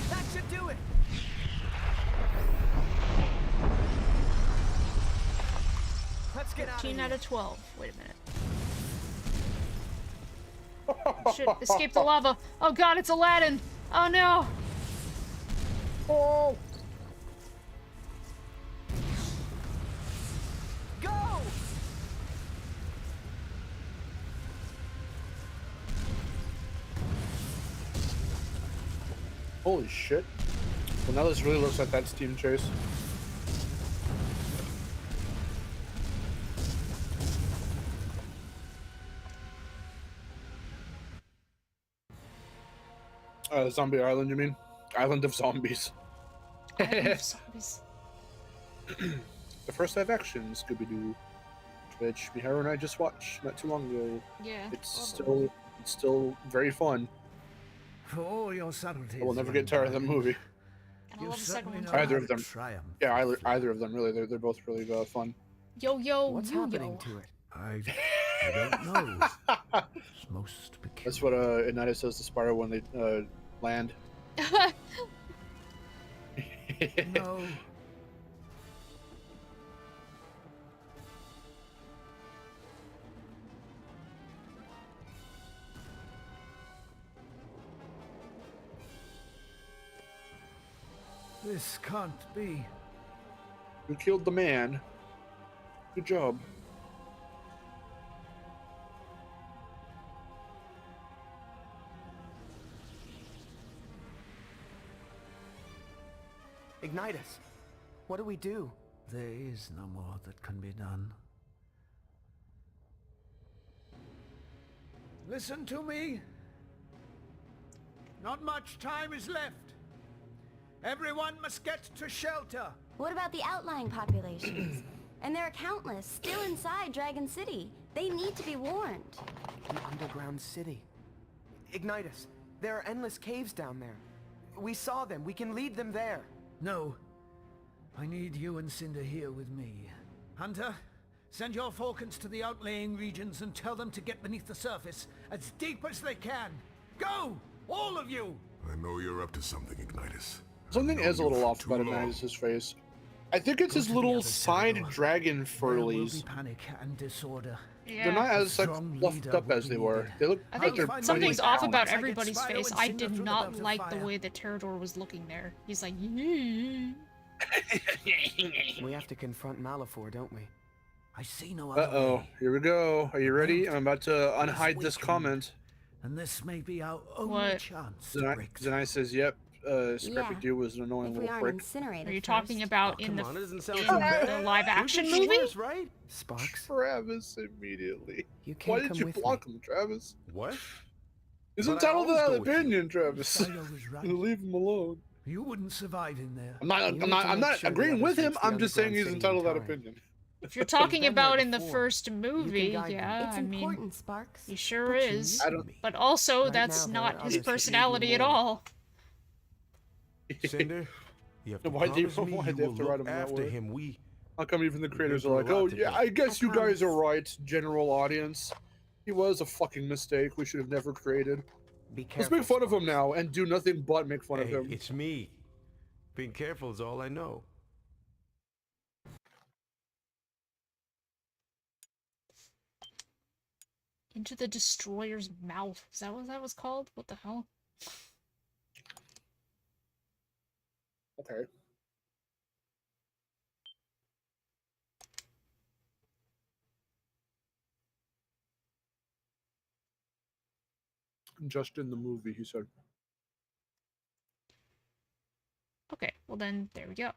That should do it. Let's get out of 13 here. out of 12. Wait a minute. Should escape the lava. Oh god, it's Aladdin. Oh no. Oh! Go! Holy shit. Well, now this really looks like that Steam chase. Zombie Island, you mean? Island of Zombies. Island of Zombies. The first live action Scooby-Doo, which Miharu and I just watched not too long ago. Yeah. It's still very fun. For all your subtleties, I will never get tired of that movie. And I love the second one. know too. Either how of to them. triumph. Yeah, either of them really. They're both really fun. Yo yo What's yo happening yo. to it? I don't know. It's most peculiar. That's what United says to Spyro when they land. No. This can't be. You killed the man. Good job. Ignitus, what do we do? There is no more that can be done. Listen to me. Not much time is left. Everyone must get to shelter. What about the outlying populations? And there are countless still inside Dragon City. They need to be warned. An underground city. Ignitus, there are endless caves down there. We saw them. We can lead them there. No. I need you and Cinder here with me. Hunter, send your falcons to the outlying regions and tell them to get beneath the surface as deep as they can. Go! All of you! I know you're up to something, Ignitus. Something is a little off about Ignitus' face. I think it's his little side dragon furlies. Panic and disorder. Yeah. They're not as like fluffed up as they were. They look I like think they're something's pretty off down. about Once I get everybody's Spyro face. and I Cinder did through the not belt of like the fire. way that Pterodor was looking there. He's like, yeah. We have to confront Malefor, don't we? I see no other Uh-oh, way. here we go. Are you ready? I'm about to unhide this weakened. comment. And this may be our only What? chance to break through. Zanai says, yep, Scrappy Yeah. Doo was an annoying If we little aren't prick. incinerated Are you first. talking about in Come the on, it doesn't sound in too bad. the live We action can do movie? worse, right? Sparks, Travis immediately. you Why can't did come you with block me. him, Travis? What? He's But I entitled to always that go with you. opinion, Travis. Spyro was right. Leave him alone. You wouldn't survive in there. I'm not. You I'm need not. to I'm make not sure the agreeing others with him. reach the I'm just saying he's underground entitled to that city in time. opinion. If you're talking been there about in the before. first movie, guide them. yeah, It's I mean, important, Sparks. he sure But you is. need I don't- me. But also, Right that's now, there not are his others that need personality you at more. all. Cinder, you have to Why do you- promise me why you they have will to write look him that after way? him. How come even the creators are through a like, lot oh together. yeah, I guess I you guys are promise. right, general audience. He was a fucking mistake. We should have never created. Be Let's careful, make fun of him Sparks. now and do nothing but make fun of Hey, him. it's me. Being careful is all I know. Into the Destroyer's mouth. Is that what that was called? What the hell? Okay. Just in the movie, he said. Okay, well then, there we go.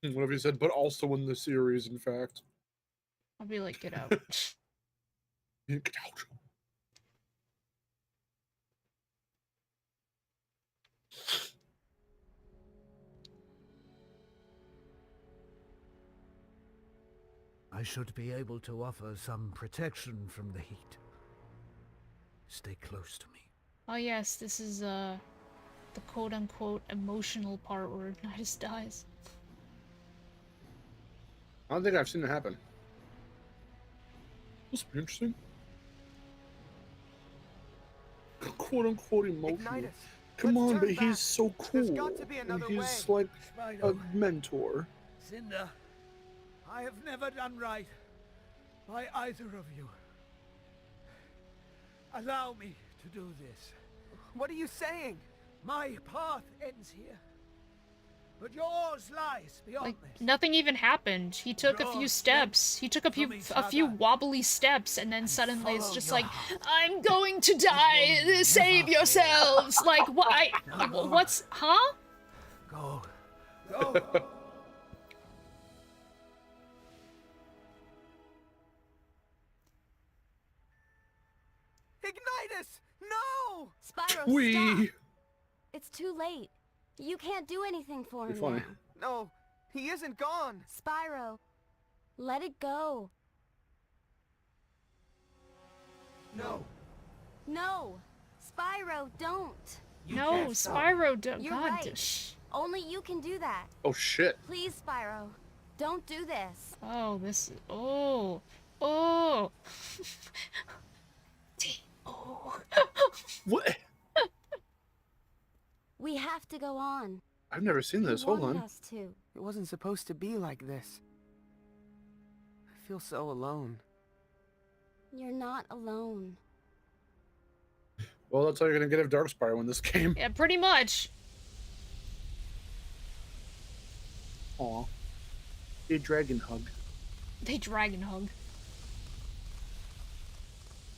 What if he said, but also in the series, in fact. I'll be like, get out. Get out. I should be able to offer some protection from the heat. Stay close to me. Oh yes, this is, the quote-unquote emotional part where Nidus dies. I don't think I've seen it happen. This would be interesting. Quote unquote emotional. Ignitus, Come let's on, turn but back. he's so cool. There's got to be And another he's way. like a Spyro, mentor. Cinder, I have never done right by either of you. Allow me to do this. What are you saying? My path ends here, but yours lies beyond Like, this. nothing even happened. He took a few Draw steps. He took a few other. wobbly steps, and then suddenly it's follow just your like, I'm going to die! Save yourselves! Like, what? What's... Huh? Go. Go. Unitas! No! Spyro, Wee. stop! It's too late. You can't do anything for You're him funny. now. No, he isn't gone. Spyro, let it go. No. No! Spyro, don't! No, Spyro, You're God, right. shh. Only you can do that. Oh shit. Please, Spyro, don't do this. Oh, this is, oh, oh. Oh. What? We have to go on. I've never seen this. He Hold wanted on. us to. It wasn't supposed to be like this. I feel so alone. You're not alone. Well, that's all you're gonna get of Darkspire in this game. Yeah, pretty much. Aw. A dragon hug. They dragon hug.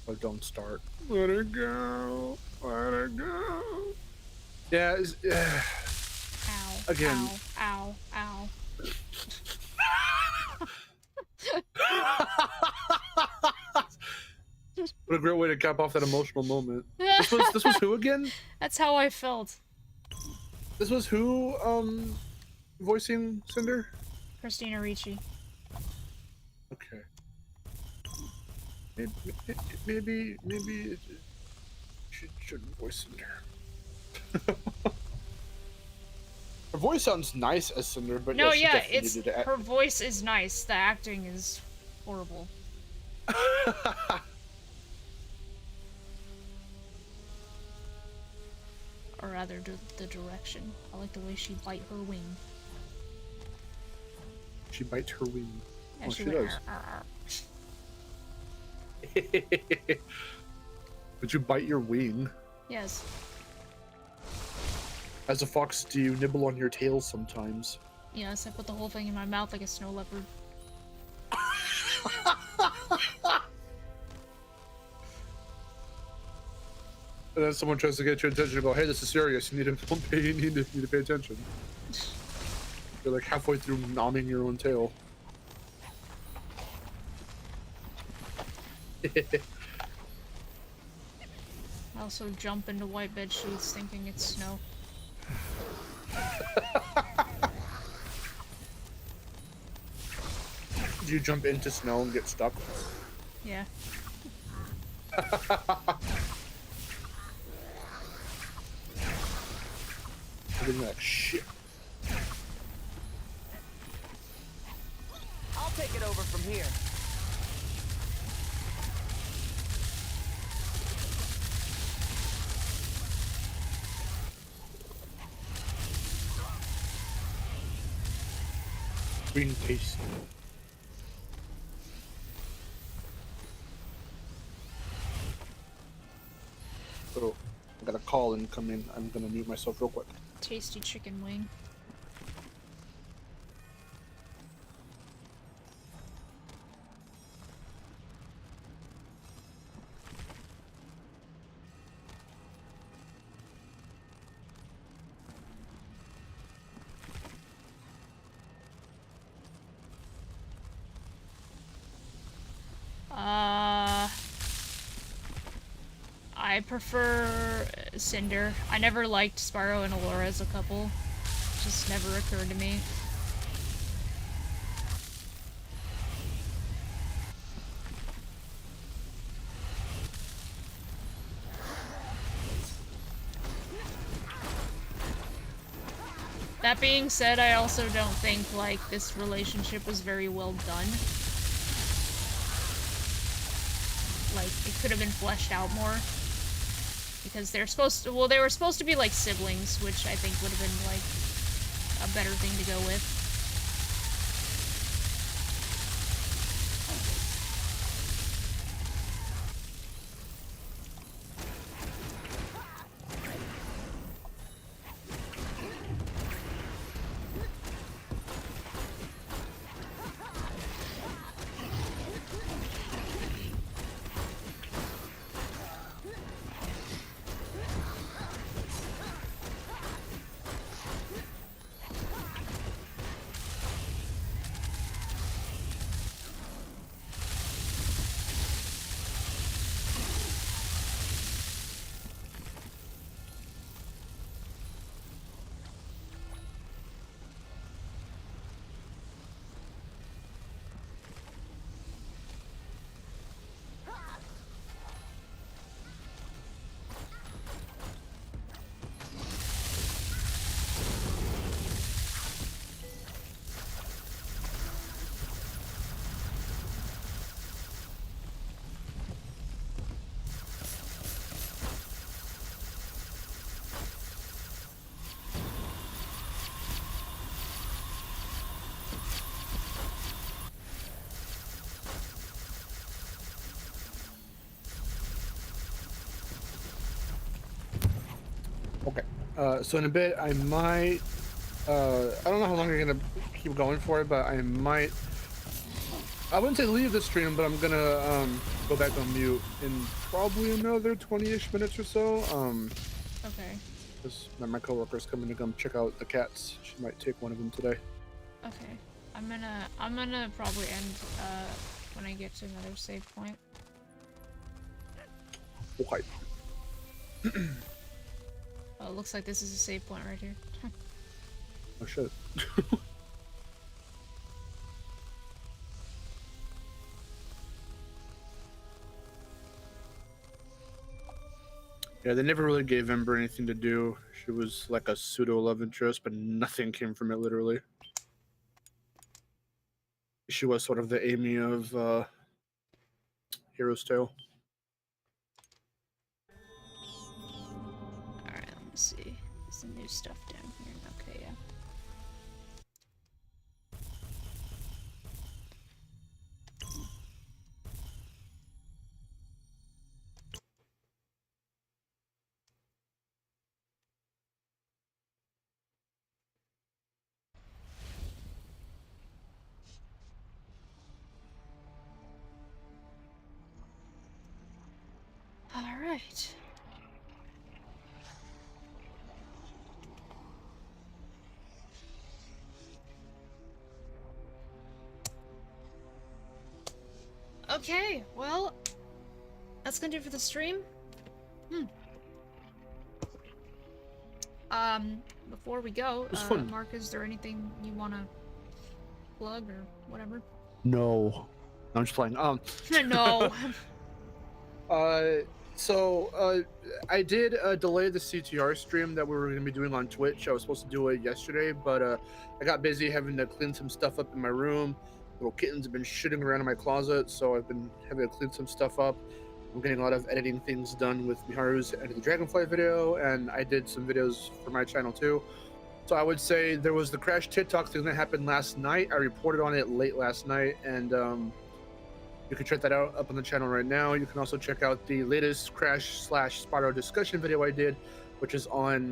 Oh, don't start. Let her go. Let her go. Yeah. Ow. Again. Ow. Ow. What a great way to cap off that emotional moment. This was who again? That's how I felt. This was who voicing Cinder? Christina Ricci. Okay. Maybe it shouldn't voice Cinder. Her voice sounds nice as Cinder, but No, she yeah, definitely it's needed to her voice is nice. The acting is horrible. Or rather, the direction. I like the way she bite her wing. She bites her wing. Yeah, Oh, she she went, does. "Arr, arr." Would you bite your wing? Yes. As a fox, do you nibble on your tail sometimes? Yes, I put the whole thing in my mouth like a snow leopard. And then someone tries to get your attention and go, hey, this is serious. You need to pay attention. You're like halfway through nomming your own tail. I also jump into white bed sheets thinking it's snow. Do you jump into snow and get stuck? Yeah. Getting like shit. I'll take it over from here. Green taste. So, I got a call incoming. I'm gonna mute myself real quick. Tasty chicken wing. I prefer Cinder. I never liked Spyro and Allura as a couple. It just never occurred to me. That being said, I also don't think, like, this relationship was very well done. Like, it could have been fleshed out more. Because they're supposed to, well, they were supposed to be like siblings, which I think would have been like a better thing to go with. So in a bit, I might. I don't know how long I'm gonna keep going for it, but I might. I wouldn't say leave the stream, but I'm gonna go back on mute in probably another 20-ish minutes or so. Okay. Because my coworker's coming to come check out the cats. She might take one of them today. Okay. I'm gonna probably end when I get to another save point. Okay. Oh, it looks like this is a save point right here. Oh shit. Yeah, they never really gave Ember anything to do. She was like a pseudo love interest, but nothing came from it literally. She was sort of the Amy of Hero's Tale. Alright, let me see. There's some new stuff down here. Okay, yeah. Alright. Okay, well, that's gonna do it for the stream. Before we go, fun. Mark, is there anything you wanna plug or whatever? No. I'm just playing. No. I did delay the CTR stream that we were going to be doing on Twitch. I was supposed to do it yesterday, but I got busy having to clean some stuff up in my room. Little kittens have been shitting around in my closet, so I've been having to clean some stuff up. I'm getting a lot of editing things done with Miharu's Enter the Dragonfly video, and I did some videos for my channel too. So I would say there was the Crash TikTok thing that happened last night. I reported on it late last night, and you can check that out up on the channel right now. You can also check out the latest Crash/Spyro discussion video I did, which is on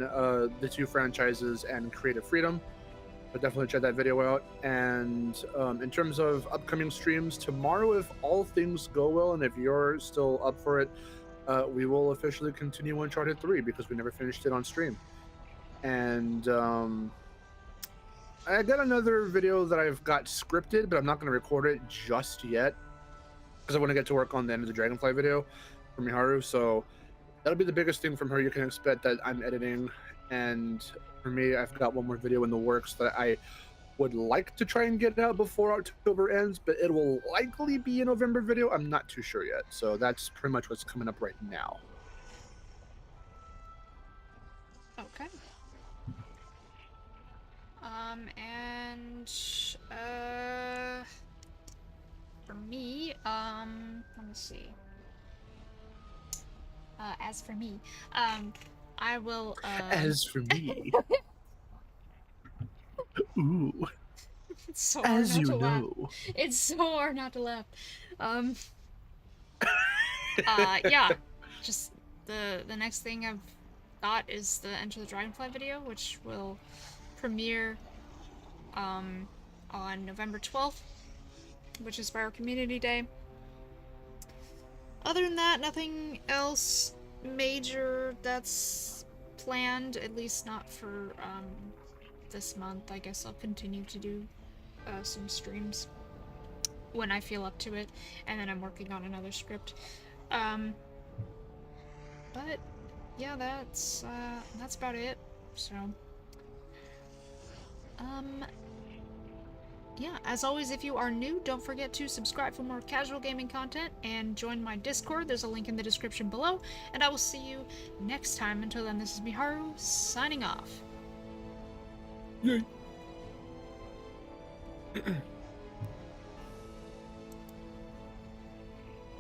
the two franchises and creative freedom. So definitely check that video out. And in terms of upcoming streams, tomorrow, if all things go well, and if you're still up for it, we will officially continue Uncharted 3 because we never finished it on stream. And I got another video that I've got scripted, but I'm not going to record it just yet because I want to get to work on the End of the Dragonfly video from Miharu. So that'll be the biggest thing from her you can expect that I'm editing. And for me, I've got one more video in the works that I would like to try and get out before October ends, but it will likely be a November video. I'm not too sure yet. So that's pretty much what's coming up right now. Okay. For me, let me see. As for me, I will, As for me. Ooh. It's so As hard you not to laugh. know. It's so hard not to laugh. Yeah. Just the next thing I've got is the Enter the Dragonfly video, which will premiere on November 12th, which is Spyro Community Day. Other than that, nothing else major that's planned, at least not for this month. I guess I'll continue to do some streams when I feel up to it, and then I'm working on another script. But yeah, that's about it. So yeah, as always, if you are new, don't forget to subscribe for more casual gaming content and join my Discord. There's a link in the description below, and I will see you next time. Until then, this is Miharu signing off. Yay.